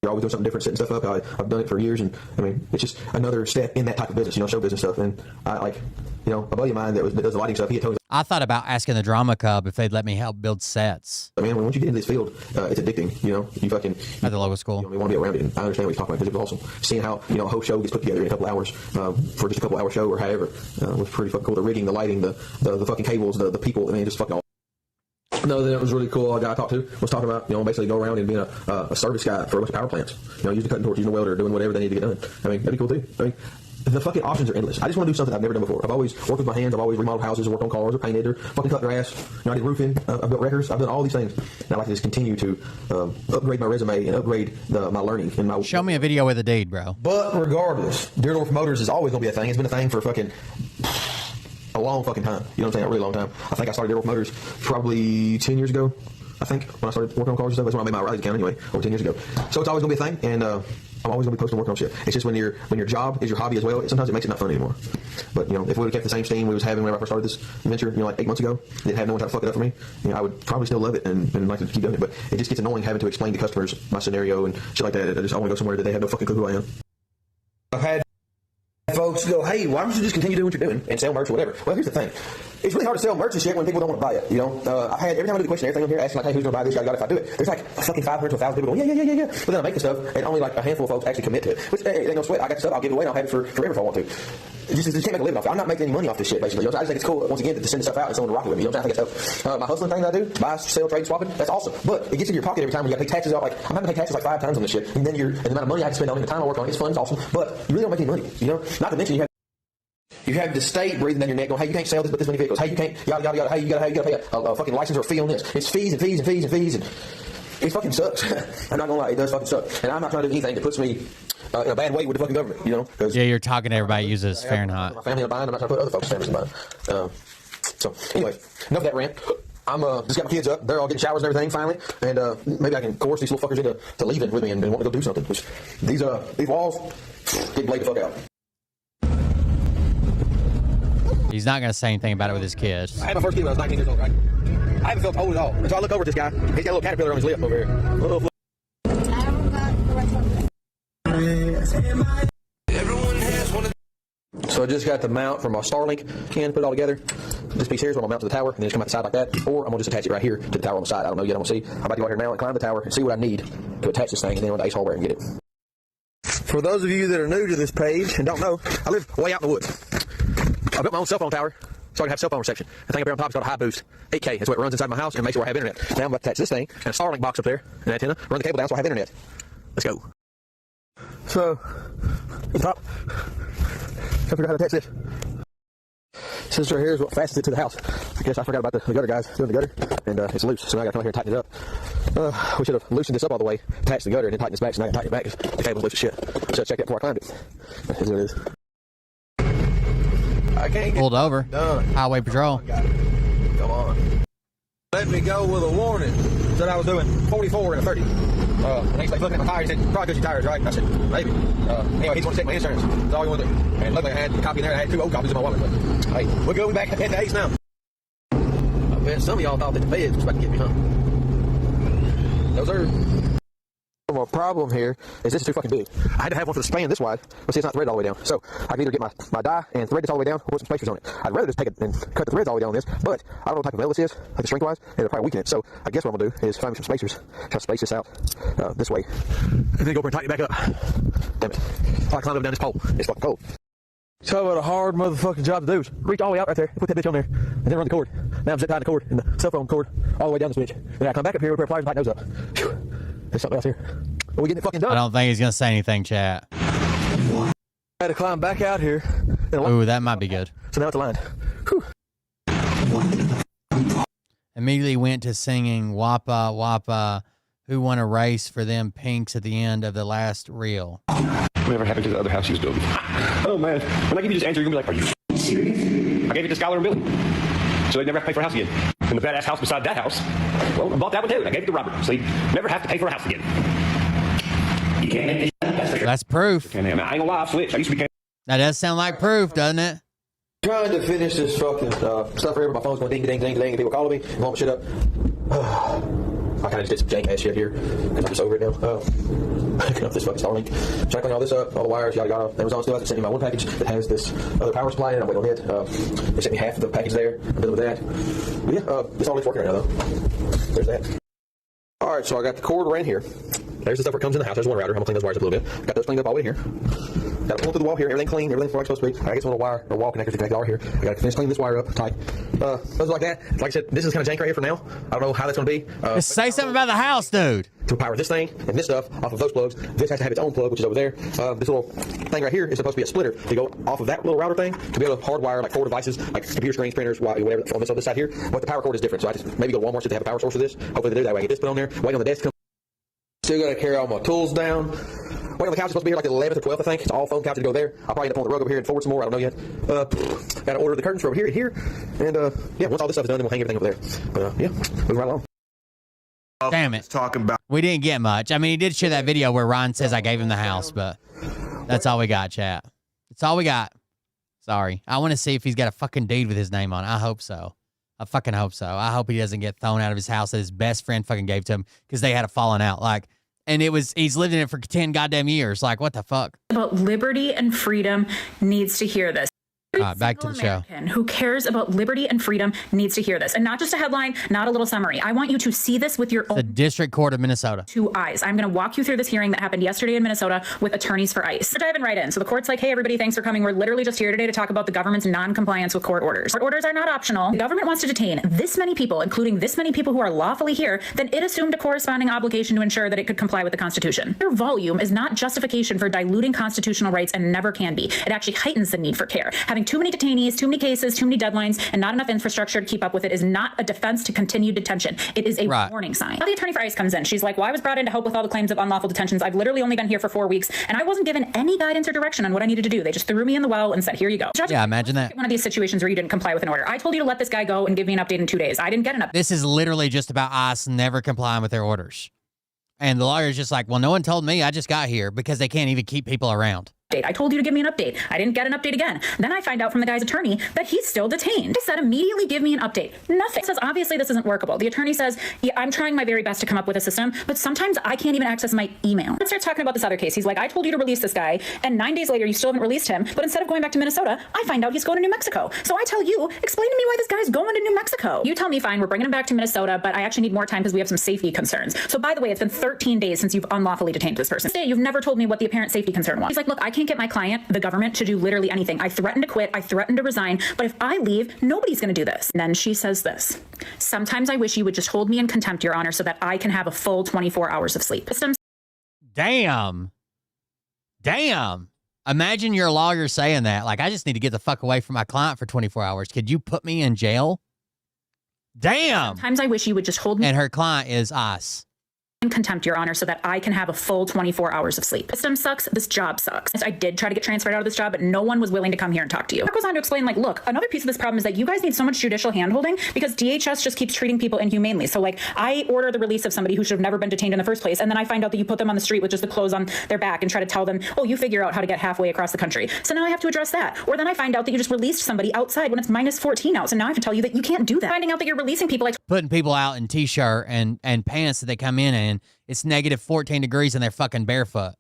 [SPEAKER 6] You're always doing something different, setting stuff up. I've done it for years, and I mean, it's just another step in that type of business, show business stuff. And I a buddy of mine that does the lighting stuff. He had told me.
[SPEAKER 1] I thought about asking the Drama Club if they'd let me help build sets.
[SPEAKER 6] I mean, once you get into this field, it's addicting. You fucking
[SPEAKER 1] at the local school.
[SPEAKER 6] You want to be around it. And I understand what you're talking about because it was awesome. Seeing how a whole show gets put together in a couple hours for just a couple hour show or however was pretty fucking cool. The rigging, the lighting, the fucking cables, the people. I mean, just fucking all. No, that was really cool. A guy I talked to was talking about, basically go around and being a service guy for a bunch of power plants. Using cutting torch, using a welder, doing whatever they need to get done. I mean, that'd be cool too. I mean, the fucking options are endless. I just want to do something I've never done before. I've always worked with my hands. I've always remodeled houses, or worked on cars, or painted, or fucking cut grass. I did roofing. I've built records. I've done all these things. And I like to just continue to upgrade my resume and upgrade my learning. And my
[SPEAKER 1] show me a video with a deed, bro.
[SPEAKER 6] But regardless, Deerdorf Motors is always going to be a thing. It's been a thing for fucking a long fucking time. You know what I'm saying? A really long time. I think I started Deerdorf Motors probably 10 years ago. I think when I started working on cars and stuff, that's when I made my O'Reilly's account anyway, over 10 years ago. So it's always gonna be a thing, and I'm always gonna be posting working on shit. It's just when your job is your hobby as well, sometimes it makes it not fun anymore. But if we would have kept the same steam we was having whenever I first started this venture, 8 months ago, it had no one try to fuck it up for me. I would probably still love it and like to keep doing it. But it just gets annoying having to explain to customers my scenario and shit like that. I want to go somewhere that they have no fucking clue who I am. I've had folks go, hey, why don't you just continue doing what you're doing and sell merch or whatever? Well, here's the thing. It's really hard to sell merch and shit when people don't want to buy it, I've had, every time I do the question, everything on here, asking hey, who's going to buy this, if I do it, there's fucking 500 to 1,000 people going, yeah. But then I make the stuff, and only a handful of folks actually commit to it. Which, hey, they don't sweat. I got stuff, I'll give it away, and I'll have it forever if I want to. Just can't make a living off it. I'm not making any money off this shit, basically. I just think it's cool, once again, to send stuff out and someone to rock it with me. I think it's my hustling thing that I do, buy, sell, trade, swapping, that's awesome. But it gets in your pocket every time when you got to pay taxes out. I'm having to pay taxes 5 times on this shit, and then the amount of money I have to spend on it, the time I work on it, it's fun, it's awesome. But you really don't make any money, Not to mention you You have the state breathing down your neck going, hey, you can't sell this but this many vehicles. Hey, you can't, yada, yada, yada. Hey, you gotta pay a fucking license or a fee on this. It's fees and fees and fees and fees. And it fucking sucks. I'm not gonna lie, it does fucking suck. And I'm not trying to do anything that puts me in a bad way with the fucking government, you know?
[SPEAKER 1] Yeah, you're talking to everybody who uses Fahrenheit.
[SPEAKER 6] My family in a bind. I'm not trying to put other folks' families in a bind. So, anyway, enough of that rant. I'm just got my kids up. They're all getting showers and everything finally, and maybe I can coerce these little fuckers into leaving with me and want to go do something. Which these walls get blade the fuck out.
[SPEAKER 1] He's not gonna say anything about it with his kids.
[SPEAKER 6] I had my first kid when I was 19 years old, right? I haven't felt old at all until I look over at this guy. He's got a little caterpillar on his lip over here. So I just got the mount from my Starlink and put it all together. This piece here is what I'm going to mount to the tower and then just come out the side like that. Or I'm going to just attach it right here to the tower on the side. I don't know yet. I'm going to see. I'm about to go out here now and climb the tower and see what I need to attach this thing and then run to Ace Hardware and get it. For those of you that are new to this page and don't know, I live way out in the woods. I built my own cell phone tower so I can have cell phone reception. The thing up here on top is called a high boost. 8K. That's what it runs inside my house and makes sure I have internet. Now I'm about to attach this thing and a Starlink box up there, an antenna, run the cable down so I have internet. Let's go. So, the top. I forgot how to attach this. This right here is what fastens it to the house. I guess I forgot about the gutter guys doing the gutter, and it's loose, so now I gotta come here and tighten it up. We should have loosened this up all the way, attached the gutter, and then tighten this back, so now I can tighten it back because the cable's loose as shit. I should have checked that before I climbed it. That's what it is. I can't
[SPEAKER 1] pulled over.
[SPEAKER 6] Done.
[SPEAKER 1] Highway patrol.
[SPEAKER 6] Come on. Let me go with a warning. Said I was doing 44 and a 30. And he's like looking at my tires. He said, probably because your tires, right? I said, maybe. Anyway, he just wanted to check my insurance. That's all he wanted to do. And luckily I had a copy in there. I had 2 old copies in my wallet. But hey, we're good. We're back at the Ace now. I bet some of y'all thought that the feds was about to get me, huh? No, sir. My problem here is this is too fucking big. I had to have one for the span this wide, but see, it's not threaded all the way down. So I can either get my die and thread this all the way down, or put some spacers on it. I'd rather just take it and cut the threads all the way down on this, but I don't know what type of metal this is, like strength-wise, and it'll probably weaken it. So I guess what I'm gonna do is find me some spacers, try to space this out this way, and then go over and tighten it back up. Damn it! I climbed up down this pole. It's fucking cold. So what a hard motherfucking job to do is reach all the way out right there, put that bitch on there, and then run the cord. Now I'm zip tying the cord and the cell phone cord all the way down this bitch. Then I come back up here with a pair of pliers and tighten those up. Whew. There's something else here. Are we getting it fucking done?
[SPEAKER 1] I don't think he's gonna say anything, chat.
[SPEAKER 6] I had to climb back out here.
[SPEAKER 1] Ooh, that might be good.
[SPEAKER 6] So now it's aligned. Whew.
[SPEAKER 1] Immediately went to singing Wappa Wappa, Who Won a Race for Them Pinks at the end of the last reel.
[SPEAKER 13] Whatever happened to the other house he was building? Oh man, when I give you this answer, you're gonna be like, are you serious? I gave it to Skylar and Billy, so they'd never have to pay for a house again. And the badass house beside that house, well, I bought that one too. I gave it to Robert, so he'd never have to pay for a house again. You can't make this.
[SPEAKER 1] That's proof.
[SPEAKER 13] I ain't gonna lie, I switched. I used to be.
[SPEAKER 1] That does sound like proof, doesn't it?
[SPEAKER 6] Trying to finish this fucking stuff here, but my phone's going ding ding ding ding, and people calling me and blowing shit up. I kind of just did some jank ass shit here because I'm just over it now. Picking up this fucking Starlink, trying to clean all this up, all the wires, yada yada. Amazon still hasn't sent me my one package that has this other power supply in it. I'm waiting on it. They sent me half of the package there. I'm dealing with that. But yeah, this Starlink's working right now though. There's that. All right, so I got the cord right in here. There's the stuff that comes in the house. There's one router. I'm gonna clean those wires up a little bit. Got those cleaned up all the way in here. Got to pull through the wall here. Everything clean. Everything's where it's supposed to be. I get some little wire or wall connectors to connect the wire here. I got to finish cleaning this wire up tight. Those like that. Like I said, this is kind of jank right here for now. I don't know how that's going to be.
[SPEAKER 1] Just say something about the house, dude.
[SPEAKER 6] To power this thing and this stuff off of those plugs. This has to have its own plug, which is over there. This little thing right here is supposed to be a splitter to go off of that little router thing to be able to hardwire like 4 devices, like computer screens, printers, whatever on this side here. But the power cord is different, so I just maybe go to Walmart to have a power source for this. Hopefully they do that way. I get this put on there. Wait on the desk to come. Still got to carry all my tools down. Wait on the couch is supposed to be here like the 11th or 12th, I think. It's all foam couch to go there. I'll probably end up pulling the rug over here and forward some more. I don't know yet. Got to order the curtains for over here and here. And yeah, once all this stuff is done, then we'll hang everything over there. But yeah, moving right along.
[SPEAKER 1] Damn it.
[SPEAKER 3] Talking about.
[SPEAKER 1] We didn't get much. I mean, he did share that video where Ron says I gave him the house, but that's all we got, chat. That's all we got. Sorry. I want to see if he's got a fucking deed with his name on it. I hope so. I fucking hope so. I hope he doesn't get thrown out of his house that his best friend fucking gave to him because they had a falling out. Like, and he's lived in it for 10 goddamn years. Like, what the fuck?
[SPEAKER 7] About liberty and freedom needs to hear this.
[SPEAKER 1] All right, back to the show.
[SPEAKER 7] Who cares about liberty and freedom needs to hear this. And not just a headline, not a little summary. I want you to see this with your own.
[SPEAKER 1] The District Court of Minnesota.
[SPEAKER 7] 2 eyes. I'm going to walk you through this hearing that happened yesterday in Minnesota with attorneys for ICE. We're diving right in. So the court's like, hey, everybody, thanks for coming. We're literally just here today to talk about the government's non-compliance with court orders. Court orders are not optional. The government wants to detain this many people, including this many people who are lawfully here, then it assumed a corresponding obligation to ensure that it could comply with the Constitution. Their volume is not justification for diluting constitutional rights and never can be. It actually heightens the need for care. Having Having too many detainees, too many cases, too many deadlines, and not enough infrastructure to keep up with it is not a defense to continued detention. It is a warning sign. Now the attorney for ICE comes in. She's like, well, I was brought in to help with all the claims of unlawful detentions. I've literally only been here for 4 weeks, and I wasn't given any guidance or direction on what I needed to do. They just threw me in the well and said, here you go. Judge,
[SPEAKER 1] yeah, imagine that.
[SPEAKER 7] One of these situations where you didn't comply with an order. I told you to let this guy go and give me an update in 2 days. I didn't get an update.
[SPEAKER 1] This is literally just about ICE never complying with their orders. And the lawyer's just like, well, no one told me. I just got here, because they can't even keep people around.
[SPEAKER 7] I told you to give me an update. I didn't get an update again. Then I find out from the guy's attorney that he's still detained. I said, immediately give me an update. Nothing. He says, obviously this isn't workable. The attorney says, yeah, I'm trying my very best to come up with a system, but sometimes I can't even access my email. He starts talking about this other case. He's like, I told you to release this guy, and 9 days later you still haven't released him, but instead of going back to Minnesota, I find out he's going to New Mexico. So I tell you, explain to me why this guy's going to New Mexico. You tell me, fine, we're bringing him back to Minnesota, but I actually need more time because we have some safety concerns. So by the way, it's been 13 days since you've unlawfully detained this person. You've never told me what the apparent safety concern was. He's like, look, I can't get my client, the government, to do literally anything. I threatened to quit. I threatened to resign. But if I leave, nobody's going to do this. And then she says this. Sometimes I wish you would just hold me in contempt, Your Honor, so that I can have a full 24 hours of sleep.
[SPEAKER 1] Damn. Imagine your lawyer saying that. Like, I just need to get the fuck away from my client for 24 hours. Could you put me in jail? Damn.
[SPEAKER 7] Sometimes I wish you would just hold me.
[SPEAKER 1] And her client is ICE.
[SPEAKER 7] In contempt, Your Honor, so that I can have a full 24 hours of sleep. System sucks. This job sucks. I did try to get transferred out of this job, but no one was willing to come here and talk to you. That goes on to explain, like, look, another piece of this problem is that you guys need so much judicial handholding because DHS just keeps treating people inhumanely. So, like, I order the release of somebody who should have never been detained in the first place, and then I find out that you put them on the street with just the clothes on their back and try to tell them, oh, you figure out how to get halfway across the country. So now I have to address that. Or then I find out that you just released somebody outside when it's minus 14 out. So now I have to tell you that you can't do that. Finding out that you're releasing people like
[SPEAKER 1] putting people out in t-shirt and pants that they come in it's negative 14 degrees and they're fucking barefoot.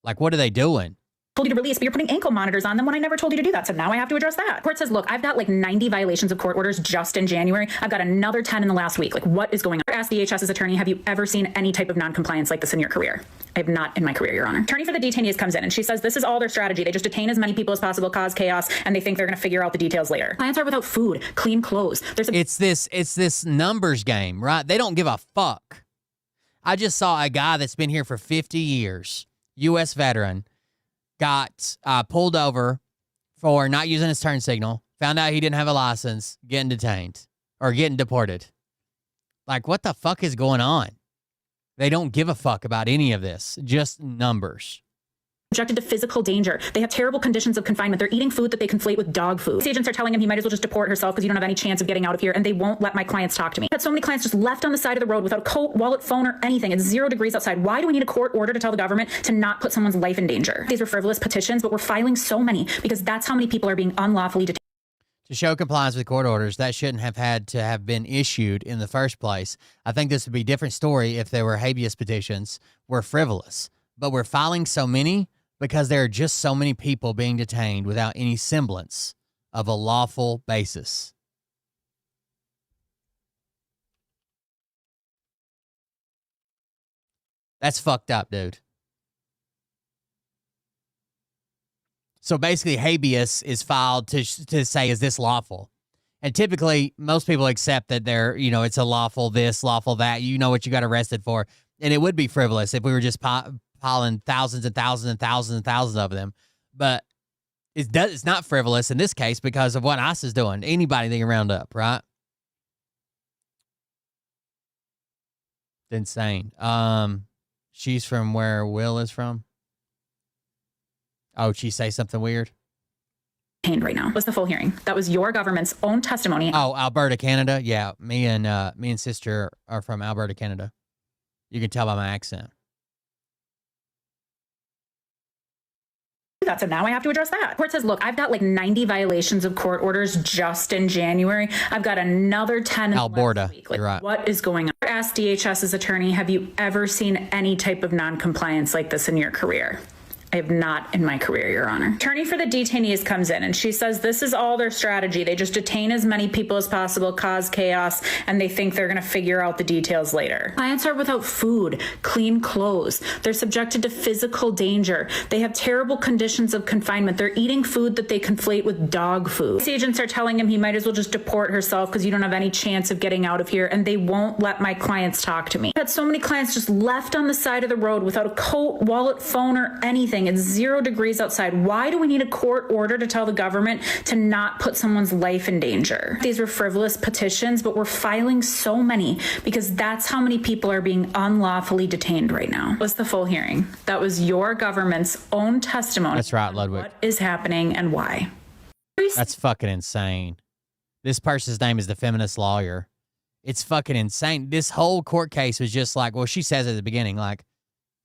[SPEAKER 1] Like, what are they doing?
[SPEAKER 7] Told you to release, but you're putting ankle monitors on them when I never told you to do that. So now I have to address that. Court says, look, I've got like 90 violations of court orders just in January. I've got another 10 in the last week. Like, what is going on? I asked DHS's attorney, have you ever seen any type of non-compliance like this in your career? I have not in my career, Your Honor. Attorney for the detainees comes in and she says, this is all their strategy. They just detain as many people as possible, cause chaos, and they think they're going to figure out the details later. Clients are without food, clean clothes.
[SPEAKER 1] It's this numbers game, right? They don't give a fuck. I just saw a guy that's been here for 50 years, U.S. veteran, got pulled over for not using his turn signal, found out he didn't have a license, getting detained or getting deported. Like, what the fuck is going on? They don't give a fuck about any of this, just numbers.
[SPEAKER 7] Subjected to physical danger. They have terrible conditions of confinement. They're eating food that they conflate with dog food. These agents are telling him he might as well just deport herself because you don't have any chance of getting out of here, and they won't let my clients talk to me. I had so many clients just left on the side of the road without a coat, wallet, phone, or anything. It's 0 degrees outside. Why do we need a court order to tell the government to not put someone's life in danger? These are frivolous petitions, but we're filing so many because that's how many people are being unlawfully detained.
[SPEAKER 1] To show compliance with court orders, that shouldn't have had to have been issued in the first place. I think this would be a different story if there were habeas petitions were frivolous. But we're filing so many because there are just so many people being detained without any semblance of a lawful basis. That's fucked up, dude. So basically, habeas is filed to say, is this lawful? And typically, most people accept that they're, it's a lawful this, lawful that. You know what you got arrested for. And it would be frivolous if we were just piling thousands and thousands and thousands and thousands of them. But it's not frivolous in this case because of what ICE is doing. Anybody they can round up, right? It's insane. She's from where Will is from. Oh, she say something weird?
[SPEAKER 7] Right now was the full hearing. That was your government's own testimony.
[SPEAKER 1] Oh, Alberta, Canada. Yeah, me and sister are from Alberta, Canada. You can tell by my accent.
[SPEAKER 7] So now I have to address that. Court says, look, I've got like 90 violations of court orders just in January. I've got another 10 in
[SPEAKER 1] Alberta.
[SPEAKER 7] week. Like,
[SPEAKER 1] you're right.
[SPEAKER 7] What is going on? I asked DHS's attorney, have you ever seen any type of non-compliance like this in your career? I have not in my career, Your Honor. Attorney for the detainees comes in and she says this is all their strategy. They just detain as many people as possible, cause chaos, and they think they're going to figure out the details later. Clients are without food, clean clothes. They're subjected to physical danger. They have terrible conditions of confinement. They're eating food that they conflate with dog food. These agents are telling him he might as well just deport herself because you don't have any chance of getting out of here, and they won't let my clients talk to me. I had so many clients just left on the side of the road without a coat, wallet, phone, or anything. anything. It's 0 degrees outside. Why do we need a court order to tell the government to not put someone's life in danger? These were frivolous petitions, but we're filing so many because that's how many people are being unlawfully detained right now. That was the full hearing. That was your government's own testimony.
[SPEAKER 1] That's right, Ludwig.
[SPEAKER 7] What is happening and why?
[SPEAKER 1] That's fucking insane. This person's name is the feminist lawyer. It's fucking insane. This whole court case was just like, well, she says at the beginning, like,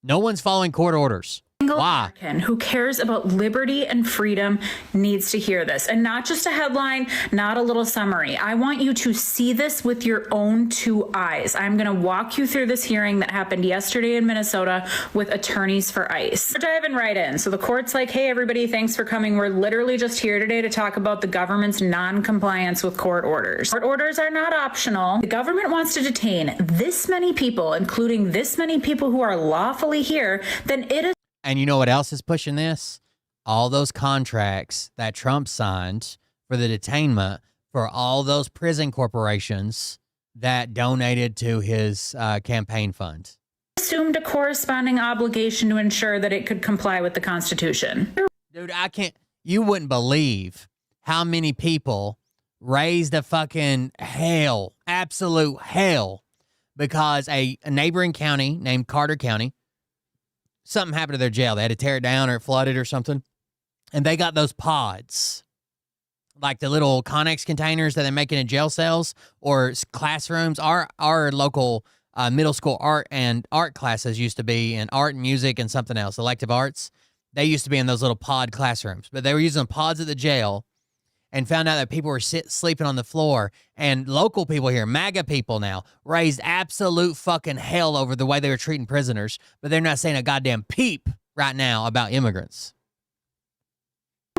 [SPEAKER 1] no one's following court orders. Why?
[SPEAKER 7] American who cares about liberty and freedom needs to hear this, and not just a headline, not a little summary. I want you to see this with your own 2 eyes. I'm going to walk you through this hearing that happened yesterday in Minnesota with attorneys for ICE. We're diving right in. So the court's like, hey, everybody, thanks for coming. We're literally just here today to talk about the government's non-compliance with court orders. Court orders are not optional. The government wants to detain this many people, including this many people who are lawfully here, then it is.
[SPEAKER 1] And you know what else is pushing this? All those contracts that Trump signed for the detainment for all those prison corporations that donated to his campaign fund.
[SPEAKER 7] Assumed a corresponding obligation to ensure that it could comply with the Constitution.
[SPEAKER 1] Dude, I can't. You wouldn't believe how many people raised a fucking hell, absolute hell, because a neighboring county named Carter County, something happened to their jail. They had to tear it down or it flooded or something. And they got those pods, like the little Connex containers that they make in jail cells or classrooms. Our local middle school art classes used to be in art and music and something else, elective arts. They used to be in those little pod classrooms, but they were using pods at the jail and found out that people were sleeping on the floor. And local people here, MAGA people now, raised absolute fucking hell over the way they were treating prisoners, but they're not saying a goddamn peep right now about immigrants.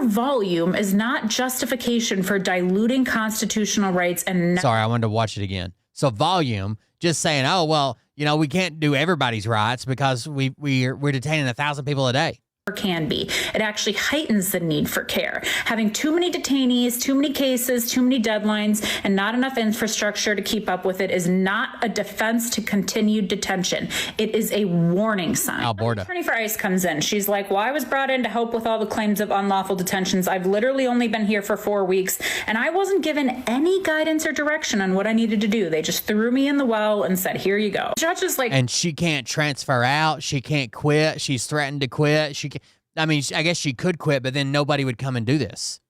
[SPEAKER 7] Volume is not justification for diluting constitutional rights and...
[SPEAKER 1] Sorry, I wanted to watch it again. So volume, just saying, oh, well, you know, we can't do everybody's rights because we're detaining 1,000 people a day.
[SPEAKER 7] Can be. It actually heightens the need for care. Having too many detainees, too many cases, too many deadlines, and not enough infrastructure to keep up with it is not a defense to continued detention. It is a warning sign.
[SPEAKER 1] Alberta.
[SPEAKER 7] Attorney for ICE comes in. She's like, well, I was brought in to help with all the claims of unlawful detentions. I've literally only been here for 4 weeks, and I wasn't given any guidance or direction on what I needed to do. They just threw me in the well and said, here you go. The judge is like...
[SPEAKER 1] And she can't transfer out. She can't quit. She's threatened to quit. I mean, I guess she could quit, but then nobody would come and do this.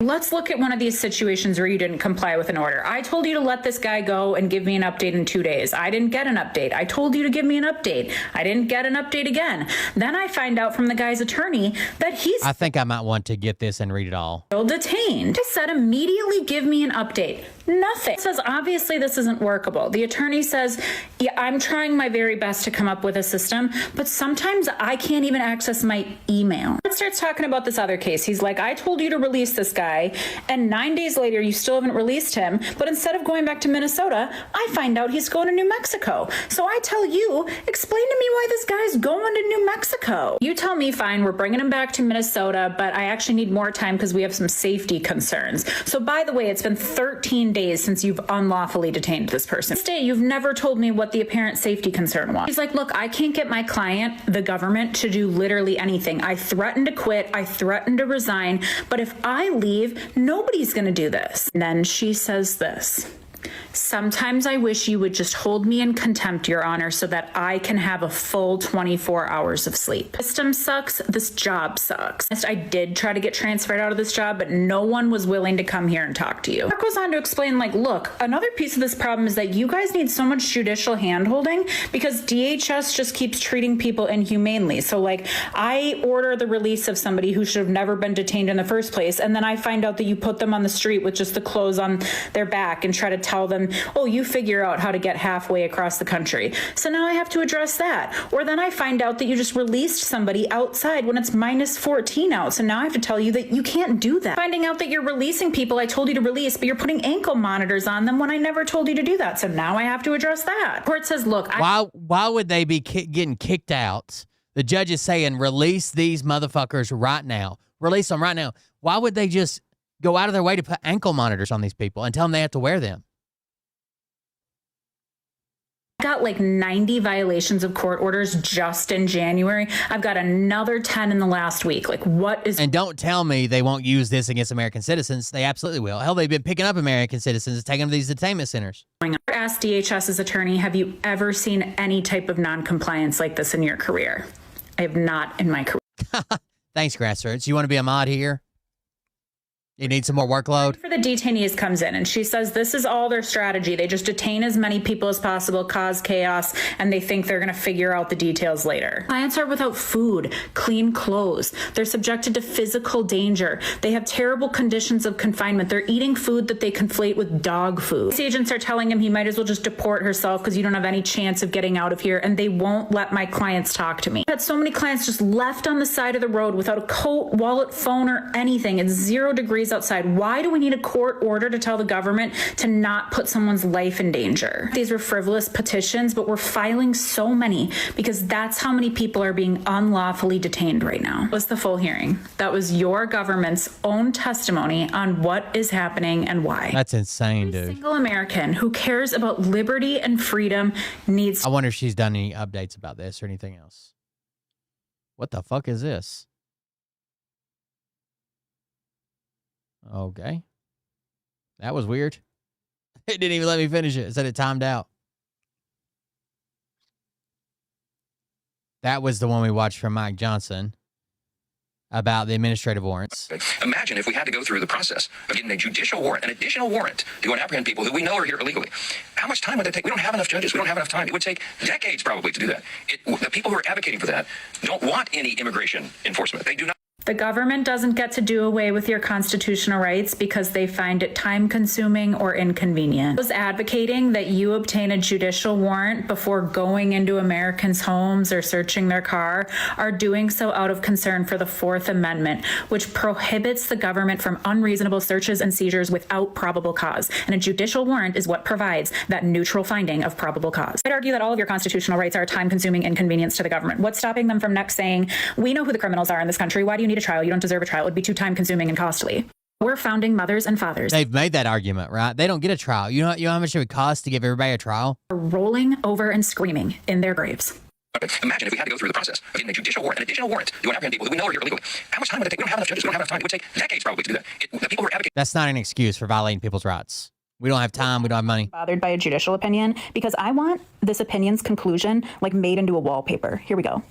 [SPEAKER 7] Let's look at one of these situations where you didn't comply with an order. I told you to let this guy go and give me an update in 2 days. I didn't get an update. I told you to give me an update. I didn't get an update again. Then I find out from the guy's attorney that he's...
[SPEAKER 1] I think I might want to get this and read it all.
[SPEAKER 7] ...still detained. I said, immediately give me an update. Nothing. It says, obviously this isn't workable. The attorney says, yeah, I'm trying my very best to come up with a system, but sometimes I can't even access my email. It starts talking about this other case. He's like, I told you to release this guy, and 9 days later you still haven't released him, but instead of going back to Minnesota, I find out he's going to New Mexico. So I tell you, explain to me why this guy's going to New Mexico. You tell me, fine, we're bringing him back to Minnesota, but I actually need more time because we have some safety concerns. So by the way, it's been 13 days since you've unlawfully detained this person. To this day, you've never told me what the apparent safety concern was. He's like, look, I can't get my client, the government, to do literally anything. I threatened to quit. I threatened to resign. But if I leave, nobody's going to do this. And then she says this. Sometimes I wish you would just hold me in contempt, Your Honor, so that I can have a full 24 hours of sleep. System sucks. This job sucks. I did try to get transferred out of this job, but no one was willing to come here and talk to you. Mark goes on to explain, like, look, another piece of this problem is that you guys need so much judicial handholding because DHS just keeps treating people inhumanely. So, like, I order the release of somebody who should have never been detained in the first place, and then I find out that you put them on the street with just the clothes on their back and try to tell them, oh, you figure out how to get halfway across the country. So now I have to address that. Or then I find out that you just released somebody outside when it's minus 14 out. So now I have to tell you that you can't do that. Finding out that you're releasing people I told you to release, but you're putting ankle monitors on them when I never told you to do that. So now I have to address that. Court says, look,
[SPEAKER 1] why would they be getting kicked out? The judge is saying, release these motherfuckers right now. Release them right now. Why would they just go out of their way to put ankle monitors on these people and tell them they have to wear them?
[SPEAKER 7] got like 90 violations of court orders just in January. I've got another 10 in the last week. Like, what is...
[SPEAKER 1] And don't tell me they won't use this against American citizens. They absolutely will. Hell, they've been picking up American citizens and taking them to these detainment centers.
[SPEAKER 7] Ask DHS's attorney, have you ever seen any type of non-compliance like this in your career? I have not in my career.
[SPEAKER 1] Thanks, Grassroots. You want to be a mod here? You need some more workload?
[SPEAKER 7] For the detainees comes in and she says this is all their strategy. They just detain as many people as possible, cause chaos, and they think they're going to figure out the details later. Clients are without food, clean clothes. They're subjected to physical danger. They have terrible conditions of confinement. They're eating food that they conflate with dog food. These agents are telling him he might as well just deport herself because you don't have any chance of getting out of here, and they won't let my clients talk to me. I've had so many clients just left on the side of the road without a coat, wallet, phone, or anything. It's 0 degrees outside. Why do we need a court order to tell the government to not put someone's life in danger? These were frivolous petitions, but we're filing so many because that's how many people are being unlawfully detained right now. That was the full hearing. That was your government's own testimony on what is happening and why.
[SPEAKER 1] That's insane, dude.
[SPEAKER 7] Single American who cares about liberty and freedom needs...
[SPEAKER 1] I wonder if she's done any updates about this or anything else. What the fuck is this? Okay. That was weird. It didn't even let me finish it. It said it timed out. That was the one we watched from Mike Johnson about the administrative warrants.
[SPEAKER 8] Imagine if we had to go through the process of getting a judicial warrant, an additional warrant, to go and apprehend people who we know are here illegally. How much time would that take? We don't have enough judges. We don't have enough time. It would take decades probably to do that. The people who are advocating for that don't want any immigration enforcement. They do not.
[SPEAKER 7] The government doesn't get to do away with your constitutional rights because they find it time-consuming or inconvenient. Those advocating that you obtain a judicial warrant before going into Americans' homes or searching their car are doing so out of concern for the Fourth Amendment, which prohibits the government from unreasonable searches and seizures without probable cause. And a judicial warrant is what provides that neutral finding of probable cause. I'd argue that all of your constitutional rights are a time-consuming inconvenience to the government. What's stopping them from next saying, we know who the criminals are in this country. Why do you need a trial? You don't deserve a trial. It would be too time consuming and costly. We're founding mothers and fathers.
[SPEAKER 1] They've made that argument, right? They don't get a trial. You know how much it would cost to give everybody a trial?
[SPEAKER 7] Rolling over and screaming in their graves.
[SPEAKER 8] Imagine if we had to go through the process of getting a judicial warrant, an additional warrant, to go and apprehend people who we know are here illegally. How much time would it take? We don't have enough judges. We don't have enough time. It would take decades probably to do that. The people who are advocating...
[SPEAKER 1] That's not an excuse for violating people's rights. We don't have time. We don't have money.
[SPEAKER 7] Bothered by a judicial opinion because I want this opinion's conclusion like made into a wallpaper. Here we go.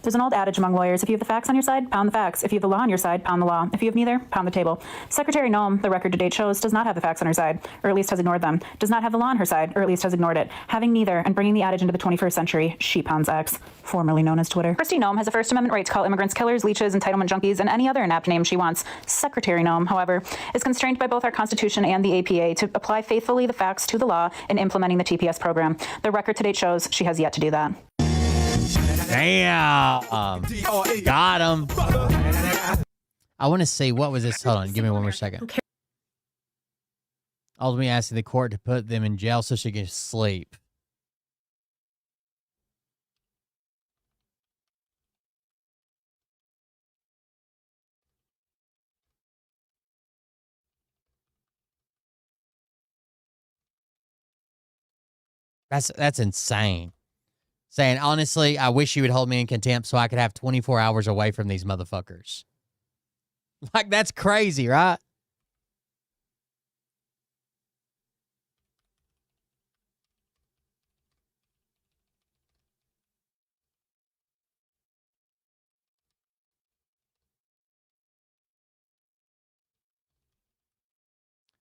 [SPEAKER 7] There's an old adage among lawyers, if you have the facts on your side, pound the facts. If you have the law on your side, pound the law. If you have neither, pound the table. Secretary Noem, the record to date shows, does not have the facts on her side, or at least has ignored them. Does not have the law on her side, or at least has ignored it. Having neither and bringing the adage into the 21st century, she pounds X, formerly known as Twitter. Christy Noem has a First Amendment right to call immigrants killers, leeches, entitlement junkies, and any other inapt name she wants. Secretary Noem, however, is constrained by both our Constitution and the APA to apply faithfully the facts to the law in implementing the TPS program. The record to date shows she has yet to do that.
[SPEAKER 1] Damn. Got him. I want to see, what was this? Hold on. Give me one more second. Ultimately asking the court to put them in jail so she can sleep. That's insane. Saying, honestly, I wish you would hold me in contempt so I could have 24 hours away from these motherfuckers. Like, that's crazy, right?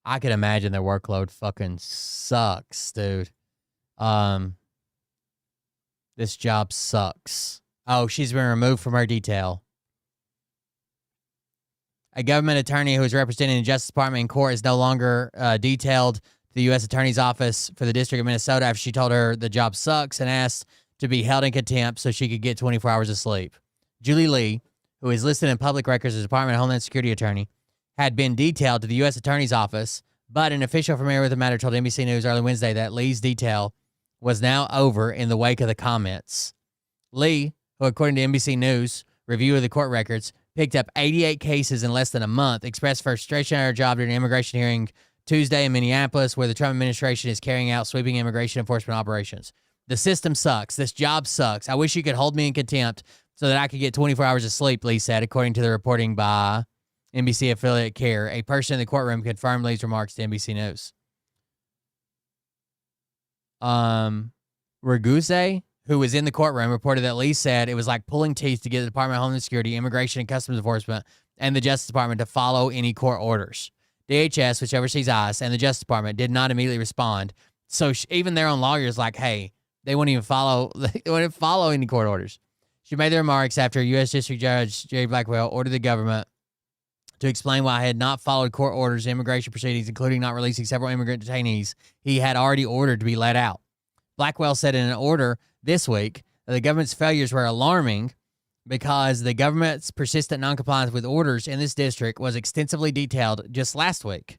[SPEAKER 1] I can imagine their workload fucking sucks, dude. This job sucks. Oh, she's been removed from her detail. A government attorney who is representing the Justice Department in court is no longer detailed to the U.S. Attorney's Office for the District of Minnesota after she told her the job sucks and asked to be held in contempt so she could get 24 hours of sleep. Julie Lee, who is listed in public records as Department of Homeland Security attorney, had been detailed to the U.S. Attorney's Office, but an official familiar with the matter told NBC News early Wednesday that Lee's detail was now over in the wake of the comments. Lee, who according to NBC News review of the court records, picked up 88 cases in less than a month, expressed frustration at her job during an immigration hearing Tuesday in Minneapolis, where the Trump administration is carrying out sweeping immigration enforcement operations. The system sucks. This job sucks. I wish you could hold me in contempt so that I could get 24 hours of sleep, Lee said, according to the reporting by NBC affiliate CARE. A person in the courtroom confirmed Lee's remarks to NBC News. Raguse, who was in the courtroom, reported that Lee said it was like pulling teeth to get the Department of Homeland Security, Immigration and Customs Enforcement, and the Justice Department to follow any court orders. DHS, which oversees ICE, and the Justice Department did not immediately respond. So even their own lawyers like, hey, they wouldn't even follow. They wouldn't follow any court orders. She made the remarks after U.S. District Judge Jerry Blackwell ordered the government to explain why he had not followed court orders in immigration proceedings, including not releasing several immigrant detainees he had already ordered to be let out. Blackwell said in an order this week that the government's failures were alarming because the government's persistent noncompliance with orders in this district was extensively detailed just last week,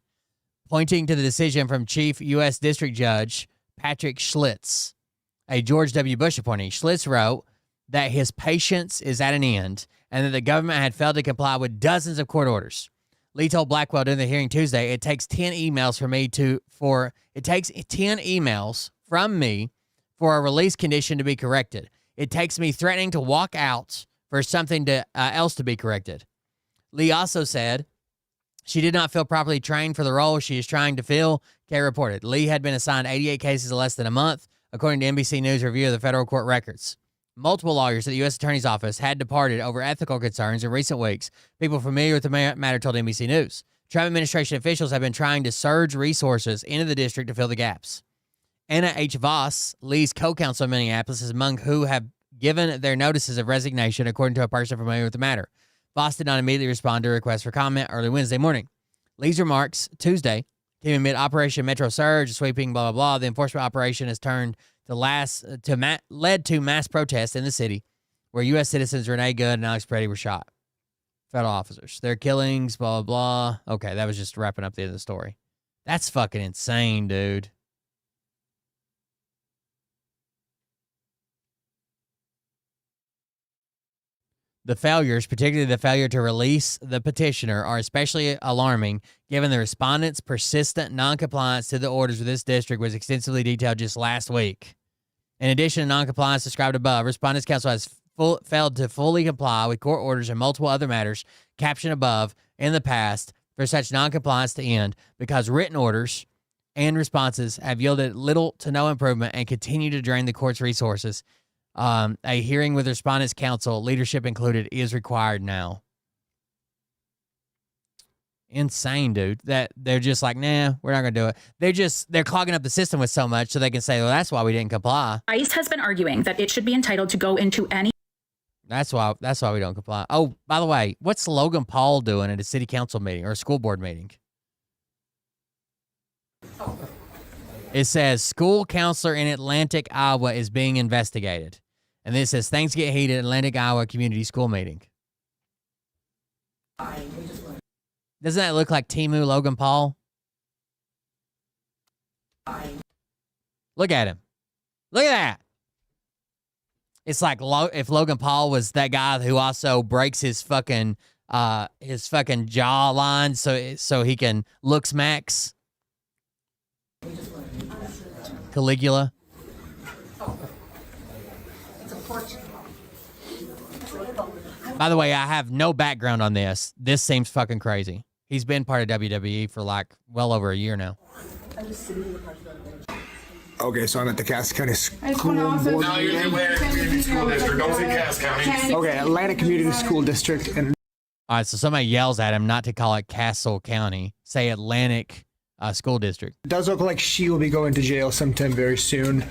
[SPEAKER 1] pointing to the decision from Chief U.S. District Judge Patrick Schlitz, a George W. Bush appointee. Schlitz wrote that his patience is at an end and that the government had failed to comply with dozens of court orders. Lee told Blackwell during the hearing Tuesday, it takes 10 emails from me for a release condition to be corrected. It takes me threatening to walk out for something else to be corrected. Lee also said she did not feel properly trained for the role she is trying to fill, Kay reported. Lee had been assigned 88 cases in less than a month, according to NBC News review of the federal court records. Multiple lawyers at the U.S. Attorney's Office had departed over ethical concerns in recent weeks. People familiar with the matter told NBC News. Trump administration officials have been trying to surge resources into the district to fill the gaps. Anna H. Voss, Lee's co-counsel in Minneapolis, is among who have given their notices of resignation, according to a person familiar with the matter. Voss did not immediately respond to a request for comment early Wednesday morning. Lee's remarks Tuesday came amid Operation Metro Surge, sweeping blah, blah, blah. The enforcement operation has led to mass protests in the city where U.S. citizens Renee Good and Alex Preddy were shot. Federal officers. Their killings, blah, blah, blah. Okay, that was just wrapping up the end of the story. That's fucking insane, dude. The failures, particularly the failure to release the petitioner, are especially alarming given the respondents' persistent noncompliance to the orders of this district was extensively detailed just last week. In addition to noncompliance described above, Respondents' Counsel has failed to fully comply with court orders and multiple other matters captioned above in the past for such noncompliance to end because written orders and responses have yielded little to no improvement and continue to drain the court's resources. A hearing with Respondents' Counsel, leadership included, is required now. Insane, dude. That they're just like, nah, we're not going to do it. They're clogging up the system with so much so they can say, well, that's why we didn't comply.
[SPEAKER 7] ICE has been arguing that it should be entitled to go into any.
[SPEAKER 1] That's why we don't comply. Oh, by the way, what's Logan Paul doing at a city council meeting or a school board meeting? It says school counselor in Atlantic, Iowa is being investigated. And then it says things get heated at Atlantic, Iowa community school meeting. Doesn't that look like Temu Logan Paul? Look at him. Look at that. It's like if Logan Paul was that guy who also breaks his fucking jaw line so he can looks max. Caligula. By the way, I have no background on this. This seems fucking crazy. He's been part of WWE for like well over a year now.
[SPEAKER 9] Okay, so I'm at the Cass County School Board.
[SPEAKER 10] No, you're in Atlantic Community School District. Don't say Cass County.
[SPEAKER 9] Okay, Atlantic Community School District. And
[SPEAKER 1] all right, so somebody yells at him not to call it Castle County. Say Atlantic School District.
[SPEAKER 9] it does look like she will be going to jail sometime very soon.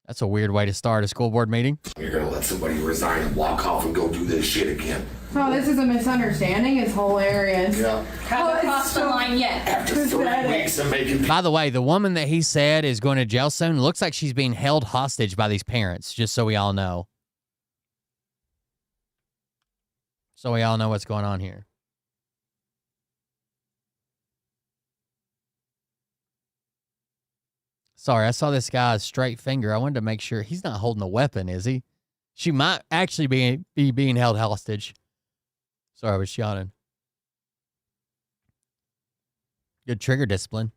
[SPEAKER 1] That's a weird way to start a school board meeting.
[SPEAKER 10] You're going to let somebody resign and walk off and go do this shit again.
[SPEAKER 11] Oh, this is a misunderstanding. It's hilarious.
[SPEAKER 10] Yeah.
[SPEAKER 11] Haven't crossed the line yet.
[SPEAKER 10] After 3 weeks of making...
[SPEAKER 1] By the way, the woman that he said is going to jail soon looks like she's being held hostage by these parents, just so we all know. So we all know what's going on here. Sorry, I saw this guy's straight finger. I wanted to make sure he's not holding a weapon, is he? She might actually be being held hostage. Sorry, I was yawning. Good trigger discipline.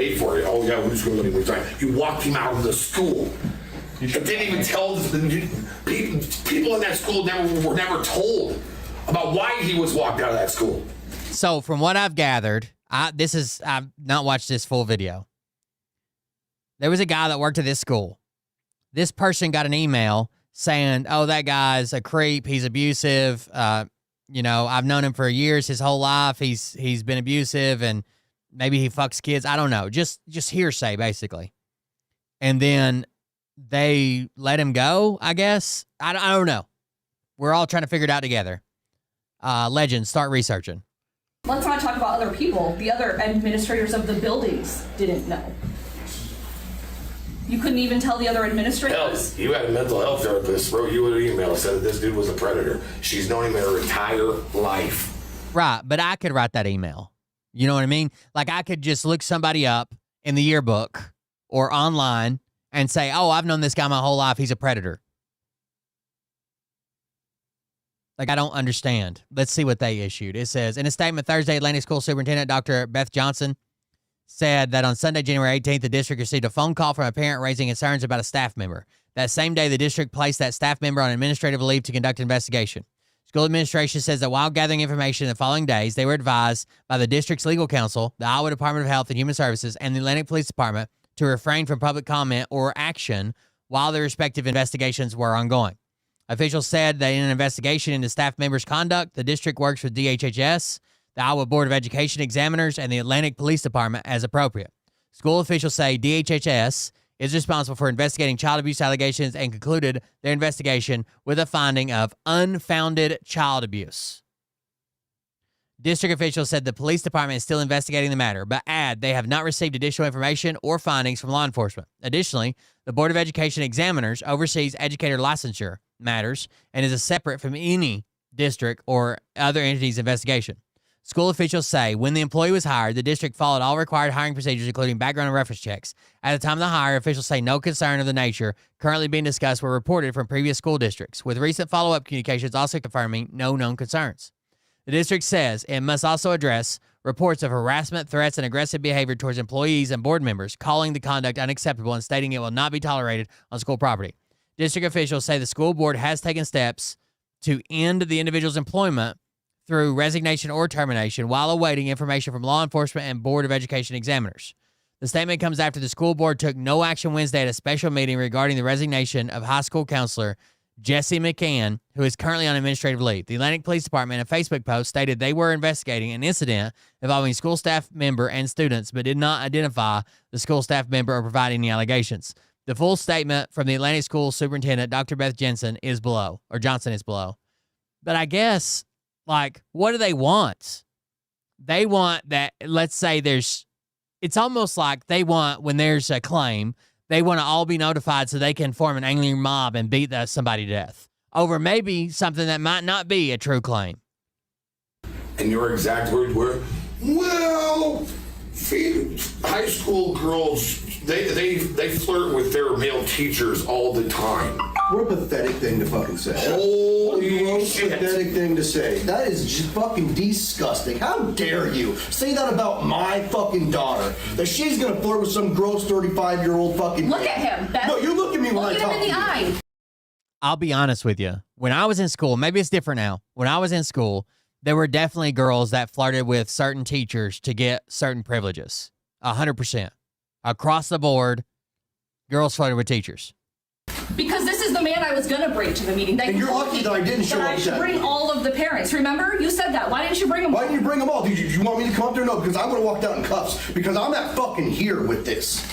[SPEAKER 10] paid for it. Oh yeah, we're just going to let him resign. You walked him out of the school. You didn't even tell people in that school were never told about why he was walked out of that school.
[SPEAKER 1] So from what I've gathered, I've not watched this full video. There was a guy that worked at this school. This person got an email saying, "Oh, that guy's a creep. He's abusive. You know, I've known him for years. His whole life, he's been abusive, and maybe he fucks kids. I don't know. Just hearsay, basically." And then they let him go, I guess. I don't know. We're all trying to figure it out together. Legends, start researching.
[SPEAKER 11] Let's not talk about other people. The other administrators of the buildings didn't know. You couldn't even tell the other administrators?
[SPEAKER 10] Hell, you had a mental health therapist wrote you an email said that this dude was a predator. She's known him her entire life.
[SPEAKER 1] Right, but I could write that email. You know what I mean? Like, I could just look somebody up in the yearbook or online and say, "Oh, I've known this guy my whole life. He's a predator." Like, I don't understand. Let's see what they issued. It says, in a statement Thursday, Atlantic School Superintendent Dr. Beth Johnson said that on Sunday, January 18th, the district received a phone call from a parent raising concerns about a staff member. That same day, the district placed that staff member on administrative leave to conduct an investigation. School administration says that while gathering information the following days, they were advised by the district's legal counsel, the Iowa Department of Health and Human Services, and the Atlantic Police Department to refrain from public comment or action while their respective investigations were ongoing. Officials said that in an investigation into staff members' conduct, the district works with DHHS, the Iowa Board of Education examiners, and the Atlantic Police Department as appropriate. School officials say DHHS is responsible for investigating child abuse allegations and concluded their investigation with a finding of unfounded child abuse. District officials said the police department is still investigating the matter, but add they have not received additional information or findings from law enforcement. Additionally, the Board of Education examiners oversees educator licensure matters and is separate from any district or other entity's investigation. School officials say when the employee was hired, the district followed all required hiring procedures, including background and reference checks. At the time of the hire, officials say no concern of the nature currently being discussed were reported from previous school districts, with recent follow-up communications also confirming no known concerns. The district says it must also address reports of harassment, threats, and aggressive behavior towards employees and board members, calling the conduct unacceptable and stating it will not be tolerated on school property. District officials say the school board has taken steps to end the individual's employment through resignation or termination while awaiting information from law enforcement and Board of Education examiners. The statement comes after the school board took no action Wednesday at a special meeting regarding the resignation of high school counselor Jesse McCann, who is currently on administrative leave. The Atlantic Police Department in a Facebook post stated they were investigating an incident involving school staff member and students, but did not identify the school staff member or provide any allegations. The full statement from the Atlantic School Superintendent, Dr. Beth Johnson, is below. But I guess, like, what do they want? They want that, let's say it's almost like they want, when there's a claim, they want to all be notified so they can form an angry mob and beat somebody to death over maybe something that might not be a true claim.
[SPEAKER 10] And your exact words were, well, high school girls, they flirt with their male teachers all the time.
[SPEAKER 12] What a pathetic thing to fucking say.
[SPEAKER 10] Holy shit.
[SPEAKER 12] Pathetic thing to say. That is just fucking disgusting. How dare you say that about my fucking daughter? That she's gonna flirt with some gross 35-year-old fucking
[SPEAKER 11] Look at him, Beth.
[SPEAKER 12] No, you look at me when I talk.
[SPEAKER 11] Look at him in the eye.
[SPEAKER 1] I'll be honest with you. When I was in school, maybe it's different now. When I was in school, there were definitely girls that flirted with certain teachers to get certain privileges. 100%. Across the board, girls flirted with teachers.
[SPEAKER 11] Because this is the man I was gonna bring to the meeting.
[SPEAKER 12] And you're lucky that I didn't show up.
[SPEAKER 11] I should bring all of the parents. Remember? You said that. Why didn't you bring them all?
[SPEAKER 12] Why didn't you bring them all? Did you want me to come up there? No, because I would have walked out in cuffs. Because I'm not fucking here with this.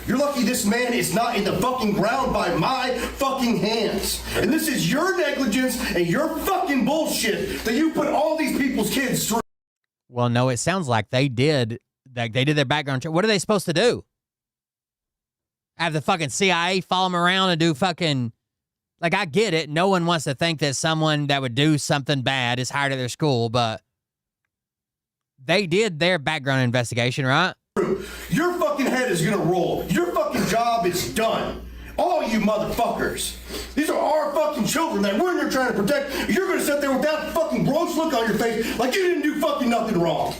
[SPEAKER 12] You're lucky this man is not in the fucking ground by my fucking hands. And this is your negligence and your fucking bullshit that you put all these people's kids through.
[SPEAKER 1] Well, no, it sounds like they did their background check. What are they supposed to do? Have the fucking CIA follow them around and do fucking... Like, I get it. No one wants to think that someone that would do something bad is hired at their school, but they did their background investigation, right?
[SPEAKER 12] Your fucking head is gonna roll. Your fucking job is done. All you motherfuckers. These are our fucking children that we're in here trying to protect. You're gonna sit there with that fucking gross look on your face like you didn't do fucking nothing wrong.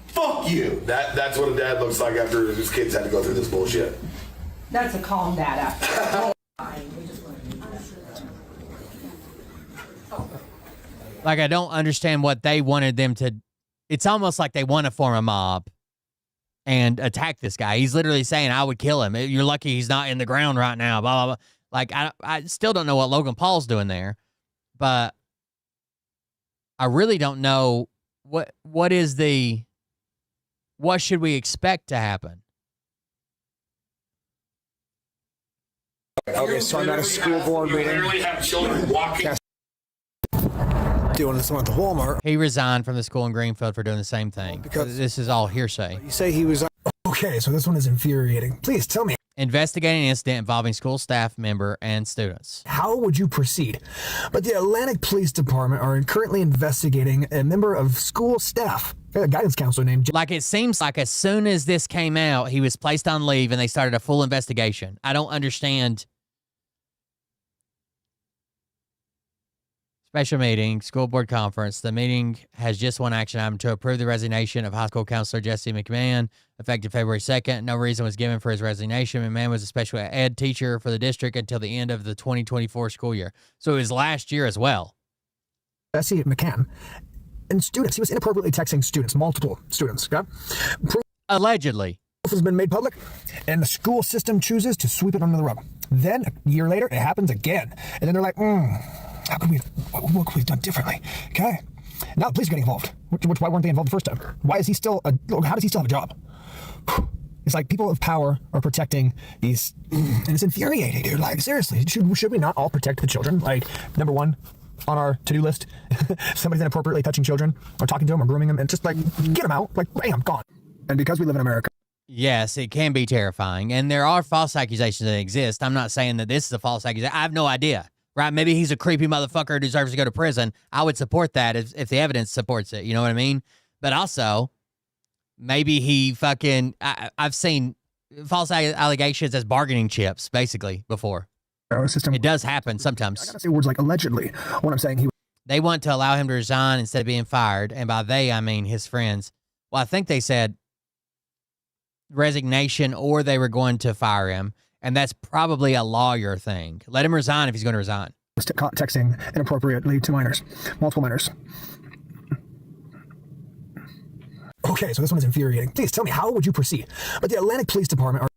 [SPEAKER 12] Fuck
[SPEAKER 10] fuck you. That's what a dad looks like after his kids had to go through this bullshit.
[SPEAKER 11] That's a calm data.
[SPEAKER 1] Like, I don't understand what they wanted them to. It's almost like they want to form a mob and attack this guy. He's literally saying, I would kill him. You're lucky he's not in the ground right now, blah, blah, blah. Like, I still don't know what Logan Paul's doing there, but I really don't know what should we expect to happen?
[SPEAKER 9] Okay, so I'm at a school board meeting.
[SPEAKER 10] Literally have children walking.
[SPEAKER 9] Doing this one at the Walmart.
[SPEAKER 1] He resigned from the school in Greenfield for doing the same thing.
[SPEAKER 9] Because
[SPEAKER 1] this is all hearsay.
[SPEAKER 9] You say he was... Okay, so this one is infuriating. Please tell me.
[SPEAKER 1] Investigating an incident involving school staff member and students.
[SPEAKER 9] How would you proceed? But the Atlantic Police Department are currently investigating a member of school staff, a guidance counselor named...
[SPEAKER 1] Like, it seems like as soon as this came out, he was placed on leave and they started a full investigation. I don't understand. Special meeting, school board conference. The meeting has just one action item to approve the resignation of high school counselor Jesse McMahon, effective February 2nd. No reason was given for his resignation. McMahon was a special ed teacher for the district until the end of the 2024 school year. So it was last year as well.
[SPEAKER 9] Jesse McMahon and students. He was inappropriately texting students, multiple students. Okay?
[SPEAKER 1] Allegedly.
[SPEAKER 9] Proof has been made public, and the school system chooses to sweep it under the rug. Then, a year later, it happens again. And then they're like, how could we, what could we have done differently? Okay. Now the police are getting involved. Why weren't they involved the first time? How does he still have a job? It's like people of power are protecting these, and it's infuriating, dude. Like, seriously, should we not all protect the children? Like, number one on our to-do list, somebody's inappropriately touching children or talking to them or grooming them, and just like, get them out, like, bam, gone. And because we live in America.
[SPEAKER 1] Yes, it can be terrifying. And there are false accusations that exist. I'm not saying that this is a false accusation. I have no idea. Right? Maybe he's a creepy motherfucker who deserves to go to prison. I would support that if the evidence supports it. You know what I mean? But also, maybe he fucking... I've seen false allegations as bargaining chips, basically, before. It does happen sometimes.
[SPEAKER 9] I gotta say words like allegedly when I'm saying he...
[SPEAKER 1] They want to allow him to resign instead of being fired. And by they, I mean his friends. Well, I think they said resignation or they were going to fire him. And that's probably a lawyer thing. Let him resign if he's going to resign.
[SPEAKER 9] Texting inappropriately to minors, multiple minors. Okay, so this one is infuriating. Please tell me, how would you proceed? But the Atlantic Police Department are...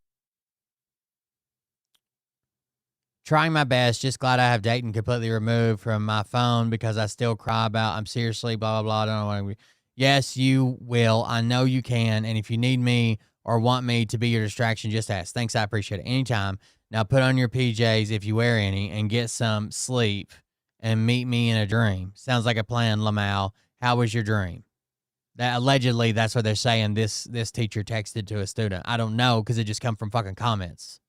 [SPEAKER 1] Trying my best. Just glad I have Dayton completely removed from my phone because I still cry about I'm seriously blah, blah, blah. I don't know what Yes, you will. I know you can. And if you need me or want me to be your distraction, just ask. Thanks, I appreciate it. Anytime. Now put on your PJs if you wear any and get some sleep and meet me in a dream. Sounds like a plan, Lamau. How was your dream? That allegedly, that's what they're saying this teacher texted to a student. I don't know because it just come from fucking comments.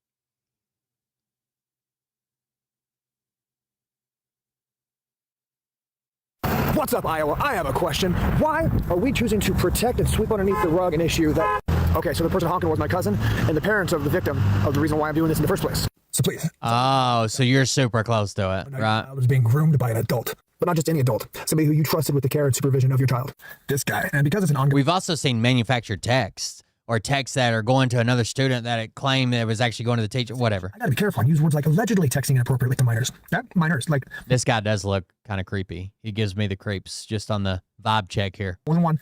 [SPEAKER 9] What's up, Iowa? I have a question. Why are we choosing to protect and sweep underneath the rug an issue that... Okay, so the person honking was my cousin and the parents of the victim of the reason why I'm doing this in the first place. So please.
[SPEAKER 1] Oh, so you're super close to it, right?
[SPEAKER 9] I was being groomed by an adult. But not just any adult. Somebody who you trusted with the care and supervision of your child. This guy. And because it's an ongoing...
[SPEAKER 1] We've also seen manufactured texts or texts that are going to another student that it claimed that it was actually going to the teacher, whatever.
[SPEAKER 9] I gotta be careful. I use words like allegedly texting inappropriately to minors. Minors, like...
[SPEAKER 1] This guy does look kind of creepy. He gives me the creeps just on the vibe check here.
[SPEAKER 9] More than one.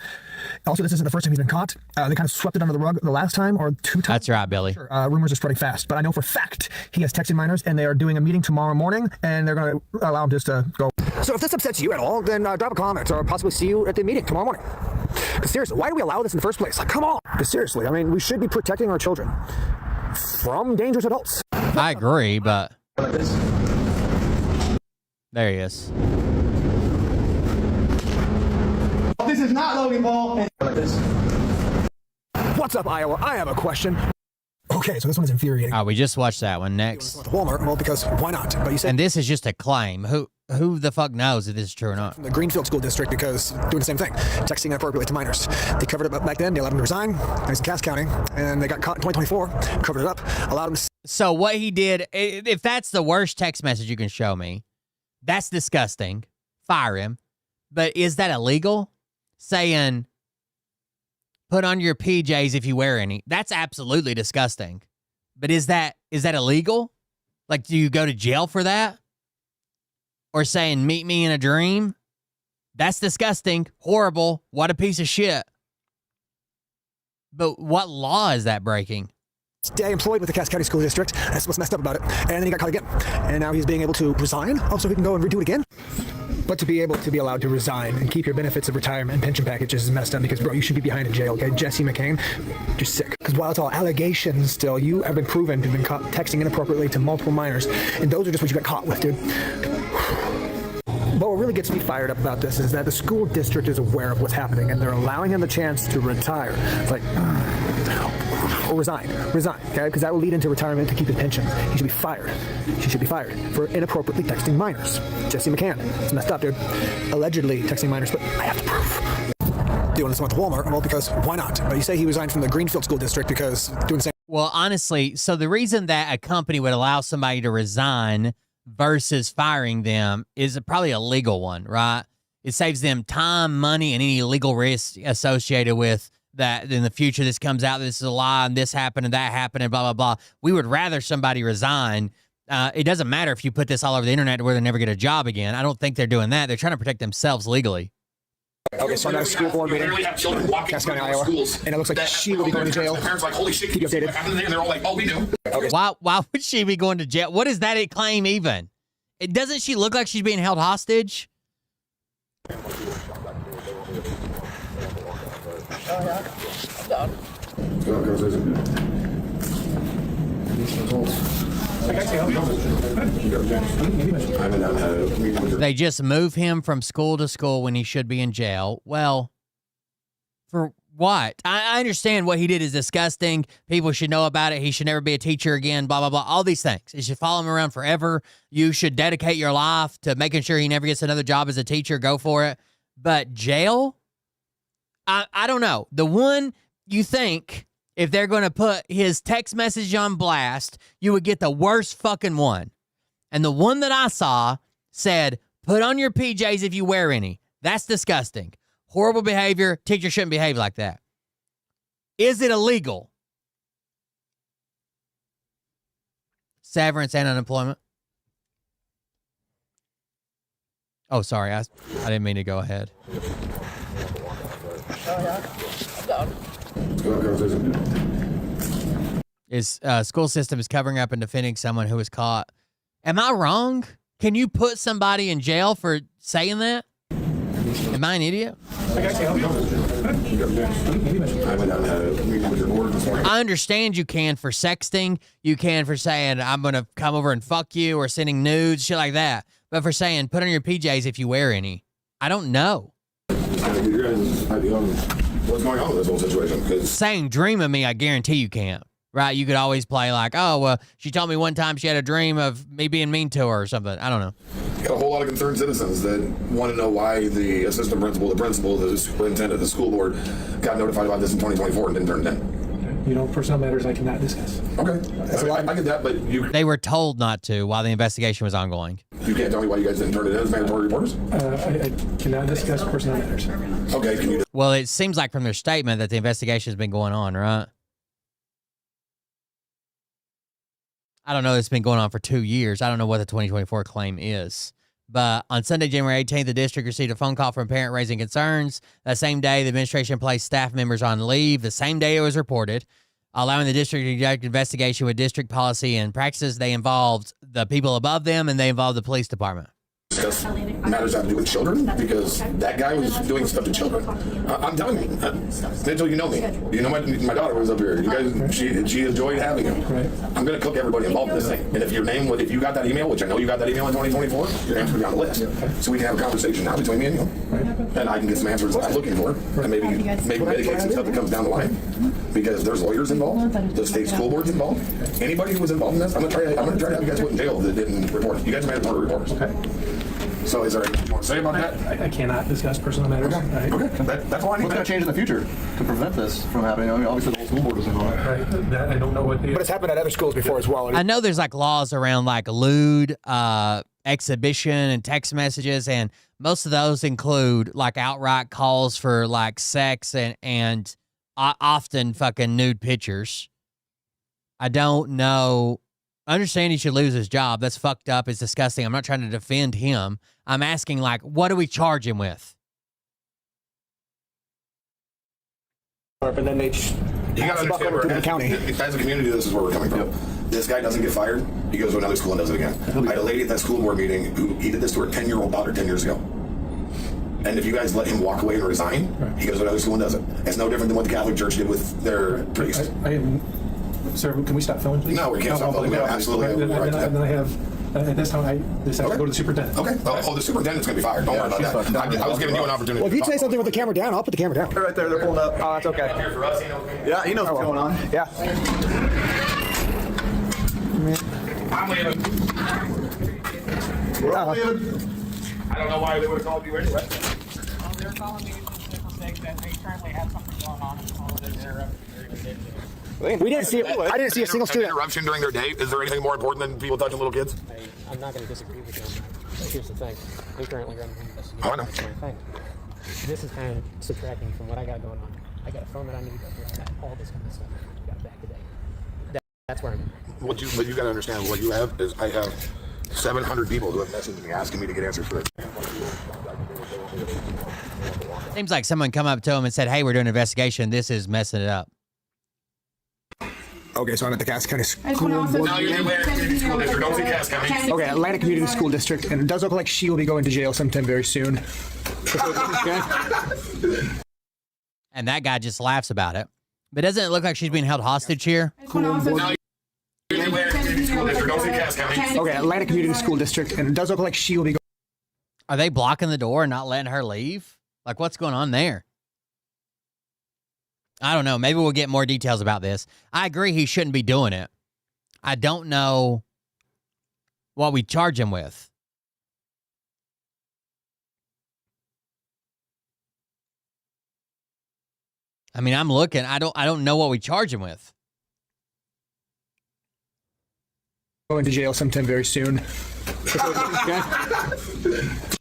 [SPEAKER 9] Also, this isn't the first time he's been caught. They kind of swept it under the rug the last time or 2 times.
[SPEAKER 1] That's right, Billy.
[SPEAKER 9] Sure. Rumors are spreading fast, but I know for fact he has texted minors and they are doing a meeting tomorrow morning and they're going to allow him just to go. So if this upsets you at all, then drop a comment or possibly see you at the meeting tomorrow morning. Seriously, why do we allow this in the first place? Like, come on. Seriously, I mean, we should be protecting our children from dangerous adults.
[SPEAKER 1] I agree, but... There he is.
[SPEAKER 9] This is not Logan Paul. What's up, Iowa? I have a question. Okay, so this one is infuriating.
[SPEAKER 1] Oh, we just watched that one. Next.
[SPEAKER 9] Walmart, well, because why not? But you said...
[SPEAKER 1] And this is just a claim. Who the fuck knows if this is true or not?
[SPEAKER 9] The Greenfield School District, because doing the same thing, texting inappropriately to minors. They covered it up back then. They allowed him to resign. And he's in Cass County, and they got caught in 2024. Covered it up, allowed him to...
[SPEAKER 1] So what he did, if that's the worst text message you can show me, that's disgusting. Fire him. But is that illegal? Saying put on your PJs if you wear any. That's absolutely disgusting. But is that illegal? Like, do you go to jail for that? Or saying, meet me in a dream? That's disgusting. Horrible. What a piece of shit. But what law is that breaking?
[SPEAKER 9] Stay employed with the Cass County School District. That's what's messed up about it. And then he got caught again. And now he's being able to resign. Also, he can go and redo it again. But to be able to be allowed to resign and keep your benefits of retirement and pension packages is messed up because, bro, you should be behind in jail, okay? Jesse McCain, you're sick. Because while it's all allegations still, you have been proven to have been caught texting inappropriately to multiple minors. And those are just what you got caught with, dude. But what really gets me fired up about this is that the school district is aware of what's happening and they're allowing him the chance to retire. It's like, or resign, okay? Because that will lead into retirement to keep his pension. He should be fired. She should be fired for inappropriately texting minors. Jesse McCann, it's messed up, dude. Allegedly texting minors, but I have to prove. Doing this one at Walmart, well, because why not? But you say he resigned from the Greenfield School District because doing the same.
[SPEAKER 1] Well, honestly, so the reason that a company would allow somebody to resign versus firing them is probably a legal one, right? It saves them time, money, and any legal risk associated with that. In the future, this comes out, this is a lie, and this happened, and that happened, and blah, blah, blah. We would rather somebody resign. It doesn't matter if you put this all over the internet where they never get a job again. I don't think they're doing that. They're trying to protect themselves legally.
[SPEAKER 9] Okay, so I'm at a school board meeting, Cass County, Iowa, and it looks like she will be going to jail.
[SPEAKER 10] Parents are like, holy shit,
[SPEAKER 9] keep you updated.
[SPEAKER 10] And they're all like, oh, we do.
[SPEAKER 9] Okay.
[SPEAKER 1] Why would she be going to jail? What is that claim even? It doesn't she look like she's being held hostage? They just move him from school to school when he should be in jail. Well, for what? I understand what he did is disgusting. People should know about it. He should never be a teacher again, blah, blah, blah. All these things. You should follow him around forever. You should dedicate your life to making sure he never gets another job as a teacher. Go for it. But jail? I don't know. The one you think, if they're going to put his text message on blast, you would get the worst fucking one. And the one that I saw said, put on your PJs if you wear any. That's disgusting. Horrible behavior. Teachers shouldn't behave like that. Is it illegal? Severance and unemployment. Oh, sorry. I didn't mean to go ahead. School system is covering up and defending someone who was caught. Am I wrong? Can you put somebody in jail for saying that? Am I an idiot? I understand you can for sexting. You can for saying, I'm going to come over and fuck you, or sending nudes, shit like that. But for saying, put on your PJs if you wear any. I don't know.
[SPEAKER 10] What's going on with this whole situation?
[SPEAKER 1] Saying dream of me, I guarantee you can't. Right? You could always play like, oh, well, she told me one time she had a dream of me being mean to her or something. I don't know.
[SPEAKER 10] Got a whole lot of concerned citizens that want to know why the assistant principal, the principal, the superintendent, the school board got notified about this in 2024 and didn't turn it in.
[SPEAKER 9] Personnel matters I cannot discuss.
[SPEAKER 10] Okay. I get that, but
[SPEAKER 1] they were told not to while the investigation was ongoing.
[SPEAKER 10] You can't tell me why you guys didn't turn it in as mandatory reporters?
[SPEAKER 9] I cannot discuss personnel matters.
[SPEAKER 10] Okay, can you...
[SPEAKER 1] Well, it seems like from their statement that the investigation has been going on, right? I don't know. It's been going on for 2 years. I don't know what the 2024 claim is. But on Sunday, January 18th, the district received a phone call from a parent raising concerns. That same day, the administration placed staff members on leave. The same day it was reported, allowing the district to conduct investigation with district policy and practices. They involved the people above them, and they involved the police department.
[SPEAKER 10] Discuss matters that have to do with children, because that guy was doing stuff to children. I'm telling you, until you know me. You know my daughter was up here. You guys, she enjoyed having him. I'm going to cook everybody involved in this thing. And if if you got that email, which I know you got that email in 2024, your name's going to be on the list. So we can have a conversation now between me and you, and I can get some answers that I'm looking for, and maybe mitigate some stuff that comes down the line. Because there's lawyers involved, the state school board's involved. Anybody who was involved in this, I'm going to try to have you guys put in jail that didn't report. You guys made mandatory reporters. Okay. So is there anything you want to say about that?
[SPEAKER 9] I cannot discuss personal matters.
[SPEAKER 10] Okay. That's all I need.
[SPEAKER 12] What's going to change in the future to prevent this from happening? I mean, obviously the whole school board was involved.
[SPEAKER 9] I don't know what. But it's happened at other schools before as well.
[SPEAKER 1] I know there's like laws around like lewd exhibition and text messages, and most of those include like outright calls for like sex and often fucking nude pictures. I don't know. I understand he should lose his job. That's fucked up. It's disgusting. I'm not trying to defend him. I'm asking, like, what do we charge him with?
[SPEAKER 9] And then they
[SPEAKER 10] You gotta understand,
[SPEAKER 9] over to the county.
[SPEAKER 10] As a community, this is where we're coming from. This guy doesn't get fired. He goes to another school and does it again. I had a lady at that school board meeting who he did this to her 10-year-old daughter 10 years ago. And if you guys let him walk away and resign, he goes to another school and does it. It's no different than what the Catholic Church did with their priest.
[SPEAKER 9] Sir, can we stop filming, please?
[SPEAKER 10] No, we can't stop filming. We absolutely have the right to that.
[SPEAKER 9] And then I have, at this time, this has to go to the superintendent.
[SPEAKER 10] Okay. Oh, the superintendent's going to be fired. Don't worry about that. I was giving you an opportunity.
[SPEAKER 9] Well, if you say something with the camera down, I'll put the camera down.
[SPEAKER 6] They're right there. They're pulling up.
[SPEAKER 9] Oh, that's okay.
[SPEAKER 6] Yeah, he knows what's going on.
[SPEAKER 9] Yeah.
[SPEAKER 10] I'm leaving.
[SPEAKER 6] We're all leaving.
[SPEAKER 10] I don't know why they would have called you anyway.
[SPEAKER 14] They're calling me just to say that they currently have something going on and all of this interruption.
[SPEAKER 9] We didn't see. I didn't see a single student.
[SPEAKER 10] Interruption during their day. Is there anything more important than people touching little kids?
[SPEAKER 14] I'm not going to disagree with them. But here's the thing. They currently running an investigation.
[SPEAKER 10] Oh, I know.
[SPEAKER 14] That's my thing. This is kind of subtracting from what I got going on. I got a phone that I need. I got all this kind of stuff. I got back today. That's where I'm at.
[SPEAKER 10] What you got to understand, what you have is I have 700 people who have messaged me asking me to get answers for it.
[SPEAKER 1] Seems like someone come up to him and said, hey, we're doing an investigation. This is messing it up.
[SPEAKER 9] Okay, so I'm at the Cass County School
[SPEAKER 10] No,
[SPEAKER 9] Board.
[SPEAKER 10] you're in Atlantic Community School District. Don't say Cass County.
[SPEAKER 9] Okay, Atlantic Community School District, and it does look like she will be going to jail sometime very soon. Okay.
[SPEAKER 1] And that guy just laughs about it. But doesn't it look like she's being held hostage here?
[SPEAKER 10] No, you're in Atlantic Community School District. Don't say Cass County.
[SPEAKER 9] Okay, Atlantic Community School District, and it does look like she will be.
[SPEAKER 1] Are they blocking the door and not letting her leave? Like, what's going on there? I don't know. Maybe we'll get more details about this. I agree he shouldn't be doing it. I don't know what we charge him with. I mean, I'm looking. I don't know what we charge him with.
[SPEAKER 9] Going to jail sometime very soon. Okay.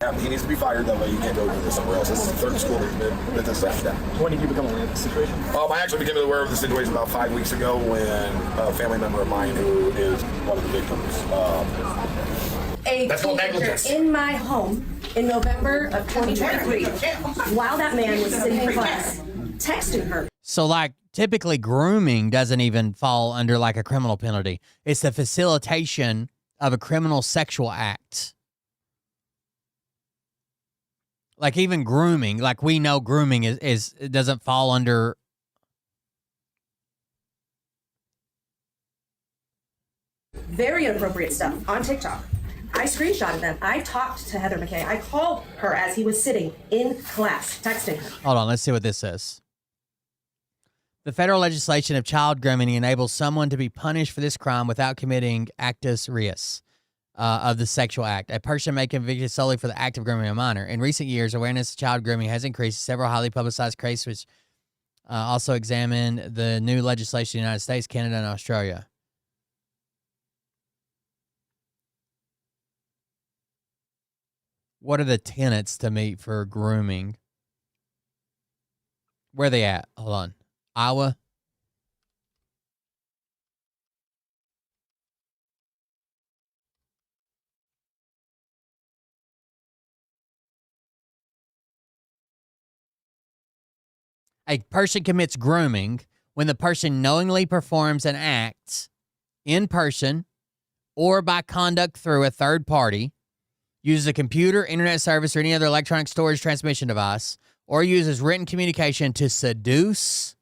[SPEAKER 10] Yeah, he needs to be fired. That way you can't go do this somewhere else. This is the third school that this has happened.
[SPEAKER 9] When did you become aware of the situation?
[SPEAKER 10] I actually became aware of the situation about 5 weeks ago when a family member of mine who is one of the victims. That's called negligence.
[SPEAKER 15] In my home in November of 2023, while that man was sitting in class, texting her.
[SPEAKER 1] So, like, typically grooming doesn't even fall under, like, a criminal penalty. It's the facilitation of a criminal sexual act. Like, even grooming, like, we know grooming is it doesn't fall under.
[SPEAKER 15] Very inappropriate stuff on TikTok. I screenshotted them. I talked to Heather McKay. I called her as he was sitting in class, texting her.
[SPEAKER 1] Hold on, let's see what this says. The federal legislation of child grooming enables someone to be punished for this crime without committing actus reus of the sexual act. A person may be convicted solely for the act of grooming a minor. In recent years, awareness of child grooming has increased. Several highly publicized cases which also examine the new legislation in the United States, Canada, and Australia. What are the tenets to meet for grooming? Where are they at? Hold on. Iowa. A person commits grooming when the person knowingly performs an act in person or by conduct through a third party, uses a computer, internet service, or any other electronic storage transmission device, or uses written communication to seduce,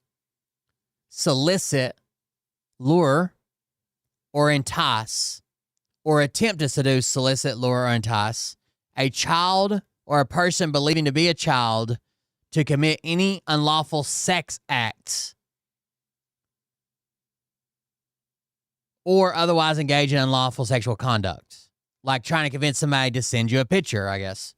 [SPEAKER 1] solicit, lure, or entice, or attempt to seduce, solicit, lure, or entice a child or a person believing to be a child to commit any unlawful sex acts or otherwise engage in unlawful sexual conduct, like trying to convince somebody to send you a picture, I guess.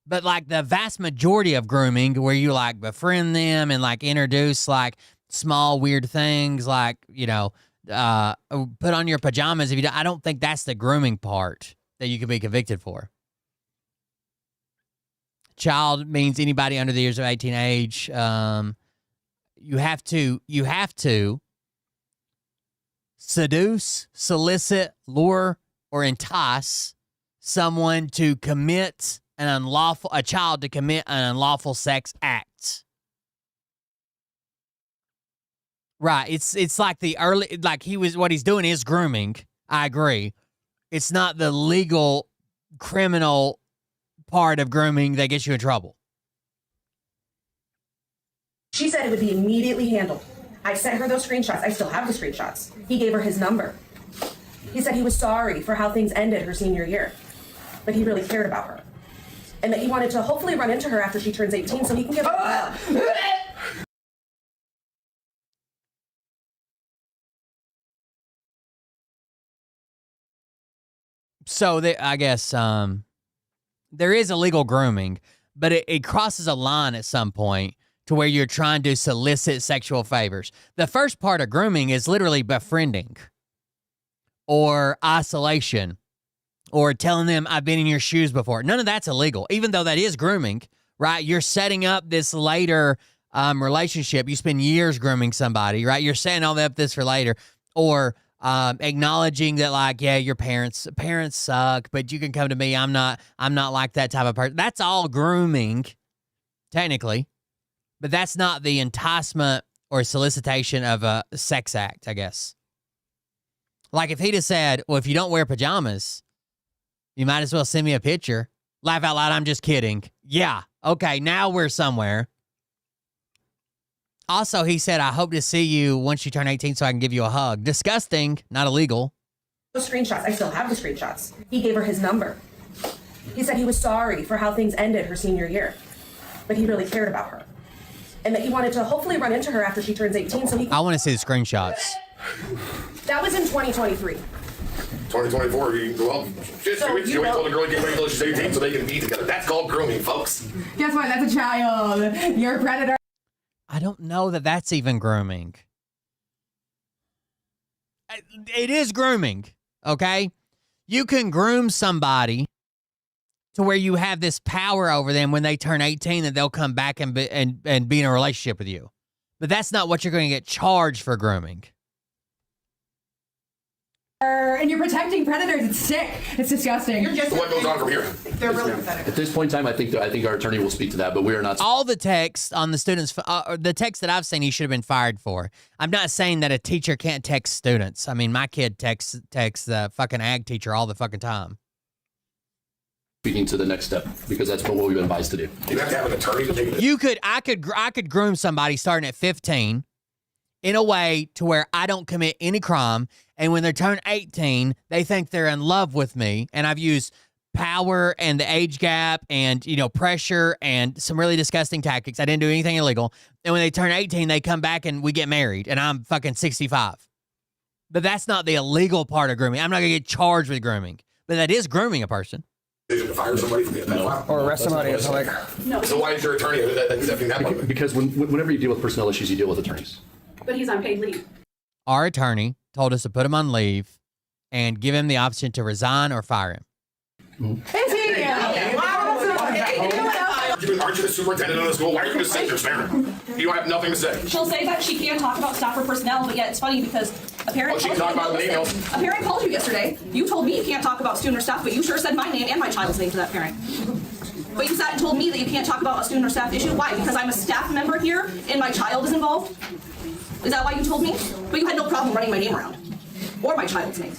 [SPEAKER 1] But like the vast majority of grooming where you like befriend them and like introduce like small weird things like, you know, put on your pajamas if you don't, I don't think that's the grooming part that you could be convicted for. Child means anybody under the years of 18 age. you have to seduce, solicit, lure, or entice someone to commit a child to commit an unlawful sex act. Right. It's like what he's doing is grooming. I agree. It's not the legal criminal part of grooming that gets you in trouble.
[SPEAKER 15] She said it would be immediately handled. I sent her those screenshots. I still have the screenshots. He gave her his number. He said he was sorry for how things ended her senior year, but he really cared about her. And that he wanted to hopefully run into her after she turns 18 so he can give her
[SPEAKER 1] So I guess there is illegal grooming, but it crosses a line at some point to where you're trying to solicit sexual favors. The first part of grooming is literally befriending or isolation or telling them, I've been in your shoes before. None of that's illegal, even though that is grooming, right? You're setting up this later relationship. You spend years grooming somebody, right? You're setting all that up this for later. Or acknowledging that, like, yeah, your parents suck, but you can come to me. I'm not like that type of person. That's all grooming, technically, but that's not the enticement or solicitation of a sex act, I guess. Like if he'd have said, well, if you don't wear pajamas, you might as well send me a picture. Laugh out loud, I'm just kidding. Yeah, okay, now we're somewhere. Also, he said, I hope to see you once you turn 18 so I can give you a hug. Disgusting, not illegal.
[SPEAKER 15] those screenshots. I still have the screenshots. He gave her his number. He said he was sorry for how things ended her senior year, but he really cared about her. And that he wanted to hopefully run into her after she turns 18 so he
[SPEAKER 1] I want to see the screenshots.
[SPEAKER 15] That was in 2023.
[SPEAKER 10] 2024, well, shit, 2 weeks ago, he told a girl to get ready until she's 18 so they can be together. That's called grooming, folks.
[SPEAKER 11] Guess what? That's a child. You're a predator.
[SPEAKER 1] I don't know that that's even grooming. It is grooming, okay? You can groom somebody to where you have this power over them when they turn 18 that they'll come back and be in a relationship with you. But that's not what you're going to get charged for grooming.
[SPEAKER 11] And you're protecting predators. It's sick. It's disgusting.
[SPEAKER 10] So what goes on from here?
[SPEAKER 11] They're really pathetic.
[SPEAKER 2] At this point in time, I think our attorney will speak to that, but we are not.
[SPEAKER 1] All the text on the students, the text that I've seen, he should have been fired for. I'm not saying that a teacher can't text students. I mean, my kid texts the fucking ag teacher all the fucking time.
[SPEAKER 2] Speaking to the next step, because that's what we've been advised to do.
[SPEAKER 10] You have to have an attorney to take it.
[SPEAKER 1] I could groom somebody starting at 15 in a way to where I don't commit any crime, and when they turn 18, they think they're in love with me, and I've used power and the age gap and, pressure and some really disgusting tactics. I didn't do anything illegal. And when they turn 18, they come back and we get married, and I'm fucking 65. But that's not the illegal part of grooming. I'm not going to get charged with grooming, but that is grooming a person.
[SPEAKER 10] To fire somebody from the pedophile.
[SPEAKER 9] Or arrest somebody.
[SPEAKER 10] No. So why is your attorney accepting that one?
[SPEAKER 2] Because whenever you deal with personnel issues, you deal with attorneys.
[SPEAKER 11] But he's on paid leave.
[SPEAKER 1] Our attorney told us to put him on leave and give him the option to resign or fire him.
[SPEAKER 11] Is he?
[SPEAKER 10] Aren't you the superintendent of the school? Why are you just sitting there staring? You have nothing to say.
[SPEAKER 11] She'll say that she can't talk about staff or personnel, but yet it's funny because a parent.
[SPEAKER 10] Oh, she can talk about it in emails.
[SPEAKER 11] A parent called you yesterday. You told me you can't talk about student or staff, but you sure said my name and my child's name to that parent. But you sat and told me that you can't talk about a student or staff issue. Why? Because I'm a staff member here and my child is involved? Is that why you told me? But you had no problem running my name around. Or my child's name.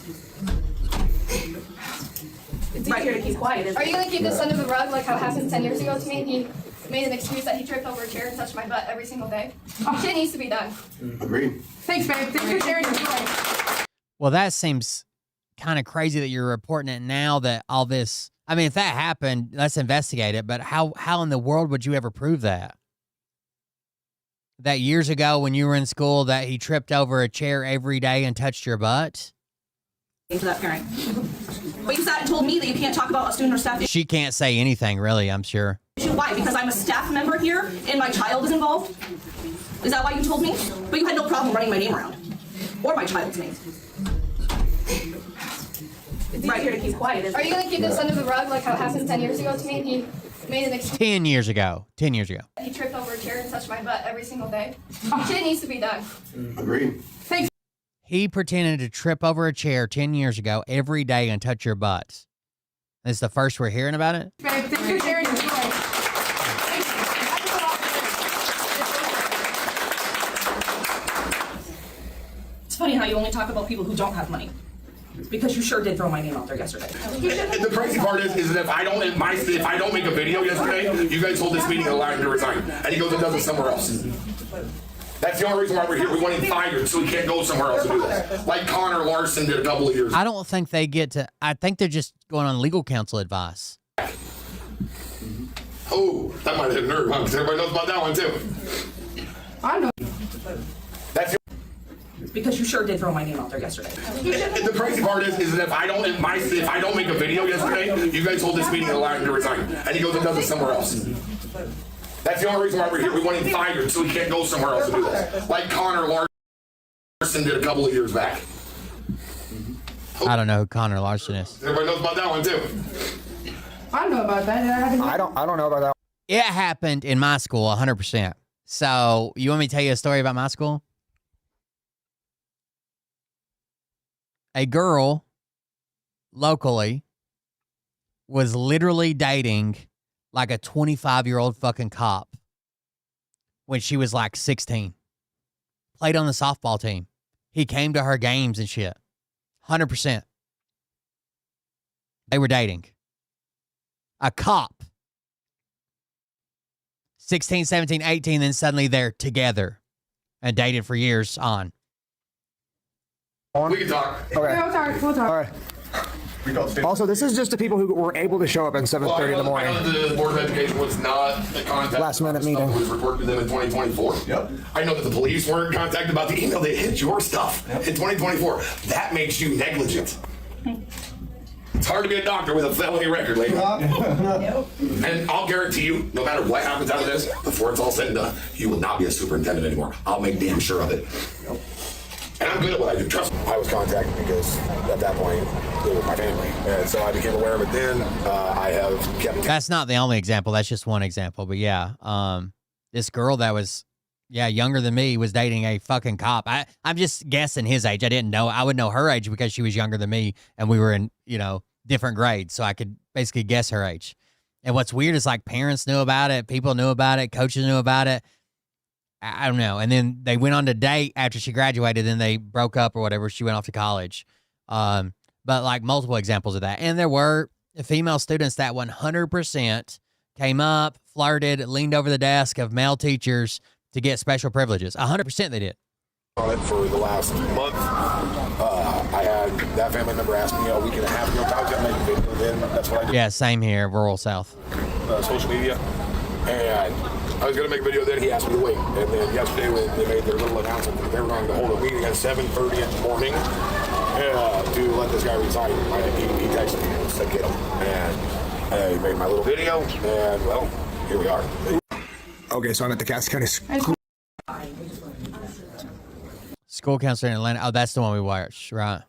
[SPEAKER 16] It's easier to keep quiet. Are you going to keep this under the rug like how it happened 10 years ago to me? He made an excuse that he tripped over a chair and touched my butt every single day. Shit needs to be done.
[SPEAKER 10] Agreed.
[SPEAKER 11] Thanks, babe. Thanks for sharing your story.
[SPEAKER 1] Well, that seems kind of crazy that you're reporting it now that all this... I mean, if that happened, let's investigate it, but how in the world would you ever prove that? That years ago when you were in school that he tripped over a chair every day and touched your butt?
[SPEAKER 11] To that parent. But you sat and told me that you can't talk about a student or staff issue.
[SPEAKER 1] She can't say anything, really, I'm sure.
[SPEAKER 11] Why? Because I'm a staff member here and my child is involved? Is that why you told me? But you had no problem running my name around. Or my child's name.
[SPEAKER 16] It's easier to keep quiet. Are you going to keep this under the rug like how it happened 10 years ago to me? He made an excuse.
[SPEAKER 1] 10 years ago. 10 years ago.
[SPEAKER 16] He tripped over a chair and touched my my butt every single day. Shit needs to be done.
[SPEAKER 10] Agreed.
[SPEAKER 16] Thanks.
[SPEAKER 1] He pretended to trip over a chair 10 years ago every day and touch your butts. This is the first we're hearing about it?
[SPEAKER 16] Babe, thanks for sharing your story.
[SPEAKER 11] It's funny how you only talk about people who don't have money. It's because you sure did throw my name out there yesterday.
[SPEAKER 10] And the crazy part is that if I don't make a video yesterday, you guys hold this meeting and allow him to resign. And he goes and does it somewhere else. That's the only reason why we're here. We want him fired so he can't go somewhere else and do this. Like Connor Larson did a couple of years ago.
[SPEAKER 1] I don't think they get to, I think they're just going on legal counsel advice.
[SPEAKER 10] Oh, that might have hit a nerve, huh? Because everybody knows about that one too.
[SPEAKER 16] I know.
[SPEAKER 10] That's
[SPEAKER 11] It's because you sure did throw my name out there yesterday.
[SPEAKER 10] and the crazy part is that if I don't make a video yesterday, you guys hold this meeting and allow him to resign. And he goes and does it somewhere else. That's the only reason why we're here. We want him fired so he can't go somewhere else and do this. Like Connor Larson did a couple of years back.
[SPEAKER 1] I don't know who Connor Larson is.
[SPEAKER 10] Everybody knows about that one too.
[SPEAKER 16] I know about that.
[SPEAKER 6] I don't know about that.
[SPEAKER 1] It happened in my school 100%. So you want me to tell you a story about my school? A girl locally was literally dating like a 25-year-old fucking cop when she was like 16. Played on the softball team. He came to her games and shit. 100%. They were dating. A cop. 16, 17, 18, then suddenly they're together and dated for years on.
[SPEAKER 10] We can talk.
[SPEAKER 9] Okay.
[SPEAKER 16] We'll talk. We'll talk.
[SPEAKER 9] All right. Also, this is just the people who were able to show up at 7:30 in the morning.
[SPEAKER 10] I know the Board of Education was not in contact.
[SPEAKER 9] Last minute meeting.
[SPEAKER 10] It was reported to them in 2024. Yep. I know that the police weren't in contact about the email. They hit your stuff in 2024. That makes you negligent. It's hard to be a doctor with a felony record, lady. And I'll guarantee you, no matter what happens out of this, before it's all said and done, you will not be a superintendent anymore. I'll make damn sure of it. And I'm good at what I do. Trust me.
[SPEAKER 5] I was contacted because at that point, it was my family. And so I became aware of it then. I have kept...
[SPEAKER 1] That's not the only example. That's just one example. But yeah, this girl that was, younger than me was dating a fucking cop. I'm just guessing his age. I didn't know. I would know her age because she was younger than me and we were in, different grades. So I could basically guess her age. And what's weird is like parents knew about it. People knew about it. Coaches knew about it. I don't know. And then they went on to date after she graduated. Then they broke up or whatever. She went off to college. But like multiple examples of that. And there were female students that 100% came up, flirted, leaned over the desk of male teachers to get special privileges. 100% they did.
[SPEAKER 5] On it for the last month. I had that family member ask me a week and a half ago if I was going to make a video then. That's what I did.
[SPEAKER 1] Yeah, same here, rural South.
[SPEAKER 5] Social media. And I was going to make a video then. He asked me to wait. And then yesterday when they made their little announcement that they were going to hold a meeting at 7:30 in the morning to let this guy resign. He texted me and said, get him. And I made my little video. And, well, here we are.
[SPEAKER 9] Okay, so I'm at the Cass County School.
[SPEAKER 1] School counselor in Atlanta. Oh, that's the one we watched, right?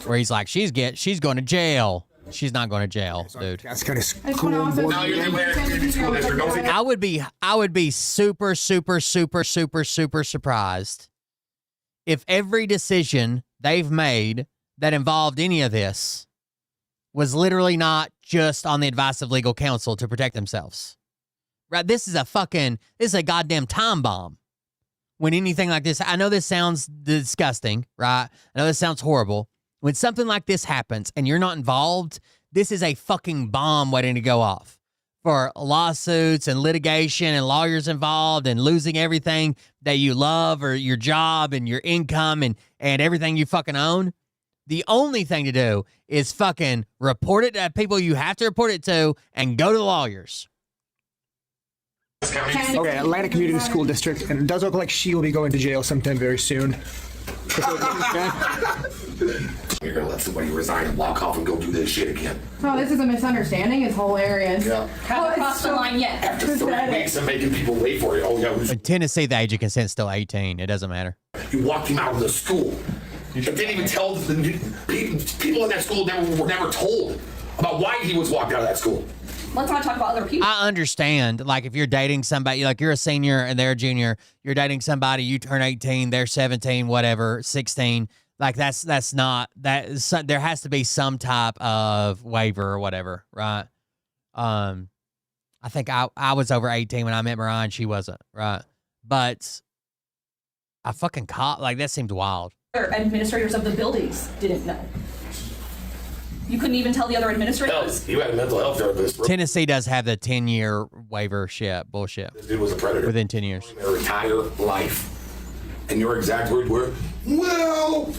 [SPEAKER 1] Where he's like, she's going to jail. She's not going to jail, dude.
[SPEAKER 9] Cass County School Board.
[SPEAKER 1] I would be super, super, super, super, super surprised if every decision they've made that involved any of this was literally not just on the advice of legal counsel to protect themselves. Right? This is a goddamn time bomb. When anything like this, I know this sounds disgusting, right? I know this sounds horrible. When something like this happens and you're not involved, this is a fucking bomb waiting to go off for lawsuits and litigation and lawyers involved and losing everything that you love or your job and your income and everything you fucking own. The only thing to do is fucking report it to people you have to report it to and go to the lawyers.
[SPEAKER 9] Okay, Atlanta Community School District, and it does look like she will be going to jail sometime very soon.
[SPEAKER 10] You're gonna let somebody resign and walk off and go do this shit again.
[SPEAKER 16] Oh, this is a misunderstanding. It's hilarious.
[SPEAKER 10] Yeah.
[SPEAKER 11] Haven't crossed the line yet.
[SPEAKER 10] After 3 weeks of making people wait for it. Oh, yeah.
[SPEAKER 1] In Tennessee, the age of consent is still 18. It doesn't matter.
[SPEAKER 10] You walked him out of the school. You didn't even tell the people in that school were never told. about why he was walked out of that school.
[SPEAKER 11] Let's not talk about other people.
[SPEAKER 1] I understand. Like, if you're dating somebody, like you're a senior and they're a junior, you're dating somebody, you turn 18, they're 17, whatever, 16. Like, that's not, there has to be some type of waiver or whatever, right? I think I was over 18 when I met Mariah and she wasn't, right? But I fucking caught, like, that seems wild.
[SPEAKER 11] Administrators of the buildings didn't know. You couldn't even tell the other administrators?
[SPEAKER 10] You had a mental health therapist.
[SPEAKER 1] Tennessee does have the 10-year waiver shit, bullshit.
[SPEAKER 10] This dude was a predator.
[SPEAKER 1] Within 10 years.
[SPEAKER 10] Their entire life. And your exact words were, well,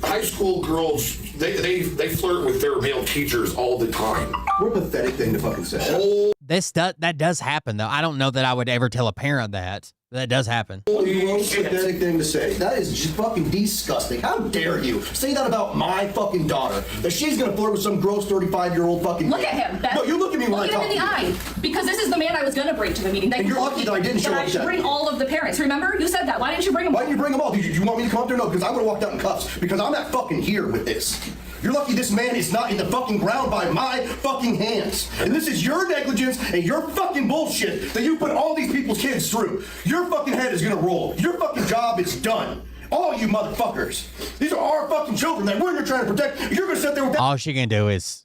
[SPEAKER 10] high school girls, they flirt with their male teachers all the time.
[SPEAKER 12] What a pathetic thing to fucking say.
[SPEAKER 1] That does happen, though. I don't know that I would ever tell a parent that. That does happen.
[SPEAKER 12] Gross, pathetic thing to say. That is just fucking disgusting. How dare you say that about my fucking daughter? That she's gonna flirt with some gross 35-year-old fucking.
[SPEAKER 11] Look at him, Beth.
[SPEAKER 12] No, you look at me when I talk.
[SPEAKER 11] Look at him in the eye. Because this is the man I was gonna bring to the meeting.
[SPEAKER 12] And you're lucky that I didn't show up.
[SPEAKER 11] I should bring all of the parents. Remember? You said that. Why didn't you bring them?
[SPEAKER 12] Why didn't you bring them all? Did you want me to come up there? No, because I would have walked out in cuffs. Because I'm not fucking here with this. You're lucky this man is not in the fucking ground by my fucking hands. And this is your negligence and your fucking bullshit that you put all these people's kids through. Your fucking head is gonna roll. Your fucking job is done. All you motherfuckers. These are our fucking children that we're trying to protect. You're gonna sit there with that.
[SPEAKER 1] All she can do is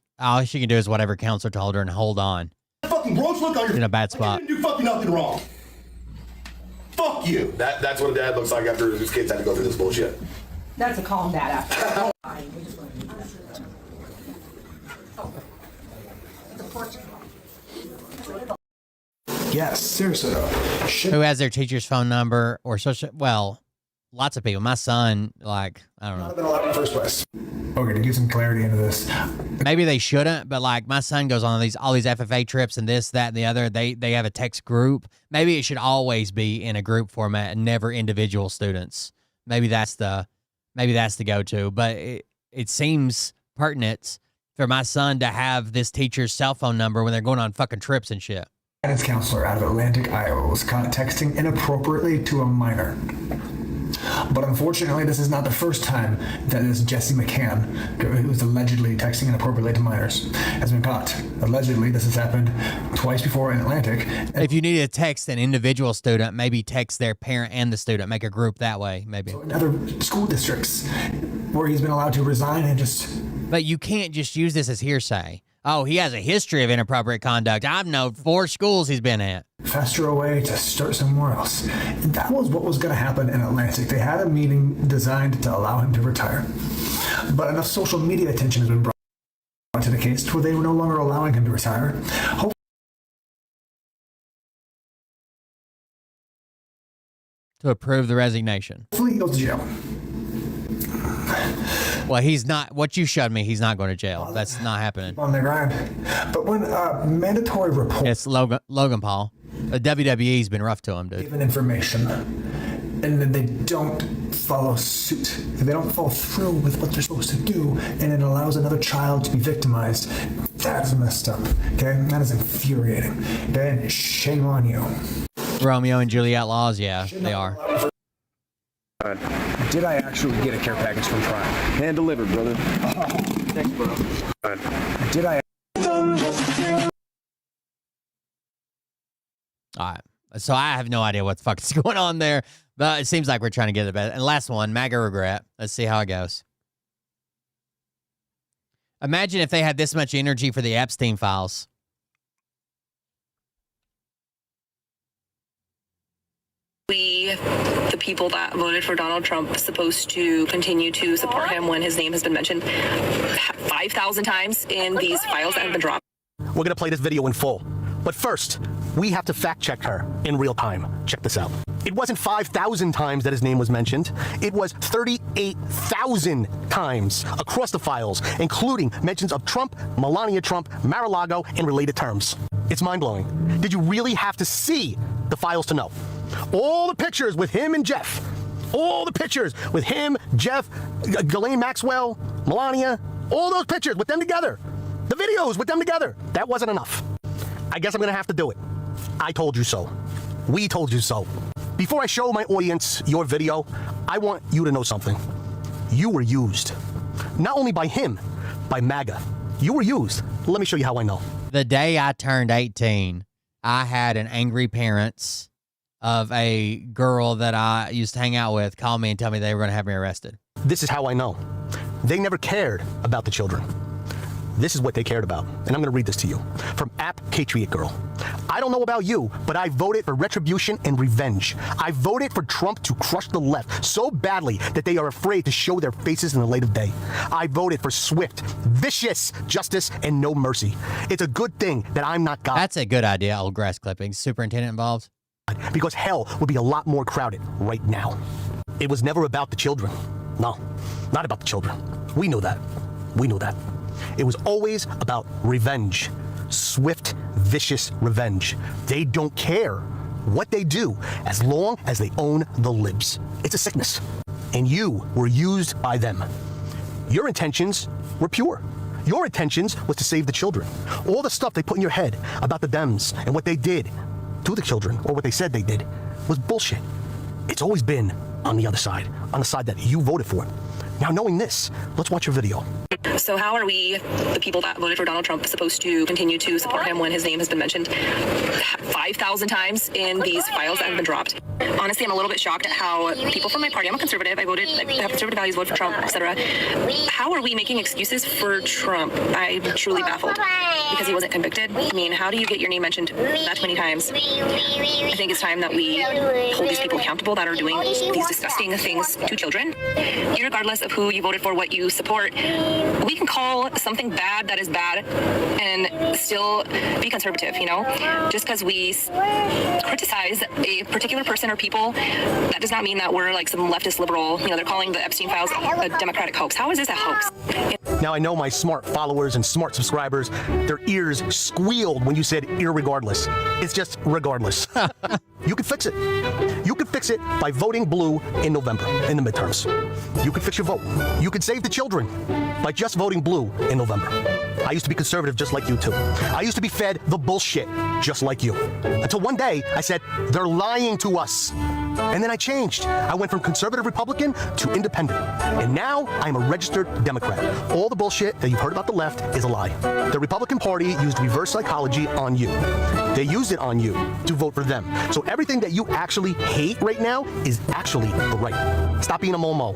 [SPEAKER 1] whatever counselor told her and hold on.
[SPEAKER 12] Fucking gross look on your.
[SPEAKER 1] In a bad spot.
[SPEAKER 12] You didn't do fucking nothing wrong. Fuck you.
[SPEAKER 10] That's what a dad looks like after his kids had to go through this bullshit.
[SPEAKER 15] That's a calm dad after.
[SPEAKER 9] Yes, seriously though.
[SPEAKER 1] Who has their teacher's phone number or social? Well, lots of people. My son, like, I don't know.
[SPEAKER 9] Been allowed in the first place. Okay, to get some clarity into this.
[SPEAKER 1] Maybe they shouldn't, but like my son goes on all these FFA trips and this, that, and the other. They have a text group. Maybe it should always be in a group format and never individual students. Maybe that's the go-to. But it seems pertinent for my son to have this teacher's cell phone number when they're going on fucking trips and shit.
[SPEAKER 9] Guidance counselor out of Atlantic, Iowa was caught texting inappropriately to a minor. But unfortunately, this is not the first time that this Jesse McCann, who was allegedly texting inappropriately to minors, has been caught. Allegedly, this has happened twice before in Atlantic.
[SPEAKER 1] If you need to text an individual student, maybe text their parent and the student. Make a group that way, maybe.
[SPEAKER 9] So in other school districts where he's been allowed to resign and just...
[SPEAKER 1] But you can't just use this as hearsay. Oh, he has a history of inappropriate conduct. I've known 4 schools he's been at.
[SPEAKER 9] Fester away to start somewhere else. And that was what was going to happen in Atlantic. They had a meeting designed to allow him to retire. But enough social media attention has been brought to the case where they were no longer allowing him to retire.
[SPEAKER 1] To approve the resignation.
[SPEAKER 9] Hopefully he goes to jail.
[SPEAKER 1] Well, he's not. What you showed me, he's not going to jail. That's not happening.
[SPEAKER 9] On the grind. But when mandatory reports...
[SPEAKER 1] It's Logan Paul. The WWE's been rough to him, dude.
[SPEAKER 9] Given information, and then they don't follow suit. They don't follow through with what they're supposed to do, and it allows another child to be victimized. That is messed up, okay? That is infuriating. Okay? And shame on you.
[SPEAKER 1] Romeo and Juliet laws, yeah, they are.
[SPEAKER 13] Did I actually get a care package from Prime? Hand delivered, brother.
[SPEAKER 9] Oh, thanks, bro.
[SPEAKER 13] Did I?
[SPEAKER 1] All right. So I have no idea what the fuck is going on there, but it seems like we're trying to get it better. And last one, MAGA regret. Let's see how it goes. Imagine if they had this much energy for the Epstein files.
[SPEAKER 17] We, the people that voted for Donald Trump, supposed to continue to support him when his name has been mentioned 5,000 times in these files that have been dropped.
[SPEAKER 18] We're going to play this video in full. But first, we have to fact check her in real time. Check this out. It wasn't 5,000 times that his name was mentioned. It was 38,000 times across the files, including mentions of Trump, Melania Trump, Mar-a-Lago, and related terms. It's mind-blowing. Did you really have to see the files to know? All the pictures with him and Jeff. All the pictures with him, Jeff, Ghislaine Maxwell, Melania. All those pictures with them together. The videos with them together. That wasn't enough. I guess I'm going to have to do it. I told you so. We told you so. Before I show my audience your video, I want you to know something. You were used. Not only by him, by MAGA. You were used. Let me show you how I know.
[SPEAKER 1] The day I turned 18, I had an angry parents of a girl that I used to hang out with call me and tell me they were going to have me arrested.
[SPEAKER 18] This is how I know. They never cared about the children. This is what they cared about. And I'm going to read this to you. From App Patriot Girl. I don't know about you, but I voted for retribution and revenge. I voted for Trump to crush the left so badly that they are afraid to show their faces in the light of day. I voted for swift, vicious justice and no mercy. It's a good thing that I'm not God.
[SPEAKER 1] That's a good idea, old grass clippings. Superintendent involved?
[SPEAKER 18] Because hell would be a lot more crowded right now. It was never about the children. No, not about the children. We know that. We know that. It was always about revenge. Swift, vicious revenge. They don't care what they do as long as they own the libs. It's a sickness. And you were used by them. Your intentions were pure. Your intentions was to save the children. All the stuff they put in your head about the Dems and what they did to the children, or what they said they did, was bullshit. It's always been on the other side, on the side that you voted for. Now, knowing this, let's watch your video.
[SPEAKER 17] So how are we, the people that voted for Donald Trump, supposed to continue to support him when his name has been mentioned 5,000 times in these files that have been dropped? Honestly, I'm a little bit shocked at how people from my party, I'm a conservative, I have conservative values, voted for Trump, etc. How are we making excuses for Trump? I'm truly baffled because he wasn't convicted. I mean, how do you get your name mentioned that many times? I think it's time that we hold these people accountable that are doing these disgusting things to children. Irregardless of who you voted for, what you support, we can call something bad that is bad and still be conservative, you know? Just because we criticize a particular person or people, that does not mean that we're like some leftist liberal, you know, they're calling the Epstein files a Democratic hoax. How is this a hoax?
[SPEAKER 18] Now, I know my smart followers and smart subscribers, their ears squealed when you said irregardless. It's just regardless. You can fix it. You can fix it by voting blue in November, in the midterms. You can fix your vote. You can save the children by just voting blue in November. I used to be conservative just like you too. I used to be fed the bullshit just like you. Until one day I said, they're lying to us. And then I changed. I went from conservative Republican to independent. And now I'm a registered Democrat. All the bullshit that you've heard about the left is a lie. The Republican Party used reverse psychology on you. They used it on you to vote for them. So everything that you actually hate right now is actually the right. Stop being a momo.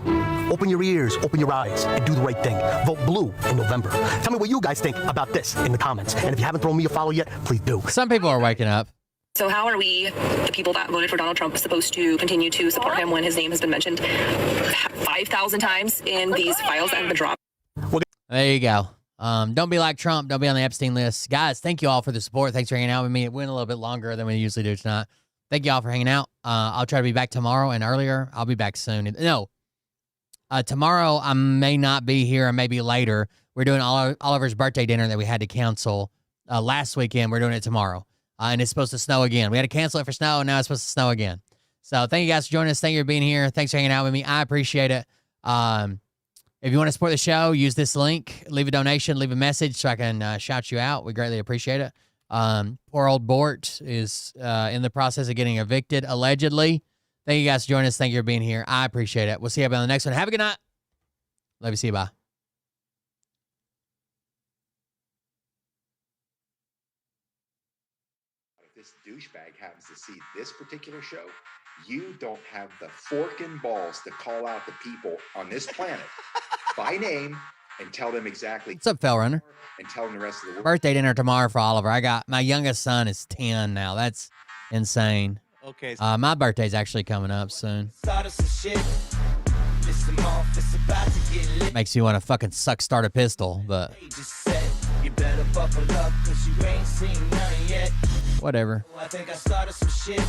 [SPEAKER 18] Open your ears, open your eyes, and do the right thing. Vote blue in November. Tell me what you guys think about this in the comments. And if you haven't thrown me a follow yet, please do.
[SPEAKER 1] Some people are waking up.
[SPEAKER 17] So how are we, the people that voted for Donald Trump, supposed to continue to support him when his name has been mentioned 5,000 times in these files that have been dropped?
[SPEAKER 1] There you go. Don't be like Trump. Don't be on the Epstein list. Guys, thank you all for the support. Thanks for hanging out with me. It went a little bit longer than we usually do tonight. Thank you all for hanging out. I'll try to be back tomorrow and earlier. I'll be back soon. No, tomorrow I may not be here. I may be later. We're doing Oliver's birthday dinner that we had to cancel last weekend. We're doing it tomorrow. And it's supposed to snow again. We had to cancel it for snow, and now it's supposed to snow again. So thank you guys for joining us. Thank you for being here. Thanks for hanging out with me. I appreciate it. If you want to support the show, use this link. Leave a donation. Leave a message so I can shout you out. We greatly appreciate it. Poor old Bort is in the process of getting evicted, allegedly. Thank you guys for joining us. Thank you for being here. I appreciate it. We'll see you on the next one. Have a good night. Love you. See you. Bye.
[SPEAKER 19] This douchebag happens to see this particular show, you don't have the forking balls to call out the people on this planet by name and tell them exactly.
[SPEAKER 1] What's up, Fell Runner?
[SPEAKER 19] And tell them the rest of the world.
[SPEAKER 1] Birthday dinner tomorrow for Oliver. I got my youngest son is 10 now. That's insane.
[SPEAKER 20] Okay.
[SPEAKER 1] My birthday's actually coming up soon. Makes you want to fucking start a pistol, but whatever.
[SPEAKER 20] I think I started some shit.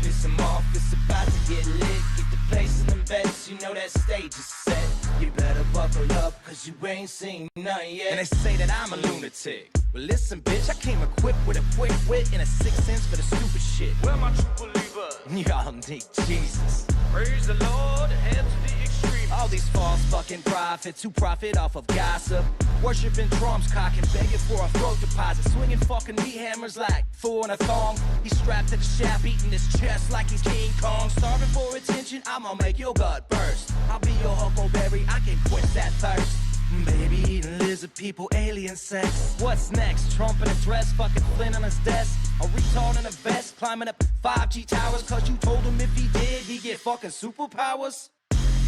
[SPEAKER 20] Piss him off, it's about to get lit. Get the place in the beds, you know that stage is set. You better buckle up, cause you ain't seen nothing yet. And they say that I'm a lunatic. Well, listen, bitch, I came equipped with a quick wit and a 6th sense for the stupid shit. Where my true believer? Y'all need Jesus. Praise the Lord, head to the extreme. All these false fucking prophets who profit off of gossip. Worshipping drums, cocking, begging for a throat deposit. Swinging fucking meat hammers like fool in a thong. He's strapped to the shaft, eating his chest like he's King Kong. Starving for attention, I'ma make your gut burst. I'll be your huckleberry, I can quench that thirst. Baby eating lizard people, alien sex. What's next? Trump in a dress, fucking Flynn on his desk. A retard in a vest, climbing up 5G towers. Cause you told him if he did, he'd get fucking superpowers.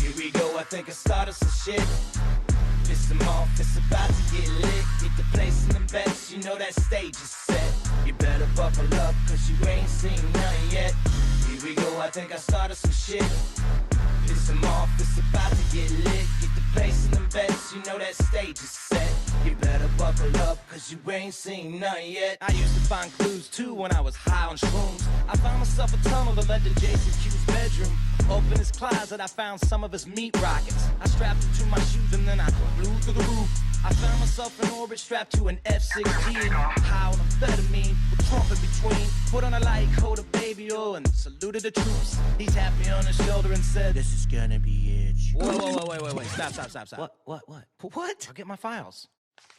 [SPEAKER 20] Here we go, I think I started some shit. Piss him off, it's about to get lit. Get the place in the bets, you know that stage is set. You better buckle up, cause you ain't seen nothing yet. Here we go, I think I started some shit. Piss him off, it's about to get lit. Get the place in the bets, you know that stage is set. You better buckle up, cause you ain't seen nothing yet. I used to find clues too when I was high on shrooms. I found myself a tunnel that led to Jason Q's bedroom. Open his closet, I found some of his meat rockets. I strapped them to my shoes and then I flew through the roof. I found myself in orbit strapped to an F-16. High on amphetamine with Trump in between. Put on a light coat of baby oil and saluted the troops. He tapped me on the shoulder and said, "This is gonna be it." Wait. Stop. What? I'll get my files.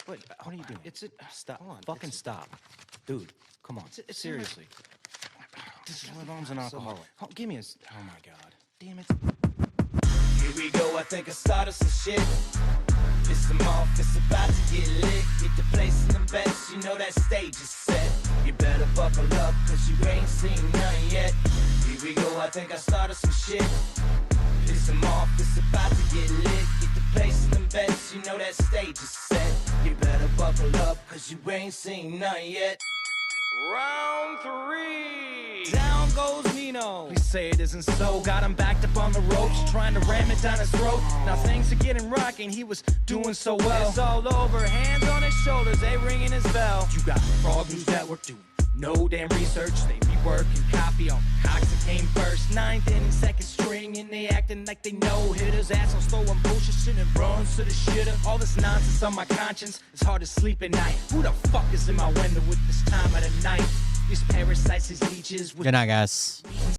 [SPEAKER 20] Wait, what are you doing? Stop. Hold on. Fucking stop. Dude, come on. Seriously. This is my mom's an alcoholic. Oh, give me a... Oh, my God. Damn it. Here we go. I think I started some shit. Piss him off. It's about to get lit. Get the place in the bets. You know that stage is set. You better buckle up, cause you ain't seen nothing yet. Here we go. I think I started some shit. Piss him off. It's about to get lit. Get the place in the bets. You know that stage is set. You better buckle up, cause you ain't seen nothing yet. Round 3. Down goes Nino. Please say it isn't so. Got him backed up on the ropes, trying to ram it down his throat. Now things are getting rocking, he was doing so well. It's all over, hands on his shoulders, they ringing his bell. You got Frog News Network doing no damn research. They rework and copy on cocks that came first. 9th inning, 2nd string, and they acting like they know hitters. Assholes throwing bullshit, shit and bronze to the shitter. All this nonsense on my conscience, it's hard to sleep at night. Who the fuck is in my window with this time of the night? These parasites, these leeches.
[SPEAKER 1] Good night, guys.